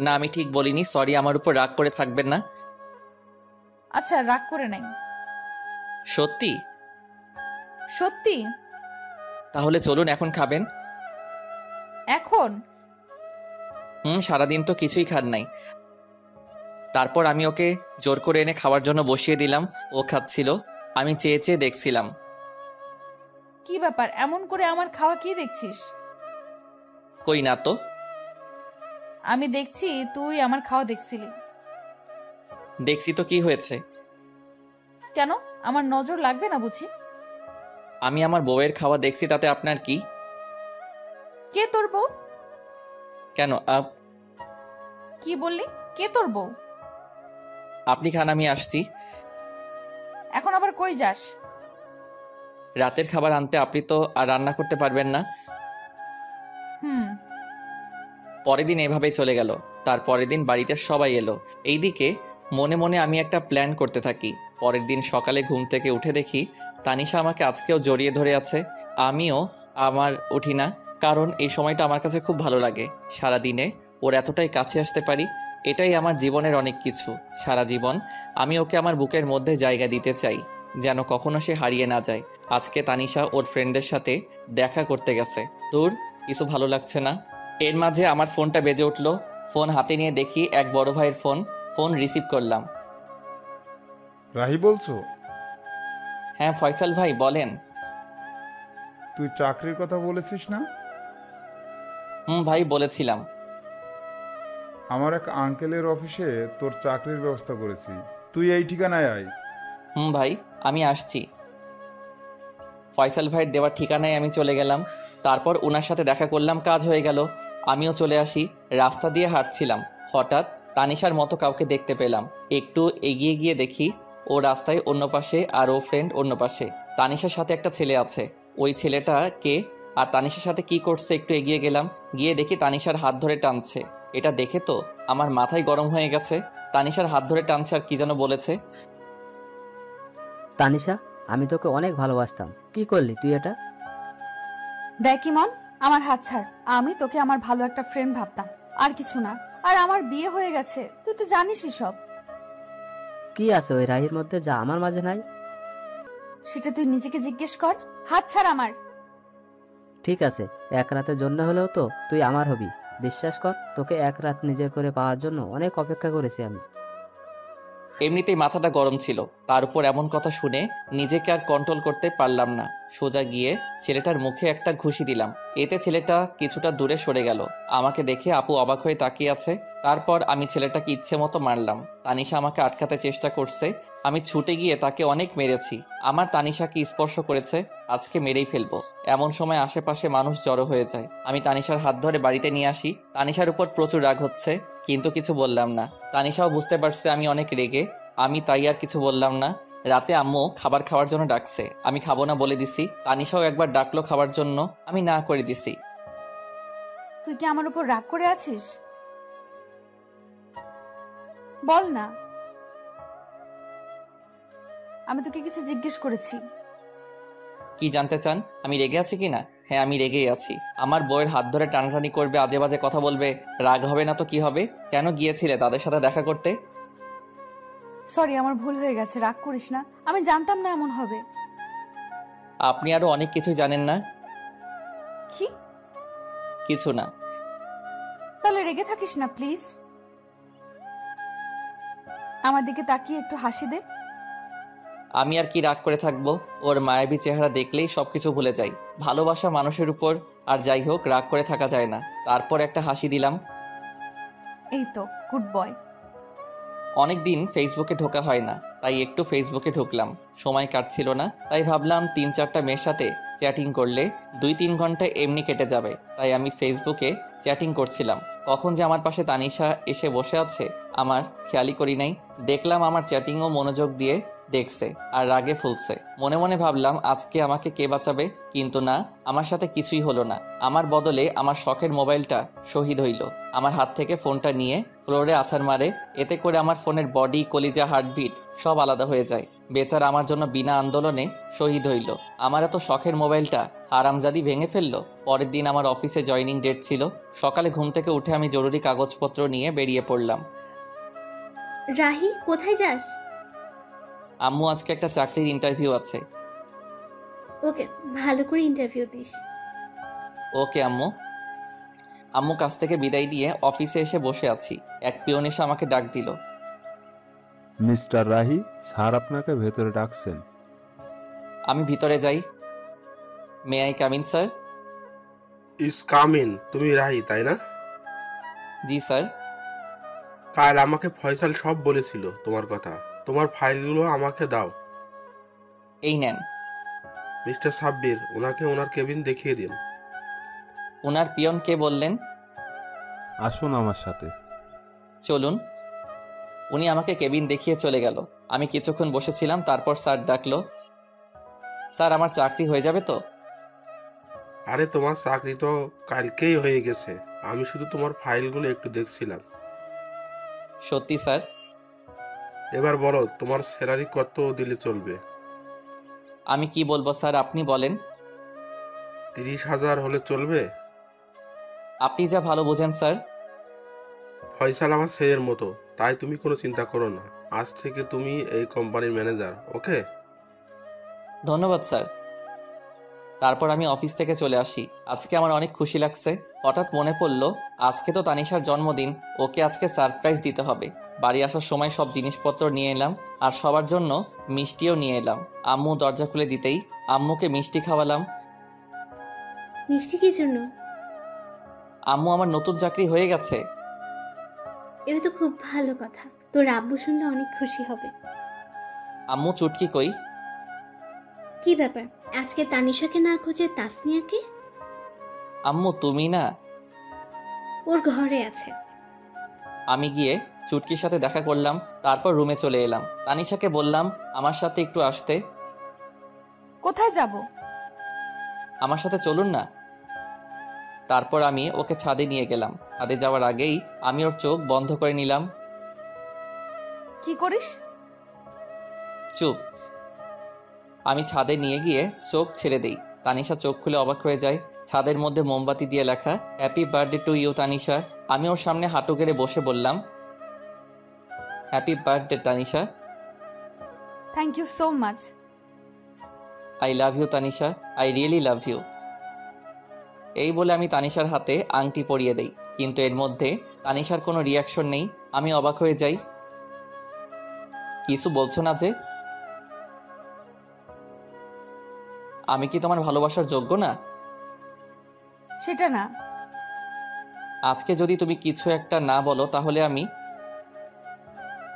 না, আমি ঠিক বলিনি। সরি, আমার উপর রাগ করে থাকবেন না। আচ্ছা, রাগ করে নাই। সত্যি? সত্যি। তাহলে চলুন, এখন খাবেন। এখন? সারাদিন তো কিছুই খান নাই। তারপর আমি ওকে জোর করে এনে খাওয়ার জন্য বসিয়ে দিলাম। ও খাচ্ছিল, আমি চেয়ে চেয়ে দেখছিলাম। কি ব্যাপার, এমন করে আমার খাওয়া কি দেখছিস? কই না তো। আমি দেখছি তুই আমার খাওয়া দেখছিলি। দেখছি তো, কি হয়েছে? কেন, আমার নজর লাগবে না বুঝি? আমি আমার বউয়ের খাওয়া দেখছি, তাতে আপনার কি? কে তোর বউ? কেন কি বললি? কে তোর বউ? আপনি খান, আমি আসছি। এখন আবার কই যাস? রাতের খাবার আনতে। আপনি তো আর রান্না করতে পারবেন না। পরের দিন এভাবেই চলে গেল। তার পরের দিন বাড়িতে সবাই এলো। এইদিকে মনে মনে আমি একটা প্ল্যান করতে থাকি। পরের দিন সকালে ঘুম থেকে উঠে দেখি তানিশা আমাকে আজকেও জড়িয়ে ধরে আছে। আমিও উঠি না, কারণ এই সময়টা আমার কাছে খুব ভালো লাগে। সারাদিনে ওর এতটাই কাছে আসতে পারি, এটাই আমার জীবনের অনেক কিছু। সারা জীবন আমি ওকে আমার বুকের মধ্যে জায়গা দিতে চাই, যেন কখনো সে হারিয়ে না যায়। আজকে তানিশা ওর ফ্রেন্ডদের সাথে দেখা করতে গেছে। দূর, কিছু ভালো লাগছে না। এর মাঝে আমার ফোনটা বেজে উঠলো। ফোন হাতে নিয়ে দেখি এক বড় ভাইয়ের ফোন। ফোন রিসিভ করলাম। রাহি বলছো? হ্যাঁ ফয়সাল ভাই, বলেন। তুই চাকরির কথা বলেছিস না? ভাই, বলেছিলাম। আমার এক আঙ্কেলের অফিসে তোর চাকরির ব্যবস্থা করেছি, তুই এই ঠিকানায় আয়। ভাই, আমি আসছি। ফয়সাল ভাইয়ের দেওয়ার ঠিকানায় আমি চলে গেলাম। তারপর ওনার সাথে দেখা করলাম, কাজ হয়ে গেল। আমিও চলে আসি। রাস্তা দিয়ে হাঁটছিলাম, হঠাৎ তানিশার মতো কাউকে দেখতে পেলাম। একটু এগিয়ে গিয়ে দেখি ও রাস্তায় অন্য পাশে আর ও ফ্রেন্ড অন্য পাশে। তানিশার সাথে একটা ছেলে আছে। ওই ছেলেটা কে আর তানিশার সাথে কি করছে একটু এগিয়ে গেলাম, গিয়ে দেখি তানিশার হাত ধরে টানছে। এটা দেখে তো আমার মাথায় গরম হয়ে গেছে। তানিশার হাত ধরে টানছে আর কি যেন বলেছে। তানিশা, আমি তোকে অনেক ভালোবাসতাম, কি করলি তুই এটা? দেখ ইমন, আমার হাত ছাড়। আমি তোকে আমার ভালো একটা ফ্রেন্ড ভাবতাম, আর কিছু না। আর আমার বিয়ে হয়ে গেছে, তুই তো জানিসই সব। কি আছে ওই রাহির মধ্যে যা আমার মাঝে নাই? সেটা তুই নিজেকে জিজ্ঞেস কর। হাত ছাড় আমার। ঠিক আছে, এক রাতের জন্য হলেও তো তুই আমার হবি। বিশ্বাস কর, তোকে এক রাত নিজের করে পাওয়ার জন্য অনেক অপেক্ষা করেছি আমি। এমনিতেই মাথাটা গরম ছিল, তার উপর এমন কথা শুনে নিজেকে আর কন্ট্রোল করতে পারলাম না। সোজা গিয়ে ছেলেটার মুখে একটা ঘুষি দিলাম। এতে ছেলেটা কিছুটা দূরে সরে গেল। আমাকে দেখে আপু অবাক হয়ে তাকিয়ে আছে। তারপর আমি ছেলেটাকে ইচ্ছে মতো মারলাম। তানিশা আমাকে আটকাতে চেষ্টা করছে। আমি ছুটে গিয়ে তাকে অনেক মেরেছি। আমার তানিশাকে স্পর্শ করেছে, আজকে মেরেই ফেলবো। এমন সময় আশেপাশে মানুষ জড়ো হয়ে যায়। আমি তানিশার হাত ধরে বাড়িতে নিয়ে আসি। তানিশার উপর প্রচুর রাগ হচ্ছে, কিন্তু কিছু বললাম না। তানিশাও বুঝতে পারছে আমি অনেক রেগে, আমি তাই আর কিছু বললাম না। রাতে আম্মু খাবার খাওয়ার জন্য ডাকছে, আমি খাবো না বলে দিছি। তানিশাও একবার ডাকলো খাবার জন্য, আমি না করে দিছি। তুই কি আমার উপর রাগ করে আছিস? বল না। আমি তোকে কিছু জিজ্ঞেস করেছি। কি জানতে চান? আমি রেগে আছি কিনা? হ্যাঁ, আমি রেগেই আছি। আমার বউয়ের হাত ধরে টানাটানি করবে, আজে বাজে কথা বলবে, রাগ হবে না তো কি হবে? কেন গিয়েছিলে তাদের সাথে দেখা করতে? সরি, আমার ভুল হয়ে গেছে, রাগ করিস না। আমি জানতাম না এমন হবে। আপনি আরো অনেক কিছু জানেন না। কি? কিছু না। তাহলে রেগে থাকিস না প্লিজ। আমার দিকে তাকিয়ে একটু হাসি দে। আমি আর কি রাগ করে থাকবো? ওর মায়াবী চেহারা দেখলেই সবকিছু ভুলে যাই। ভালোবাসা মানুষের উপর, আর যাই হোক রাগ করে থাকা যায় না। তারপর একটা হাসি দিলাম। এই তো গুড বয়। অনেকদিন ফেসবুকে ঢোকা হয় না, তাই একটু ফেসবুকে ঢুকলাম। সময় কাটছিল না, তাই ভাবলাম 3-4টা মেয়ের সাথে চ্যাটিং করলে 2-3 ঘন্টা এমনি কেটে যাবে। তাই আমি ফেসবুকে চ্যাটিং করছিলাম। কখন যে আমার পাশে তানিশা এসে বসে আছে আমার খেয়ালই করি নাই। দেখলাম আমার চ্যাটিংও মনোযোগ দিয়ে দেখছে আর রাগে ফুলছে। মনে মনে ভাবলাম আজকে আমাকে কে বাঁচাবে, কিন্তু না, আমার সাথে কিছুই হলো না। আমার বদলে আমার শখের মোবাইলটা শহীদ হইল। আমার হাত থেকে ফোনটা নিয়ে ফ্লোরে আছাড় মারে। এতে করে আমার ফোনের বডি, কলিজা, হার্টবিট সব আলাদা হয়ে যায়। বেচারা আমার জন্য বিনা আন্দোলনে শহীদ হইল। আমার এত শখের মোবাইলটা হারামজাদি ভেঙে ফেললো। পরের দিন আমার অফিসে জয়েনিং ডেট ছিল। সকালে ঘুম থেকে উঠে আমি জরুরি কাগজপত্র নিয়ে বেরিয়ে পড়লাম। রাহি, কোথায় যাস? আম্মু আজকে একটা চাকরির ইন্টারভিউ আছে। ওকে, ভালো করে ইন্টারভিউ দিস। ওকে আম্মু। আম্মু কাছ থেকে বিদায় নিয়ে অফিসে এসে বসে আছি। এক পিয়ন এসে আমাকে ডাক দিল। মিস্টার রাহি, স্যার আপনাকে ভেতরে ডাকছেন। আমি ভিতরে যাই। May I come in sir? Yes come in. তুমি রাহি, তাই না? জি স্যার। কাল আমাকে ফয়সাল সব বলেছিল তোমার কথা। তোমার ফাইলগুলো আমাকে দাও। এই নেন। মিস্টার সাব্বির, ওনাকে ওনার কেবিন দেখিয়ে দিন। ওনার পিয়ন কে বললেন? আসুন আমার সাথে। চলুন। উনি আমাকে কেবিন দেখিয়ে চলে গেল। আমি কিছুক্ষণ বসেছিলাম, তারপর স্যার ডাকলো। স্যার, আমার চাকরি হয়ে যাবে তো? আরে তোমার চাকরি তো কালকেই হয়ে গেছে। আমি শুধু তোমার ফাইলগুলো একটু দেখছিলাম। সত্যি স্যার? এবার বলো, তোমার স্যালারি কত দিলে চলবে? আমি কি বলবো স্যার, আপনি বলেন। 30,000 হলে চলবে? আপনি যা ভালো বোঝেন স্যার। ফয়সাল আমার ছেলের মতো, তাই তুমি কোনো চিন্তা করো না। আজ থেকে তুমি এই কোম্পানির ম্যানেজার, ওকে? ধন্যবাদ স্যার। তারপর আমি অফিস থেকে চলে আসি। আজকে আমার অনেক খুশি লাগছে। হঠাৎ মনে পড়লো আজকে তো তানিশার জন্মদিন, ওকে আজকে সারপ্রাইজ দিতে হবে। বাড়ি আসার সময় সব জিনিসপত্র নিয়ে এলাম, আর সবার জন্য মিষ্টিও নিয়ে এলাম। আম্মু দরজা খুলে দিতেই আম্মুকে মিষ্টি খাওয়ালাম। মিষ্টি কি জন্য? আম্মু, আমার নতুন চাকরি হয়ে গেছে। এটা তো খুব ভালো কথা। তোর আব্বু শুনলে অনেক খুশি হবে। আম্মু, চুটকি কই? কি ব্যাপার, আজকে তানিশাকে না খুঁজে তাসনিয়াকে? আম্মু, তুমি না? ওর ঘরে আছে। আমি গিয়ে চুটকির সাথে দেখা করলাম, তারপর রুমে চলে এলাম। তানিশাকে বললাম আমার সাথে একটু আসতে। কোথায় যাব? আমার সাথে চলুন না। তারপর আমি ওকে ছাদে নিয়ে গেলাম। ছাদে যাওয়ার আগেই আমি ওর চোখ বন্ধ করে নিলাম। কি করিস? চুপ। আমি ছাদে নিয়ে গিয়ে চোখ ছেড়ে দেই। তানিশা চোখ খুলে অবাক হয়ে যায়। ছাদের মধ্যে মোমবাতি দিয়ে লেখা happy birthday to you Tanisha. আমি ওর সামনে হাঁটু গেড়ে বসে বললাম, happy birthday Tanisha. Thank you so much. I love you Tanisha, I really love you. এই বলে আমি তানিশার হাতে আংটি পরিয়ে দেই, কিন্তু এর মধ্যে তানিশার কোনো রিয়াকশন নেই। আমি অবাক হয়ে যাই। কিছু বলছো না যে? আমি কি তোমার ভালোবাসার যোগ্য না? সেটা না। আজকে যদি তুমি কিছু একটা না বলো তাহলে আমি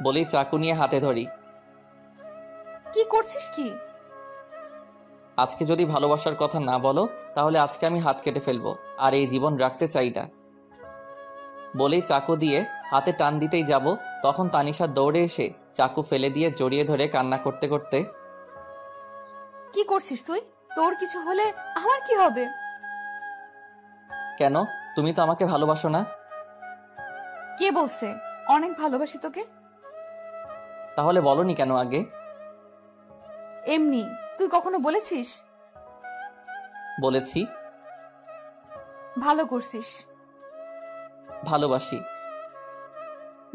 বলেই চাকু নিয়ে হাতে ধরি। কি করছিস কি? আজকে যদি ভালোবাসার কথা না বলো তাহলে আজকে আমি হাত কেটে ফেলবো, আর এই জীবন রাখতে চাই না। বলেই চাকু দিয়ে হাতে টান দিতেই যাব, তখন তানিশা দৌড়ে এসে চাকু ফেলে দিয়ে জড়িয়ে ধরে কান্না করতে করতে, কি করছিস তুই? তোর কিছু হলে আমার কি হবে? কেন, তুমি তো আমাকে ভালোবাসো না? কে বলছে অনেক ভালোবাসি তোকে? তাহলে বলনি কেন আগে? এমনি। তুই কখনো বলেছিস? বলেছি। ভালো করছিস। ভালোবাসি।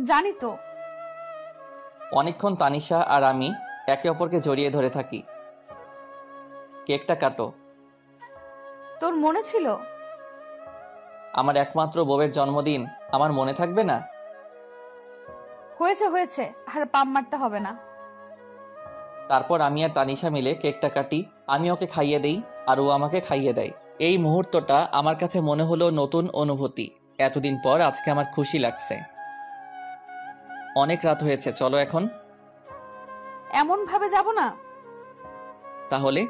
জানি তো। অনেকক্ষণ তানিশা আর আমি একে অপরকে জড়িয়ে ধরে থাকি। কেকটা কাটো। তোর মনে ছিল? আমার একমাত্র বউয়ের জন্মদিন আমার মনে থাকবে না? হয়েছে হয়েছে, আর পাম মারতে হবে না। তারপর আমি আর তানিশা মিলে কেকটা কাটি। আমি ওকে খাইয়ে দেই আর ও আমাকে খাইয়ে দেয়। এই মুহূর্তটা আমার কাছে মনে হলো নতুন অনুভূতি। এতদিন পর আজকে আমার খুশি লাগছে। অনেক রাত হয়েছে, চলো এখন। এমন ভাবে যাব না। তাহলে?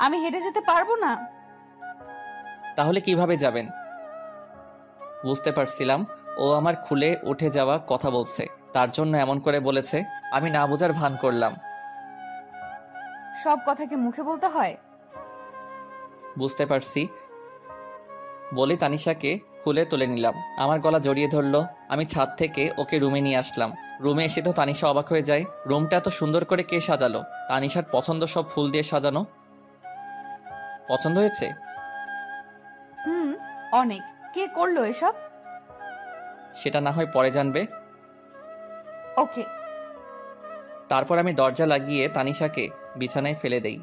আমি হেঁটে যেতে পারবো না। তাহলে কিভাবে যাবেন? বুঝতে পারছিলাম ও আমার খুলে উঠে যাওয়া কথা বলছে, তার জন্য এমন করে বলেছে। আমি না বোঝার ভান করলাম। সব কথা কি মুখে বলতে হয়? বুঝতে পারছি। বলে তানিশাকে খুলে তুলে নিলাম, আমার গলা জড়িয়ে ধরলো। আমি ছাদ থেকে ওকে রুমে নিয়ে আসলাম। রুমে এসে তো তানিশা অবাক হয়ে যায়। রুমটা এত সুন্দর করে কে সাজালো? তানিশার পছন্দ সব ফুল দিয়ে সাজানো। পছন্দ হয়েছে? অনেক। কে করলো এসব? সেটা না হয় পরে জানবে। ওকে। তারপর আমি দরজা লাগিয়ে তানিশাকে বিছানায় ফেলে দেই।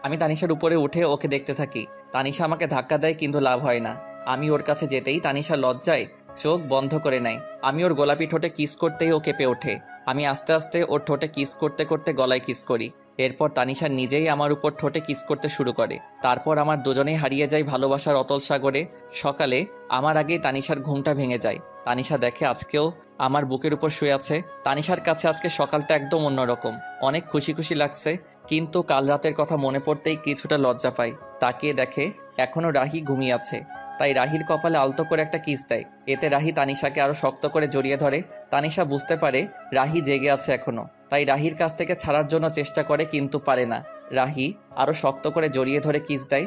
আমি তানিশার উপরে উঠে ওকে দেখতে থাকি। তানিশা আমাকে ধাক্কা দেয়, কিন্তু লাভ হয় না। আমি ওর কাছে যেতেই তানিশা লজ্জায় চোখ বন্ধ করে নেয়। আমি ওর গোলাপি ঠোঁটে কিস করতেই ও কেঁপে ওঠে। আমি আস্তে আস্তে ওর ঠোঁটে কিস করতে করতে গলায় কিস করি। এরপর তানিশা নিজেই আমার উপর ঠোঁটে কিস করতে শুরু করে। তারপর আমার দুজনেই হারিয়ে যাই ভালোবাসার অতল সাগরে। সকালে আমার আগেই তানিশার ঘুমটা ভেঙে যায়। তানিশা দেখে আজকেও আমার বুকের উপর শুয়ে আছে। তানিশার কাছে আজকে সকালটা একদম অন্যরকম। অনেক খুশি খুশি লাগছে, কিন্তু কাল রাতের কথা মনে পড়তেই কিছুটা লজ্জা পাই। তাকিয়ে দেখে এখনো রাহি ঘুমিয়ে আছে। তাই রাহির কপালে আলতো করে একটা কিস দেয়। এতে রাহি তানিশাকে আরো শক্ত করে জড়িয়ে ধরে। তানিশা বুঝতে পারে রাহি জেগে আছে এখনো, তাই রাহির কাছ থেকে ছাড়ার জন্য চেষ্টা করে, কিন্তু পারে না। রাহি আরো শক্ত করে জড়িয়ে ধরে কিস দেয়।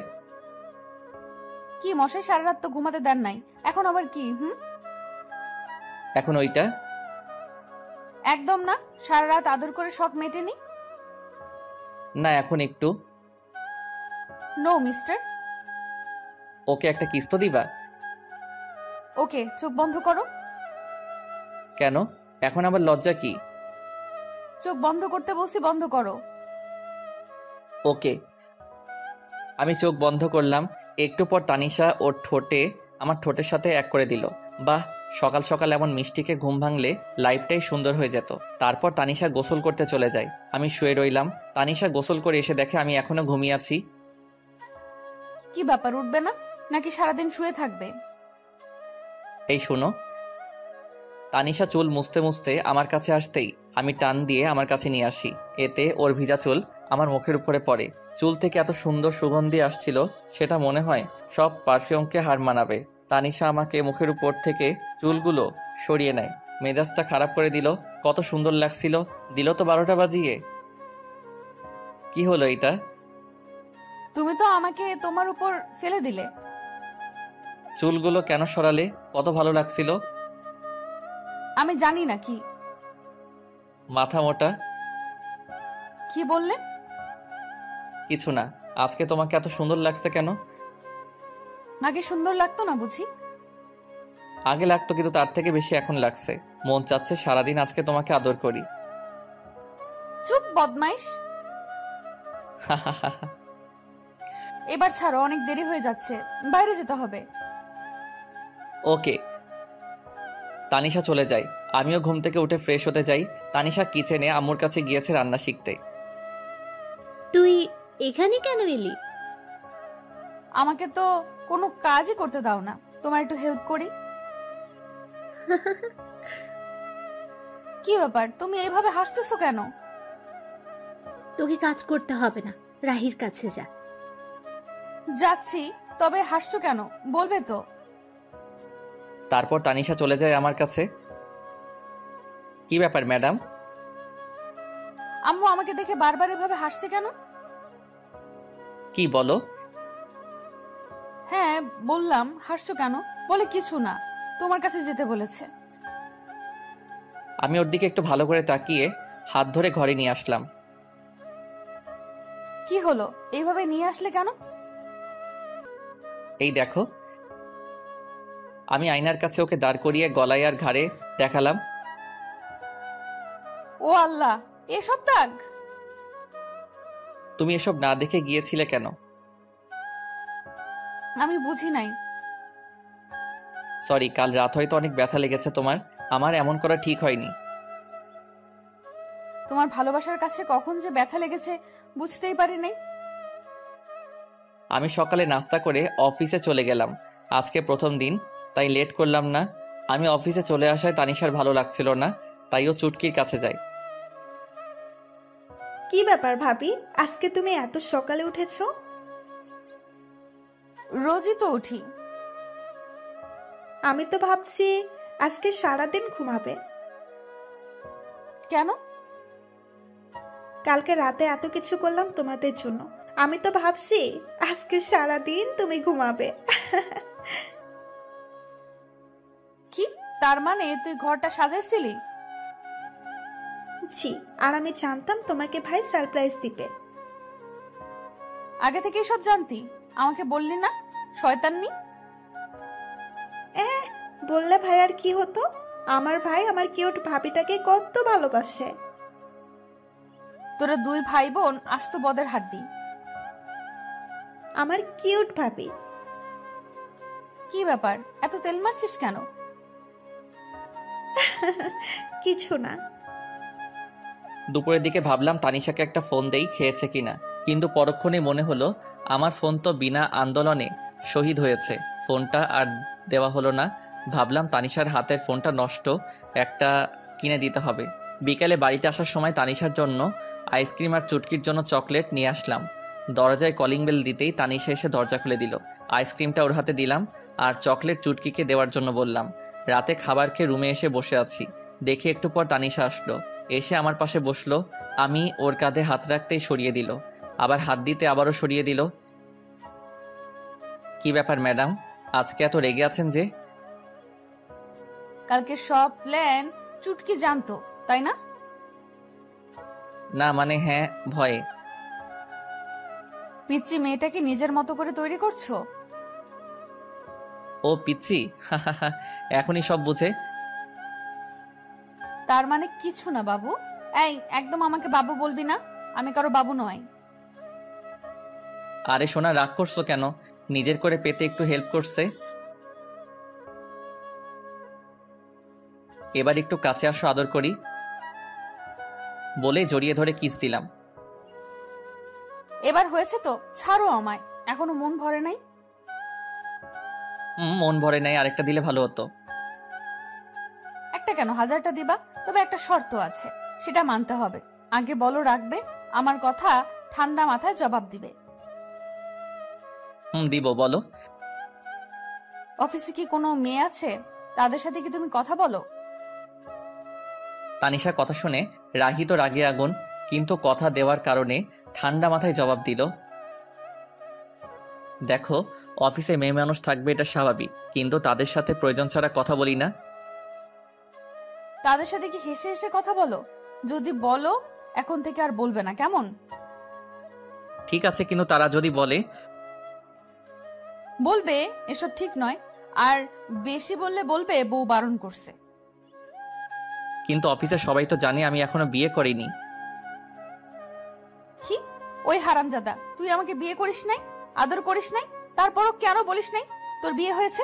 কি মশাই, সারা রাত তো ঘুমাতে দেন নাই, এখন আবার কি? এখন ওইটা? একদম না, সারা রাত আদর করে শখ মেটেনি। না, এখন একটু। No mister. ওকে একটা কিস তো দিবা? ওকে, চোখ বন্ধ করো। কেন? এখন আবার লজ্জা কি? চোখ বন্ধ করতে বলছি, বন্ধ করো। ওকে। আমি চোখ বন্ধ করলাম। একটু পর তানিশা ওর ঠোঁটে আমার ঠোঁটের সাথে এক করে দিল। বাহ, সকাল সকাল এমন মিষ্টিকে ঘুম ভাঙলে লাইফটাই সুন্দর হয়ে যেত। তারপর তানিশা গোসল করতে চলে যায়। আমি শুয়ে রইলাম। তানিশা গোসল করে এসে দেখে আমি এখনো ঘুমিয়ে আছি। কি ব্যাপার, উঠবে না নাকি সারাদিন শুয়ে থাকবে? এই শোনো। তানিশা চুল মুছতে মুছতে আমার কাছে আসতেই আমি টান দিয়ে আমার কাছে নিয়ে আসি। এতে ওর ভিজা চুল আমার মুখের উপরে পড়ে। চুল থেকে এত সুন্দর সুগন্ধি আসছিল, সেটা মনে হয় সব পারফিউমকে হার মানাবে। তানিশা আমাকে মুখের উপর থেকে চুলগুলো সরিয়ে নেয়, মেজাজটা খারাপ করে দিল। কত সুন্দর লাগছিল, দিল তো 12টা বাজিয়ে। কি হলো এটা? তুমি তো আমাকে তোমার উপর ফেলে দিলে। চুলগুলো কেন সরালে? কত ভালো লাগছিল। আমি জানি না কি। মাথা মোটা। কি বললে? কিছু না। আজকে তোমাকে এত সুন্দর লাগছে কেন? আগে সুন্দর লাগতো না বুঝি? আগে লাগতো, কিন্তু তার থেকে বেশি এখন লাগছে। মন চাচ্ছে সারাদিন আজকে তোমাকে আদর করি। চুপ বদমাইশ। এবার ছাড়ো, অনেক দেরি হয়ে যাচ্ছে, বাইরে যেতে হবে। ওকে। তানিশা চলে যায়, আমিও ঘুম থেকে উঠে ফ্রেশ হতে যাই। তানিশা কিচেনে আম্মুর কাছে গিয়েছে রান্না শিখতে। তুই এখানে কেন এলি? আমাকে তো কোনো কাজই করতে দাও না, তোমার একটু হেল্প করি। কি ব্যাপার, তুমি এইভাবে হাসতেছো কেন? তোকে কাজ করতে হবে না, রাহির কাছে যা। যাচ্ছি, তবে হাসছো কেন বলবে তো? তারপর তানিশা চলে যায় আমার কাছে। কি ব্যাপার ম্যাডাম? আম্মু আমাকে দেখে বারবার এভাবে হাসছে কেন? কি বলো? হ্যাঁ বললাম, হাসছো কেন? বলে কিছু না, তোমার কাছে যেতে বলেছে। আমি ওর দিকে একটু ভালো করে তাকিয়ে হাত ধরে ঘরে নিয়ে আসলাম। কি হলো, এইভাবে নিয়ে আসলে কেন? এই দেখো। আমি আয়নার কাছে ওকে দাঁড় করিয়ে গলায় আর ঘাড়ে দেখালাম। ও আল্লাহ, এসব দাগ! তুমি এসব না দেখে গিয়েছিলে কেন? আমি বুঝি নাই। সরি, কাল রাত হয়তো অনেক ব্যথা লেগেছে তোমার। আমার এমন করা ঠিক হয়নি। তোমার ভালোবাসার কাছে কখন যে ব্যথা লেগেছে বুঝতেই পারি নাই। আমি সকালে নাস্তা করে অফিসে চলে গেলাম। আজকে প্রথম দিন, তাই লেট করলাম না। আমি অফিসে চলে আসায় তানিশার ভালো লাগছিল না, তাই ও চুটকির কাছে যায়। কি ব্যাপার ভাবি, আজকে তুমি এত সকালে উঠেছো? রোজই তো উঠি। আমি তো ভাবছি আজকে সারাদিন ঘুমাবে। কেন? কালকে রাতে এত কিছু করলাম তোমাদের জন্য, আমি তো ভাবছি আজকে সারাদিন তুমি ঘুমাবে। কি তার মানে তুই ঘরটা সাজাইছিলি? জি, আর আমি জানতাম তোমাকে ভাই সারপ্রাইজ দিবে। আগে থেকেই সব জানতি, আমাকে বললি না? শয়তান্নি! বললে ভাই আর কি হতো, আমার ভাই আমার কিউট ভাবিটাকে কত ভালোবাসে। তোরা দুই ভাই বোন আস্ত বদের হাড্ডি। আমার কিউট ভাবি। কি ব্যাপার, এত তেল মারছিস কেন? কিছু না। দুপুরের দিকে ভাবলাম তানিশাকে একটা ফোন দেই, খেয়েছে কিনা, কিন্তু পরক্ষণে মনে হলো আমার ফোন তো বিনা আন্দোলনে শহীদ হয়েছে। ফোনটা আর দেওয়া হলো না। ভাবলাম তানিশার হাতের ফোনটা নষ্ট, একটা কিনে দিতে হবে। বিকালে বাড়িতে আসার সময় তানিশার জন্য আইসক্রিম আর চুটকির জন্য চকলেট নিয়ে আসলাম। দরজায় কলিং বেল দিতেই তানিশা এসে দরজা খুলে দিল। আইসক্রিমটা ওর হাতে দিলাম আর চকলেট চুটকিকে দেওয়ার জন্য বললাম। রাতে খাবার খেয়ে রুমে এসে বসে আছি, দেখি একটু পর তানিশা আসলো, এসে আমার পাশে বসলো। আমি ওর কাঁধে হাত রাখতেই সরিয়ে দিল, আবার হাত দিতে আবারও সরিয়ে দিল। কি ব্যাপার ম্যাডাম, আজকে এত রেগে আছেন যে? কালকে সব প্ল্যান চুটকি জানতো, তাই না? না মানে হ্যাঁ, ভয়ে। পিচ্চি মেয়েটাকে নিজের মতো করে তৈরি করছো? ও পিচ্ছি, এখনই সব বুঝে। তার মানে কিছু না বাবু। এই একদম আমাকে বাবু বলবি না, আমি কারো বাবু নই। আরে সোনা, রাগ করছো কেন? নিজের করে পেতে একটু হেল্প করছে। এবার একটু কাছে আসো, আদর করি বলে জড়িয়ে ধরে কিস দিলাম। এবার হয়েছে তো, ছাড়ো আমায়, এখনো মন ভরে নাই। মন ভরে নাই, আরেকটা দিলে ভালো হতো। একটা কেন, 1000টা দিবা, তবে একটা শর্ত আছে, সেটা মানতে হবে। আগে বলো রাখবে, আমার কথা ঠান্ডা মাথায় জবাব দিবে। দিব, বলো। অফিসে কি কোনো মেয়ে আছে? তাদের সাথে কি তুমি কথা বলো? তানিশার কথা শুনে রাহি তো রাগে আগুন, কিন্তু কথা দেওয়ার কারণে ঠান্ডা মাথায় জবাব দিল। দেখো, অফিসে মেয়ে মানুষ থাকবে, এটা স্বাভাবিক, কিন্তু তাদের সাথে প্রয়োজন ছাড়া কথা বলি না। তাদের সাথে কি হেসে হেসে কথা বলো? যদি বলো এখন থেকে আর বলবে না, কেমন? ঠিক আছে, কিন্তু তারা যদি বলে? বলবে এসব ঠিক নয়, আর বেশি বললে বলবে বউ বারণ করছে। কিন্তু অফিসে সবাই তো জানে আমি এখনো বিয়ে করিনি। কি? ওই ওই হারামজাদা, তুই আমাকে বিয়ে করিস নাই, আদর করিস নাই, তারপরও কেন বলিস নাই তোর বিয়ে হয়েছে?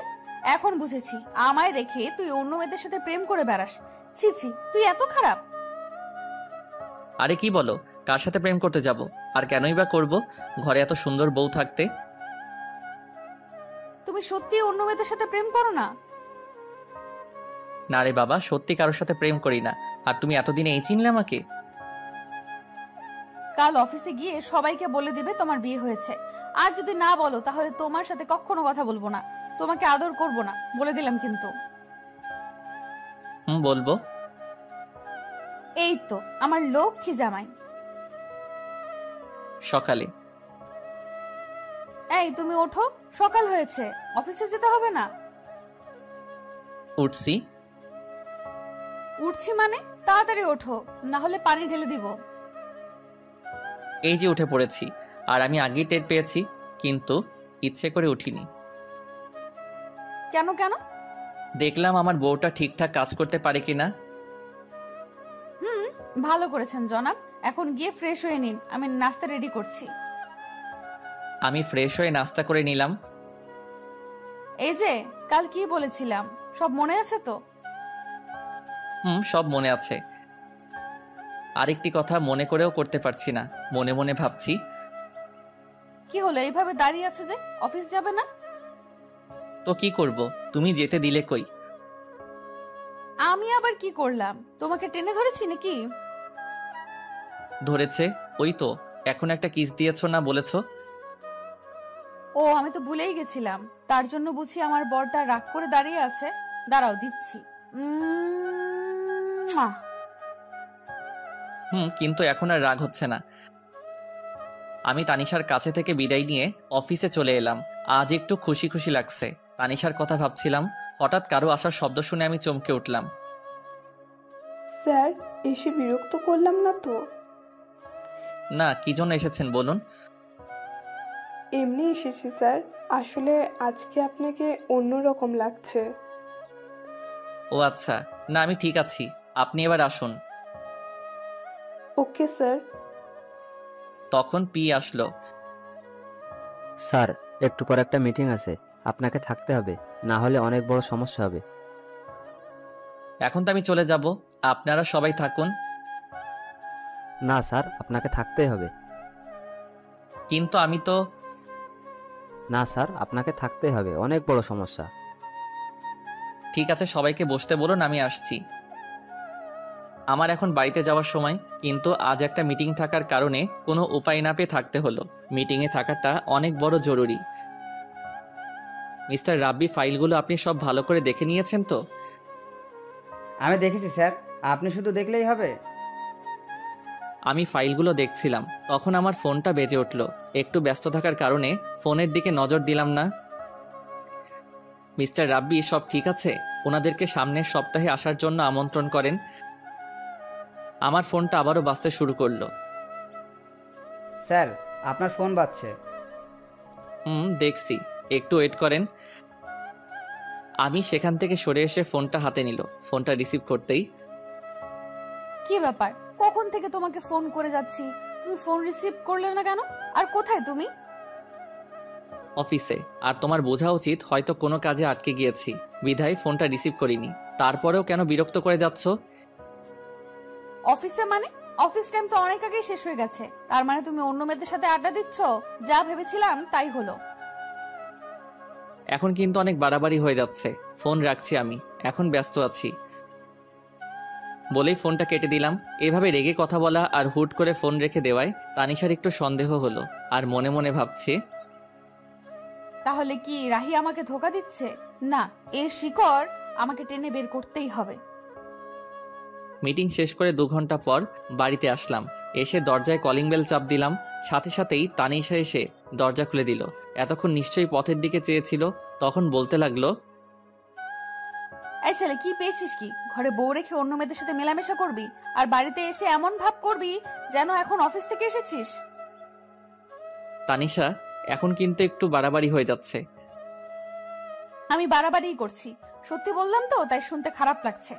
এখন বুঝেছি, আমায় রেখে তুই অন্য মেয়েদের সাথে প্রেম করে বেড়াস। ছি ছি, তুই এত খারাপ। আরে কি বলো, কার সাথে প্রেম করতে যাব? আর কেনই বা করব, ঘরে এত সুন্দর বউ থাকতে। তুমি সত্যি অন্য মেয়েদের সাথে প্রেম করো না? না রে বাবা, সত্যি কারোর সাথে প্রেম করি না। আর তুমি এতদিনে এই চিনলে আমাকে? কাল অফিসে গিয়ে সবাইকে বলে দিবে তোমার বিয়ে হয়েছে। আর যদি না বলো তাহলে তোমার সাথে কখনো কথা বলবো না, তোমাকে আদর করব না, বলে দিলাম কিন্তু। বলবো। এই তো আমার লক্ষ্মী জামাই। সকালে। এই তুমি ওঠো, সকাল হয়েছে, অফিসে যেতে হবে না? উঠছি। উঠছি মানে? তাড়াতাড়ি ওঠো, না হলে পানি ঢেলে দিব। এই যে উঠে পড়েছি, আর আমি আগেই টের পেয়েছি, কিন্তু ইচ্ছে করে উঠিনি। কেন কেন? দেখলাম আমার বউটা ঠিকঠাক কাজ করতে পারে কিনা। ভালো করেছেন জনাব। এখন গিয়ে ফ্রেশ হয়ে নিন, আমি নাস্তা রেডি করছি। আমি ফ্রেশ হয়ে নাস্তা করে নিলাম। এই যে কাল কি বলেছিলাম, সব মনে আছে তো? সব মনে আছে। আরেকটি কথা মনে করেও করতে পারছি না, মনে মনে ভাবছি। কি হলো, এইভাবে দাঁড়িয়ে আছে যে? অফিস যাবে না? তো কি করব, তুমি যেতে দিলে কই? আমি আবার কি করলাম? তোমাকে টেনে ধরেছি নাকি? ধরেছে, ওই তো এখন একটা কিস দিয়েছো না বলেছো? ও, আমি তো ভুলেই গেছিলাম। তার জন্য বুঝি আমার বরটা রাগ করে দাঁড়িয়ে আছে। দাঁড়াও, দিচ্ছি। কিন্তু এখন আর রাগ হচ্ছে না। আমি তানিশার কাছে থেকে বিদায় নিয়ে অফিসে চলে এলাম। আজ একটু খুশি খুশি লাগছে। তানিশার কথা ভাবছিলাম, হঠাৎ কারো আসার শব্দ শুনে আমি চমকে উঠলাম। স্যার, এসে বিরক্ত করলাম না তো? না, কি জন্য এসেছেন বলুন? এমনি এসেছি স্যার, আসলে আজকে আপনাকে অন্যরকম লাগছে। ও আচ্ছা, না আমি ঠিক আছি, আপনি এবার আসুন। Okay sir. তখন পি আসলো। স্যার, একটু পর একটা মিটিং আছে, আপনাকে থাকতে হবে, না হলে অনেক বড় সমস্যা হবে। এখন তো আমি চলে যাব, আপনারা সবাই থাকুন। না স্যার, আপনাকে থাকতেই হবে। কিন্তু আমি তো। না স্যার, আপনাকে থাকতেই হবে, অনেক বড় সমস্যা। ঠিক আছে, সবাইকে বসতে বলুন, আমি আসছি। আমার এখন বাড়িতে যাওয়ার সময়, কিন্তু আজ একটা মিটিং থাকার কারণে কোনো উপায় না পেয়ে থাকতে হলো। মিটিংয়ে থাকাটা অনেক বড় জরুরি। মিস্টার রাব্বি, ফাইলগুলো আপনি সব ভালো করে দেখে নিয়েছেন তো? আমি দেখেছি স্যার, আপনি শুধু দেখলেই হবে। আমি ফাইলগুলো দেখছিলাম, তখন আমার ফোনটা বেজে উঠল। একটু ব্যস্ত থাকার কারণে ফোনের দিকে নজর দিলাম না। মিস্টার রাব্বি, সব ঠিক আছে? ওনাদেরকে সামনের সপ্তাহে আসার জন্য আমন্ত্রণ করেন। আমার ফোনটা আবারও বাজতে শুরু করলো। স্যার, আপনার ফোন বাজছে। দেখছি, একটু ওয়েট করেন। আমি সেখান থেকে সরে এসে ফোনটা হাতে নিল। ফোনটা রিসিভ করতেই। কি ব্যাপার, কখন থেকে তোমাকে ফোন করে যাচ্ছি, তুমি ফোন রিসিভ করলে না কেন? আর কোথায় তুমি? অফিসে। আর তোমার বোঝা উচিত হয়তো কোনো কাজে আটকে গিয়েছি, বিধায় ফোনটা রিসিভ করিনি। তারপরেও কেন বিরক্ত করে যাচ্ছ? অফিসে মানে? অফিস টাইম তো অনেক আগেই শেষ হয়ে গেছে। তার মানে তুমি অন্য মেয়েদের সাথে আড্ডা দিচ্ছ? যা ভেবেছিলাম তাই হলো। এখন কিন্তু অনেক বাড়াবাড়ি হয়ে যাচ্ছে, ফোন রাখছি আমি, এখন ব্যস্ত আছি বলেই ফোনটা কেটে দিলাম। এভাবে রেগে কথা বলা আর হুট করে ফোন রেখে দেওয়ায় তানিশার একটু সন্দেহ হলো, আর মনে মনে ভাবছে, তাহলে কি রাহি আমাকে ধোকা দিচ্ছে? না, এর শিকড় আমাকে টেনে বের করতেই হবে। মিটিং শেষ করে 2 ঘন্টা পর বাড়িতে আসলাম। এসে দরজায় কলিং বেল চাপ দিলাম, সাথে সাথেই তানিশা এসে দরজা খুলে দিল। এতক্ষণ নিশ্চয়ই পথের দিকে চেয়েছিল। তখন বলতে লাগলো, এই ছেলে, কি পেয়েছিস কি? ঘরে বউ রেখে অন্য মেয়েদের সাথে মেলামেশা করবি, আর বাড়িতে এসে এমন ভাব করবি যেন এখন অফিস থেকে এসেছিস। তানিশা, এখন কিন্তু একটু বাড়াবাড়ি হয়ে যাচ্ছে। আমি বাড়াবাড়িই করছি, সত্যি বললাম তো, তাই শুনতে খারাপ লাগছে।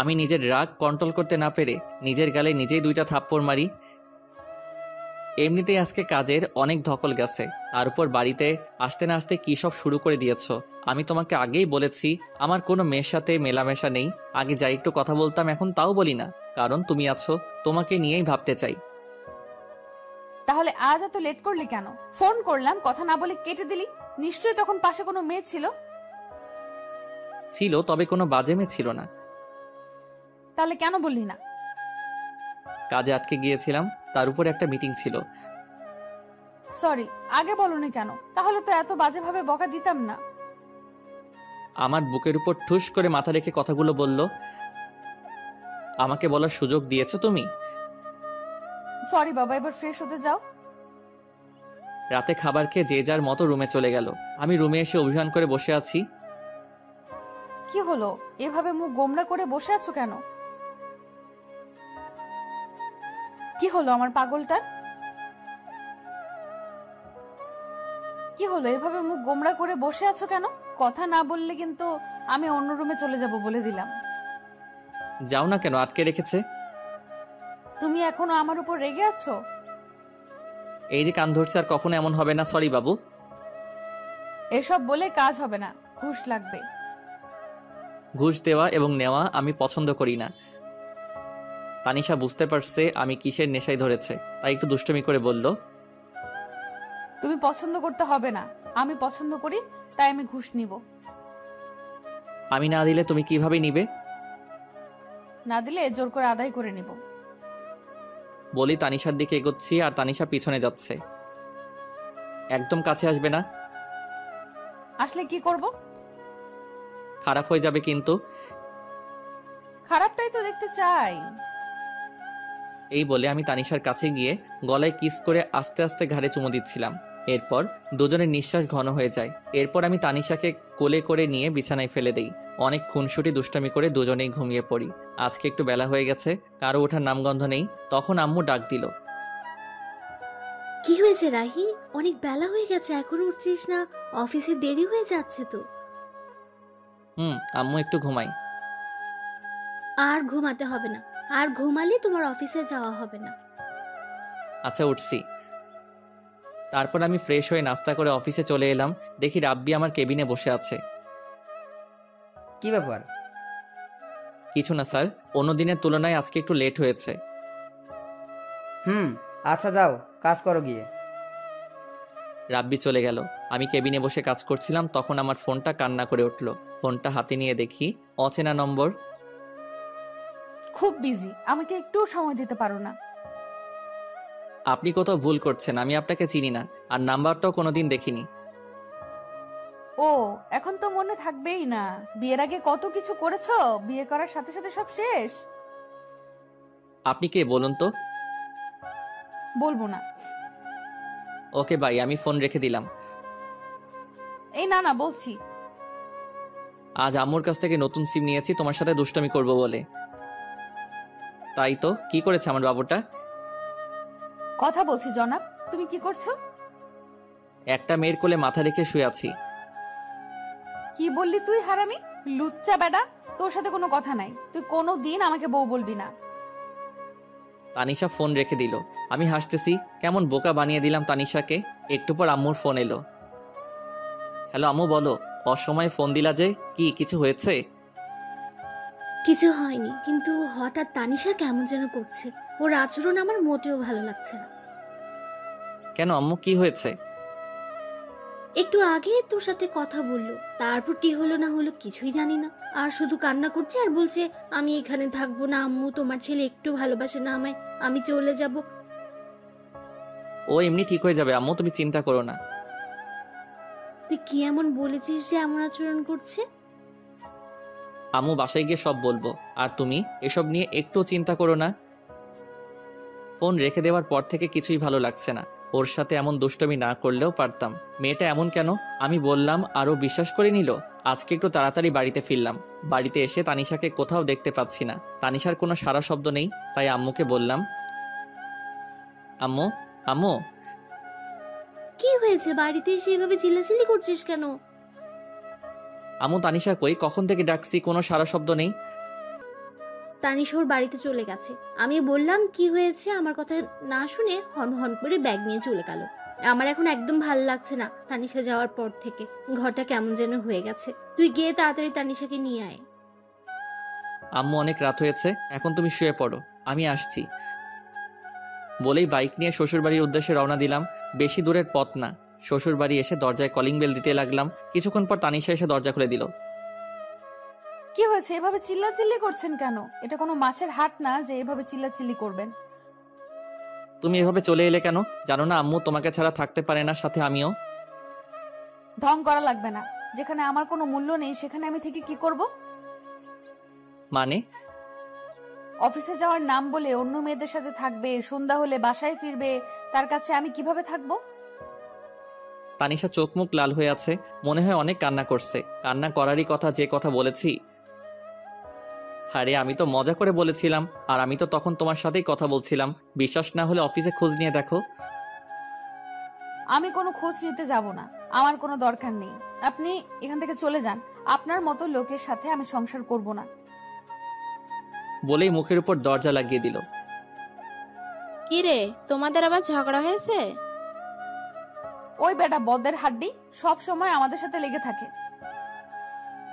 আমি নিজের রাগ কন্ট্রোল করতে না পেরে নিজের গালে নিজেই 2টা থাপ্পড় মারি। এমনিতেই আজকে কাজের অনেক ধকল গেছে, তার উপর বাড়িতে আসতে না আসতে কি সব শুরু করে দিয়েছো। আমি তোমাকে আগেই বলেছি আমার কোনো মেয়ের সাথে মেলামেশা নেই। আগে যাই একটু কথা বলতাম, এখন তাও বলি না, কারণ তুমি আছো, তোমাকে নিয়েই ভাবতে চাই। তাহলে আজ এত লেট করলি কেন? ফোন করলাম, কথা না বলে কেটে দিলি। নিশ্চয়ই তখন পাশে কোনো মেয়ে ছিল। ছিল, তবে কোনো বাজে মেয়ে ছিল না। তাহলে কেন বললি না? কাজে আটকে গিয়েছিলাম, তার উপর একটা মিটিং ছিল। সরি, আগে বলনি কেন? তাহলে তো এত বাজেভাবে বকা দিতাম না। আমার বুকের উপর ঠুস করে মাথা রেখে কথাগুলো বলল। আমাকে বলার সুযোগ দিয়েছো তুমি? সরি বাবা, এবার ফ্রেশ হতে যাও। রাতে খাবার খেয়ে যে যার মতো রুমে চলে গেল। আমি রুমে এসে অভিমান করে বসে আছি। কি হলো, এভাবে মুখ গোমড়া করে বসে আছো কেন? কি হলো আমার পাগলটার? কি হলো, এভাবে মুখ গোমড়া করে বসে আছো কেন? কথা না বললে কিন্তু আমি অন্য রুমে চলে যাব বলে দিলাম। যাও না কেন, আটকে রেখেছে? তুমি এখনো আমার উপর রেগে আছো? এই যে কান ধরছে, আর কখনো এমন হবে না। সরি বাবু। এসব বলে কাজ হবে না, ঘুষ লাগবে। ঘুষ দেওয়া এবং নেওয়া আমি পছন্দ করি না। তানিশা বুঝতে পারছে আমি কিসের নেশায় ধরেছে, তাই একটু দুষ্টুমি করে বলল, তুমি পছন্দ করতে হবে না, আমি পছন্দ করি, তাই আমি ঘুষ নিব। আমি না দিলে তুমি কিভাবে নিবে? না দিলে জোর করে আদায় করে নিব। বলি তানিশার দিকে এগোচ্ছি, আর তানিশা পিছনে যাচ্ছে। একদম কাছে আসবে না, আসলে কি করব? খারাপ হয়ে যাবে কিন্তু। খারাপটাই তো দেখতে চাই। এই বলে আমি তানিশার কাছে গিয়ে গলায় কিস করে আস্তে আস্তে ঘাড়ে চুমু দিচ্ছিলাম। এরপর দুজনের নিঃশ্বাস ঘন হয়ে যায়। এরপর আমি তানিশাকে কোলে করে নিয়ে বিছানায় ফেলে দেই। অনেক খুনসুটি দুষ্টামি করে দুজনেই ঘুমিয়ে পড়ি। আজকে একটু বেলা হয়ে গেছে, কারো ওঠার নামগন্ধ নেই। তখন আম্মু ডাক দিল। কি হয়েছে রাহি? অনেক বেলা হয়ে গেছে, এখনো উঠছিস না? অফিসে দেরি হয়ে যাচ্ছে তো। আম্মু একটু ঘুমাই। আর ঘুমাতে হবে না, আর ঘুমালে তোমার অফিসে যাওয়া হবে না। আচ্ছা, উঠছি। তারপর আমি ফ্রেশ হয়ে নাস্তা করে অফিসে চলে এলাম। দেখি রাব্বি আমার কেবিনে বসে আছে। কি ব্যাপার? কিছু না স্যার, অন্য দিনের তুলনায় আজকে একটু লেট হয়েছে। আচ্ছা যাও, কাজ করো গিয়ে। রাব্বি চলে গেল। আমি কেবিনে বসে কাজ করছিলাম, তখন আমার ফোনটা কান্না করে উঠল। ফোনটা হাতে নিয়ে দেখি অচেনা নম্বর। খুব বিজি, আমাকে একটু সময় দিতে পারো না? আপনি কোথাও ভুল করছেন, আমি আপনাকে চিনি না, আর নাম্বারটাও কোনোদিন দেখিনি। ও, এখন তো মনে থাকবেই না। বিয়ের আগে কত কিছু করেছো, বিয়ে করার সাথে সাথে সব শেষ। আপনি কে বলুন তো? বলবো না। ওকে বাই, আমি ফোন রেখে দিলাম। এই না না, বলছি। আজ আম্মুর কাছ থেকে নতুন সিম নিয়েছি তোমার সাথে দুষ্টমি করব বলে। তাই তো, কি করেছে আমার বাবুটা? কথা বলছি জনাব, তুমি কি করছো? একটা মেয়ের কোলে মাথা রেখে শুয়ে আছি। কি বললি তুই হারামি, লুচ্চা বেটা? তোর সাথে কোনো কথা নাই, তুই কোনো দিন আমাকে বউ বলবি না। তানিশা ফোন রেখে দিল। আমি হাসতেছি, কেমন বোকা বানিয়ে দিলাম তানিশাকে। একটু পর আম্মুর ফোন এলো। হ্যালো আম্মু, বলো। অসময়ে ফোন দিলা যে, কি কিছু হয়েছে? কিছু হয়নি, কিন্তু হঠাৎ তানিশা কেমন যেন করছে। ওর আচরণ আমার মোটেও ভালো লাগছে না। কেন আম্মু, কি হয়েছে? একটু আগে তোর সাথে কথা বললো, তারপর কি হলো না হলো কিছুই জানি না। আর শুধু কান্না করছে আর বলছে আমি এখানে থাকবো না আম্মু, তোমার ছেলে একটু ভালোবাসে না আমায়, আমি চলে যাব। ও এমনি ঠিক হয়ে যাবে আম্মু, তুমি চিন্তা করো না। তুই কি এমন বলেছিস যে এমন আচরণ করছে? আম্মু বাসায় গিয়ে সব বলবো, আর তুমি এসব নিয়ে একটু চিন্তা করো না। ফোন রেখে দেওয়ার পর থেকে কিছুই ভালো লাগছে না। ওর সাথে এমন দুষ্টমি না করলেও পারতাম। মেয়েটা এমন কেন? আমি বললাম আরও বিশ্বাস করে নিল। আজকে একটু তাড়াতাড়ি বাড়িতে ফিরলাম। বাড়িতে এসে তানিশাকে কোথাও দেখতে পাচ্ছি না। তানিশার কোনো সারা শব্দ নেই, তাই আম্মুকে বললাম, আম্মু আম্মু। কি হয়েছে? বাড়িতে এসে এভাবে চিল্লাচিল্লি করছিস কেন? আম্মু তানিশা কই? কখন থেকে ডাকছি, কোনো সারা শব্দ নেই। তানিশা ওর বাড়িতে চলে গেছে। আমি বললাম কি হয়েছে, আমার কথা না শুনে হন হন করে ব্যাগ নিয়ে চলে গেল। আমার এখন একদম ভালো লাগছে না তানিশা যাওয়ার পর থেকে। ঘরটা কেমন যেন হয়ে গেছে। তুই গিয়ে তাড়াতাড়ি তানিশাকে নিয়ে আয়। আম্মু অনেক রাত হয়েছে, এখন তুমি শুয়ে পড়ো, আমি আসছি বলেই বাইক নিয়ে শ্বশুরবাড়ির উদ্দেশ্যে রওনা দিলাম। বেশি দূরের পথ না। শ্বশুরবাড়ি এসে দরজায় কলিং বেল দিতে লাগলাম। কিছুক্ষণ পর তানিশা এসে দরজা খুলে দিল। কি হয়েছে, এভাবে চিল্লাচিল্লি করছেন কেন? এটা কোনো মাছের হাট না যে এভাবে চিল্লাচিল্লি করবেন। তুমি এভাবে চলে এলে কেন? জানো না আম্মু তোমাকে ছাড়া থাকতে পারে না, সাথে আমিও। ঢং করা লাগবে না। যেখানে আমার কোনো মূল্য নেই সেখানে আমি থেকে কি করব? মানে? অফিসে যাওয়ার নাম বলে অন্য মেয়েদের সাথে থাকবে, সন্ধ্যা হলে বাসায় ফিরবে, তার কাছে আমি কিভাবে থাকবো? তানিশা চোখ মুখ লাল হয়ে আছে, মনে হয় অনেক কান্না করছে। কান্না করারই কথা যে কথা বলেছি। আরে আমি তো মজা করে বলেছিলাম, আর আমি তো তখন তোমার সাথেই কথা বলছিলাম। বিশ্বাস না হলে অফিসে খোঁজ নিয়ে দেখো। আমি কোনো খোঁজ নিতে যাব না, আমার কোনো দরকার নেই। আপনি এখান থেকে চলে যান। আপনার মতো লোকের সাথে আমি সংসার করব না। বলেই মুখের উপর দরজা লাগিয়ে দিল। কি রে, তোমাদের আবার ঝগড়া হয়েছে? ওই বেটা বদের হাড্ডি সব সময় আমাদের সাথে লেগে থাকে।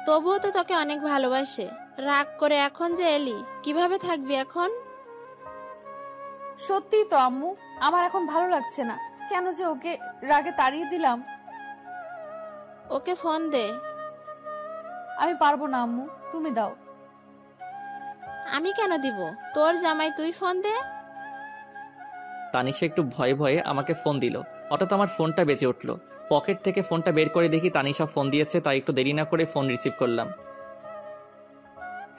তবুও তো তোকে অনেক ভালোবাসে। রাগ করে এখন যে এলি, কিভাবে থাকবি এখন? সত্যি তো আম্মু, আমার এখন ভালো লাগছে না। কেন যে ওকে রাগে তাড়িয়ে দিলাম। ওকে ফোন দে। আমি পারবো না আম্মু, তুমি দাও। আমি কেন দিব? তোর জামাই, তুই ফোন দে। তানিশা একটু ভয়ে ভয়ে আমাকে ফোন দিল। হঠাৎ আমার ফোনটা বেজে উঠল। পকেট থেকে ফোনটা বের করে দেখি তানিশা ফোন দিয়েছে, তাই একটু দেরি না করে ফোন রিসিভ করলাম।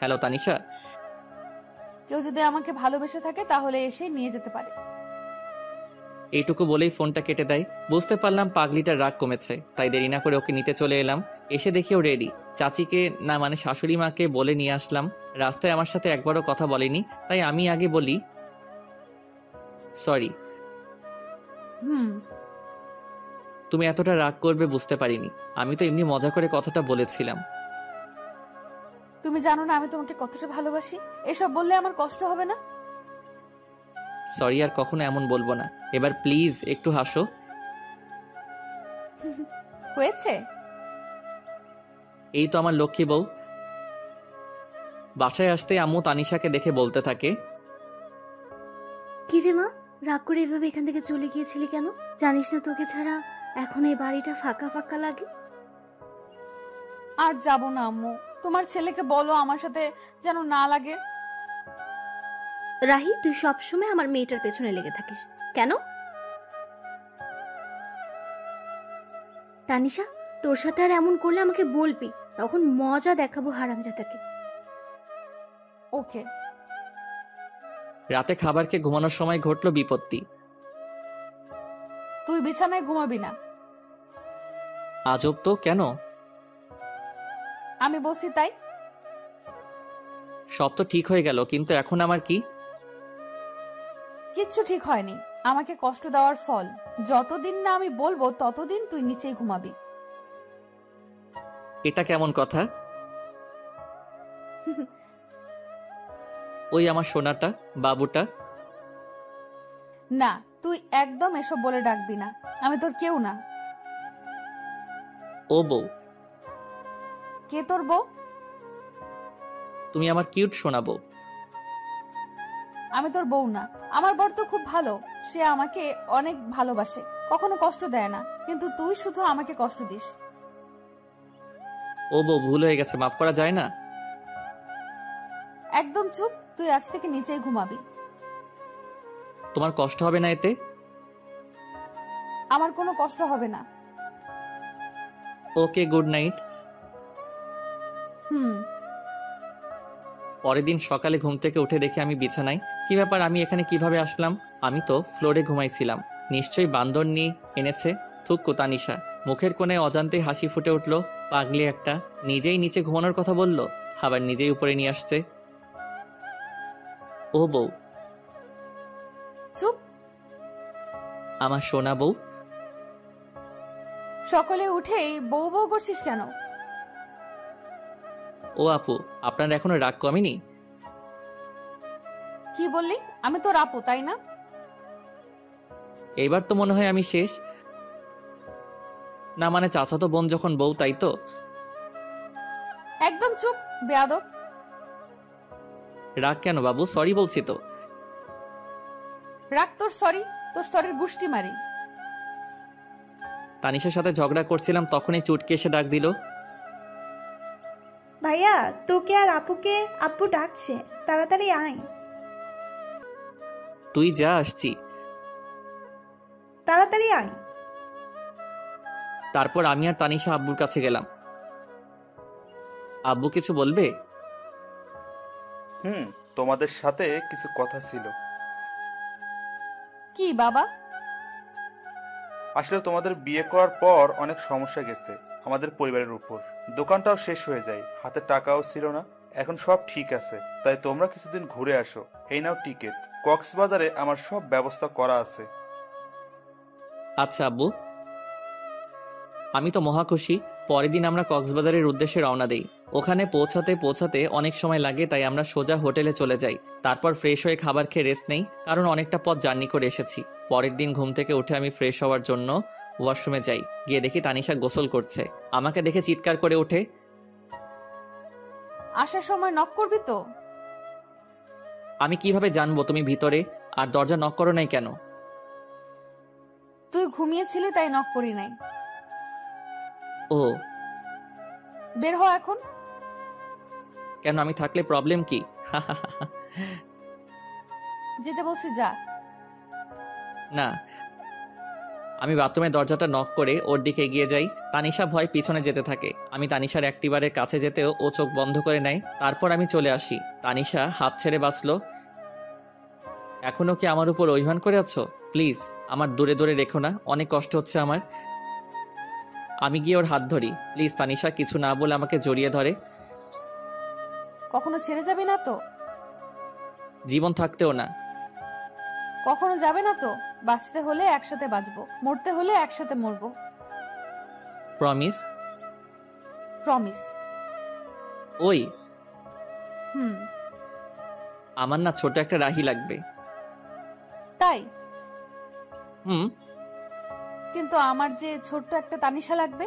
হ্যালো তানিশা। কেউ যদি আমাকে ভালোবেসে থাকে তাহলে এসে নিয়ে যেতে পারে। এইটুকু বলেই ফোনটা কেটে দেয়। বুঝতে পারলাম পাগলিটার রাগ কমেছে, তাই দেরি না করে ওকে নিতে চলে এলাম। এসে দেখি ও রেডি। চাচিকে না মানে শাশুড়ি মাকে বলে নিয়ে আসলাম। রাস্তায় আমার সাথে একবারও কথা বলেনি, তাই আমি আগে বলি সরি। তুমি এতটা রাগ করবে বুঝতে পারিনি। আমি তো এমনি মজা করে কথাটা বলেছিলাম। তুমি জানো না আমি তোমাকে কতটা ভালোবাসি। এসব বললে আমার কষ্ট হবে না? সরি, আর কখনো এমন বলবো না। এবার প্লিজ একটু হাসো। হয়েছে? এই তো আমার লক্ষ্মী বউ। বাসায় আসতে আম্মু তানিশাকে দেখে বলতে থাকে, কি রে মা, রাগ করে এভাবে এখান থেকে চলে গিয়েছিলি কেন? জানিস না তোকে ছাড়া এখন এই বাড়িটা ফাঁকা ফাঁকা লাগে। আর যাব না আম্মু, তোমার ছেলেকে বলো আমার সাথে যেন না লাগে। রাহি, তুই সবসময় আমার মেয়েটার পেছনে লেগে থাকিস কেন? তানিশা, তোর সাথে আর এমন করলে আমাকে বলবি, তখন মজা দেখাবো হারামজাদাকে। ওকে। রাতে খাবার খেয়ে ঘুমানোর সময় ঘটলো বিপত্তি। তুই বিছানায় ঘুমাবি না। আজব তো, কেন? আমি বলছি তাই। সব তো ঠিক হয়ে গেল, কিন্তু এখন আমার কি? কিচ্ছু ঠিক হয়নি। আমাকে কষ্ট দেওয়ার ফল। যতদিন না আমি বলবো ততদিন তুই নিচেই ঘুমাবি। এটা কেমন কথা? ওই আমার সোনাটা, বাবুটা। না, তুই একদম এসব বলে ডাকবি না। আমি তোর কেউ না। ও বউ। কে তোর বউ? তুমি আমার কিউট সোনা বউ। আমি তোর বউ না। আমার বর তো খুব ভালো, সে আমাকে অনেক ভালোবাসে, কখনো কষ্ট দেয় না। কিন্তু তুই শুধু আমাকে কষ্ট দিস। ও বউ, ভুল হয়ে গেছে, মাফ করা যায় না? একদম চুপ, তুই আজ থেকে নিচেই ঘুমাবি। তোমার কষ্ট হবে না এতে? আমার কোনো কষ্ট হবে না। ওকে, গুড নাইট। পরের দিন সকালে ঘুম থেকে উঠে দেখে আমি বিছানায়। কি ব্যাপার, আমি এখানে কিভাবে আসলাম? আমি তো ফ্লোরে ঘুমাইছিলাম। নিশ্চয়ই বান্দর নিয়ে এনেছে। থুক্কু তানিশা। মুখের কোণে অজান্তে হাসি ফুটে উঠল। পাগলি একটা, নিজেই নিচে ঘুমানোর কথা বলল, আবার নিজেই উপরে নিয়ে আসছে। ও বউ। চুপ। আমার সোনা বউ। সকালে উঠেই বউ বউ করছিস কেন? ও আপু, আপনার এখনো রাগ কমেনি? কি বললি? আমি তোর আপু, তাই না? এইবার তো মনে হয় আমি শেষ। না মানে চাচাতো বোন যখন বউ, তাই তো? একদম চুপ, বেয়াদব। রাগ কেন বাবু? সরি বলছি তো। রাখ তোর সরি, তোর সরির গুষ্টি মারি। তানিশার সাথে ঝগড়া করছিলাম, তখনই চুটকি এসে ডাক দিল। ভাইয়া, তোকে আর আপুকে আপু ডাকছে, তাড়াতাড়ি আয়। তুই যা, আসছি। তাড়াতাড়ি আয়। তারপর আমি আর তানিশা আব্বুর কাছে গেলাম। আব্বু কিছু বলবে? তোমাদের সাথে কিছু কথা ছিল। কি বাবা? আসলে তোমাদের বিয়ে করার পর অনেক সমস্যা গেছে আমাদের পরিবারের উপর। দোকানটাও শেষ হয়ে যায়, হাতে টাকাও ছিল না। এখন সব ঠিক আছে, তাই তোমরা কিছুদিন ঘুরে আসো। এই নাও টিকিট। কক্সবাজারে আমার সব ব্যবস্থা করা আছে। আচ্ছা আব্বু, আমি তো মহা খুশি। পরের দিন আমরা কক্সবাজারের উদ্দেশ্যে রওনা দেই। ওখানে পৌঁছাতে অনেক সময় লাগে, তাই আমরা সোজা হোটেলে চলে যাই। তারপর ফ্রেশ হয়ে খাবার খেয়ে রেস্ট নেই, কারণ অনেকটা পথ জার্নি করে এসেছি। পরের দিন ঘুম থেকে উঠে আমি ফ্রেশ হওয়ার জন্য ওয়াশরুমে যাই। গিয়ে দেখি তানিশা গোসল করছে। আমাকে দেখে চিৎকার করে ওঠে। আসার সময় নক করবি তো? আমি কিভাবে জানবো তুমি ভিতরে? আর দরজা নক করো নাই কেন? তুই ঘুমিয়েছিলি তাই নক করি নাই। ও, বের হ এখন। কেন? আমি থাকলে প্রবলেম কি? যেতে বলছি যা। না, আমি বাথরুমের দরজাটা নক করে ওর দিকে এগিয়ে যাই। তানিশা ভয় পিছনে যেতে থাকে। আমি তানিশার অ্যাক্টিভারের কাছে যেতেও ও চোখ বন্ধ করে নেয়। তারপর আমি চলে আসি। তানিশা হাত ছেড়ে বাঁচলো। এখনো কি আমার উপর অভিমান করে আছো? প্লিজ আমার দূরে দূরে রেখো না, অনেক কষ্ট হচ্ছে আমার। আমি গিয়ে ওর হাত ধরি। প্লিজ তানিশা কিছু না বলে আমাকে জড়িয়ে ধরে। কখনো ছেড়ে যাবে না তো? জীবন থাকতেও না। কখনো যাবে না তো? বাঁচতে হলে একসাথে বাঁচবো, মরতে হলে একসাথে মরবো। প্রমিস? প্রমিস। ওই হুম। আমার না ছোট একটা রাহি লাগবে। তাই? হুম। কিন্তু আমার যে ছোট্ট একটা তানিশা লাগবে।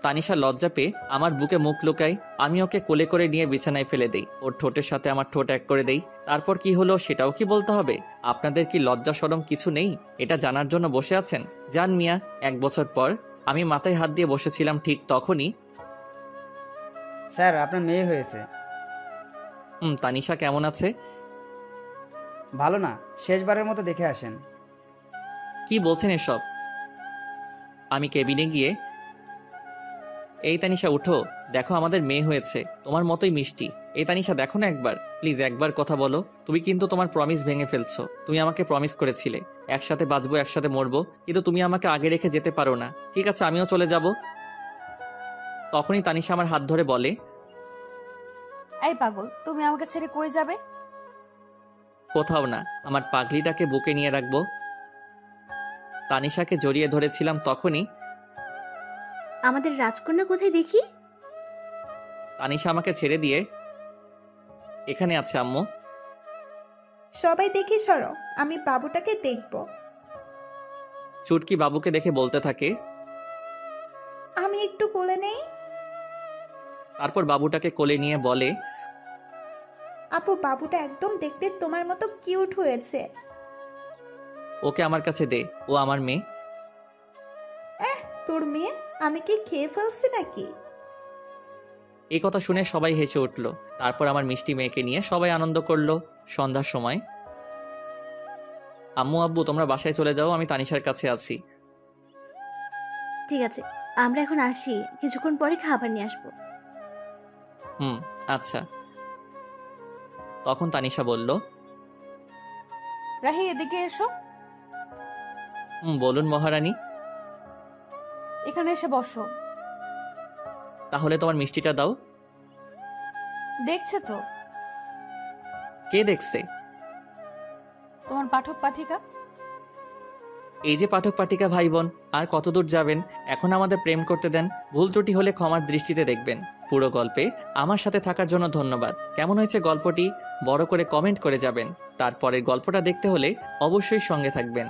তানিশা লজ্জা পেয়ে আমার বুকে মুখ লুকায়। আমি ওকে কোলে করে নিয়ে বিছানায় ফেলে দেই। ওর ঠোঁটের সাথে আমার ঠোঁট এক করে দেই। তারপর কি হলো সেটাও কি বলতে হবে? আপনাদের কি লজ্জা শরম কিছু নেই? এটা জানার জন্য বসে আছেন? জান মিয়া। 1 বছর পর আমি মাথায় হাত দিয়ে বসেছিলাম, ঠিক তখনই স্যার, আপনার মেয়ে হয়েছে। তানিশা কেমন আছে? ভালো না, শেষবারের মতো দেখে আসেন। কি বলছেন এসব? আমি কেবিনে গিয়ে, এই তানিশা উঠো, দেখো আমাদের মেয়ে হয়েছে, তোমার মতোই মিষ্টি। এই তানিশা দেখো না একবার, প্লিজ একবার কথা বলো। তুমি কিন্তু তোমার প্রমিস ভেঙে ফেলছো। তুমি আমাকে প্রমিস করেছিলে একসাথে বাঁচবো, একসাথে মরবো, কিন্তু তুমি আমাকে আগে রেখে যেতে পারো না। ঠিক আছে, আমিও চলে যাব। তখনই তানিশা আমার হাত ধরে বলে, এই পাগল, তুমি আমাকে ছেড়ে কই যাবে? কোথাও না, আমার পাগলিটাকে বুকে নিয়ে রাখবো। তানিশাকে জড়িয়ে ধরেছিলাম, তখনই আমাদের রাজকন্যা কোথায় দেখি? তানিশা আমাকে ছেড়ে দিয়ে, এখানে আছে আম্মু। সবাই দেখে সরো, আমি বাবুটাকে দেখব। চুটকি বাবুকে দেখে বলতে থাকে, আমি একটু কোলে নেই। তারপর বাবুটাকে কোলে নিয়ে বলে, আপু, বাবুটা একদম দেখতে তোমার মতো কিউট হয়েছে। ওকে আমার কাছে দে, ও আমার মেয়ে। তোর মেয়ে? আমি কি খেয়ে ফেলছি নাকি? এই কথা শুনে সবাই হেসে উঠল। তারপর আমার মিষ্টি মেয়েকে নিয়ে সবাই আনন্দ করলো। সন্ধ্যার সময়, আম্মু আব্বু তোমরা বাসায় চলে যাও, আমি তানিশার কাছে আছি। ঠিক আছে, আমরা এখন আসি, কিছুক্ষণ পরে খাবার নিয়ে আসবো। আচ্ছা। তখন তানিশা বলল, রাহি, এদিকে এসো। বলুন মহারানী। এখানে এসে বসো। তাহলে তোমার মিষ্টিটা দাও। দেখছে তো? কে দেখছে? তোমার পাঠক পাঠিকা। এই যে পাঠক পাঠিকা ভাই বোন, আর কতদূর যাবেন? এখন আমাদের প্রেম করতে দেন, ভুল ত্রুটি হলে ক্ষমার দৃষ্টিতে দেখবেন। পুরো গল্পে আমার সাথে থাকার জন্য ধন্যবাদ। কেমন হয়েছে গল্পটি বড় করে কমেন্ট করে যাবেন। তারপরের গল্পটা দেখতে হলে অবশ্যই সঙ্গে থাকবেন।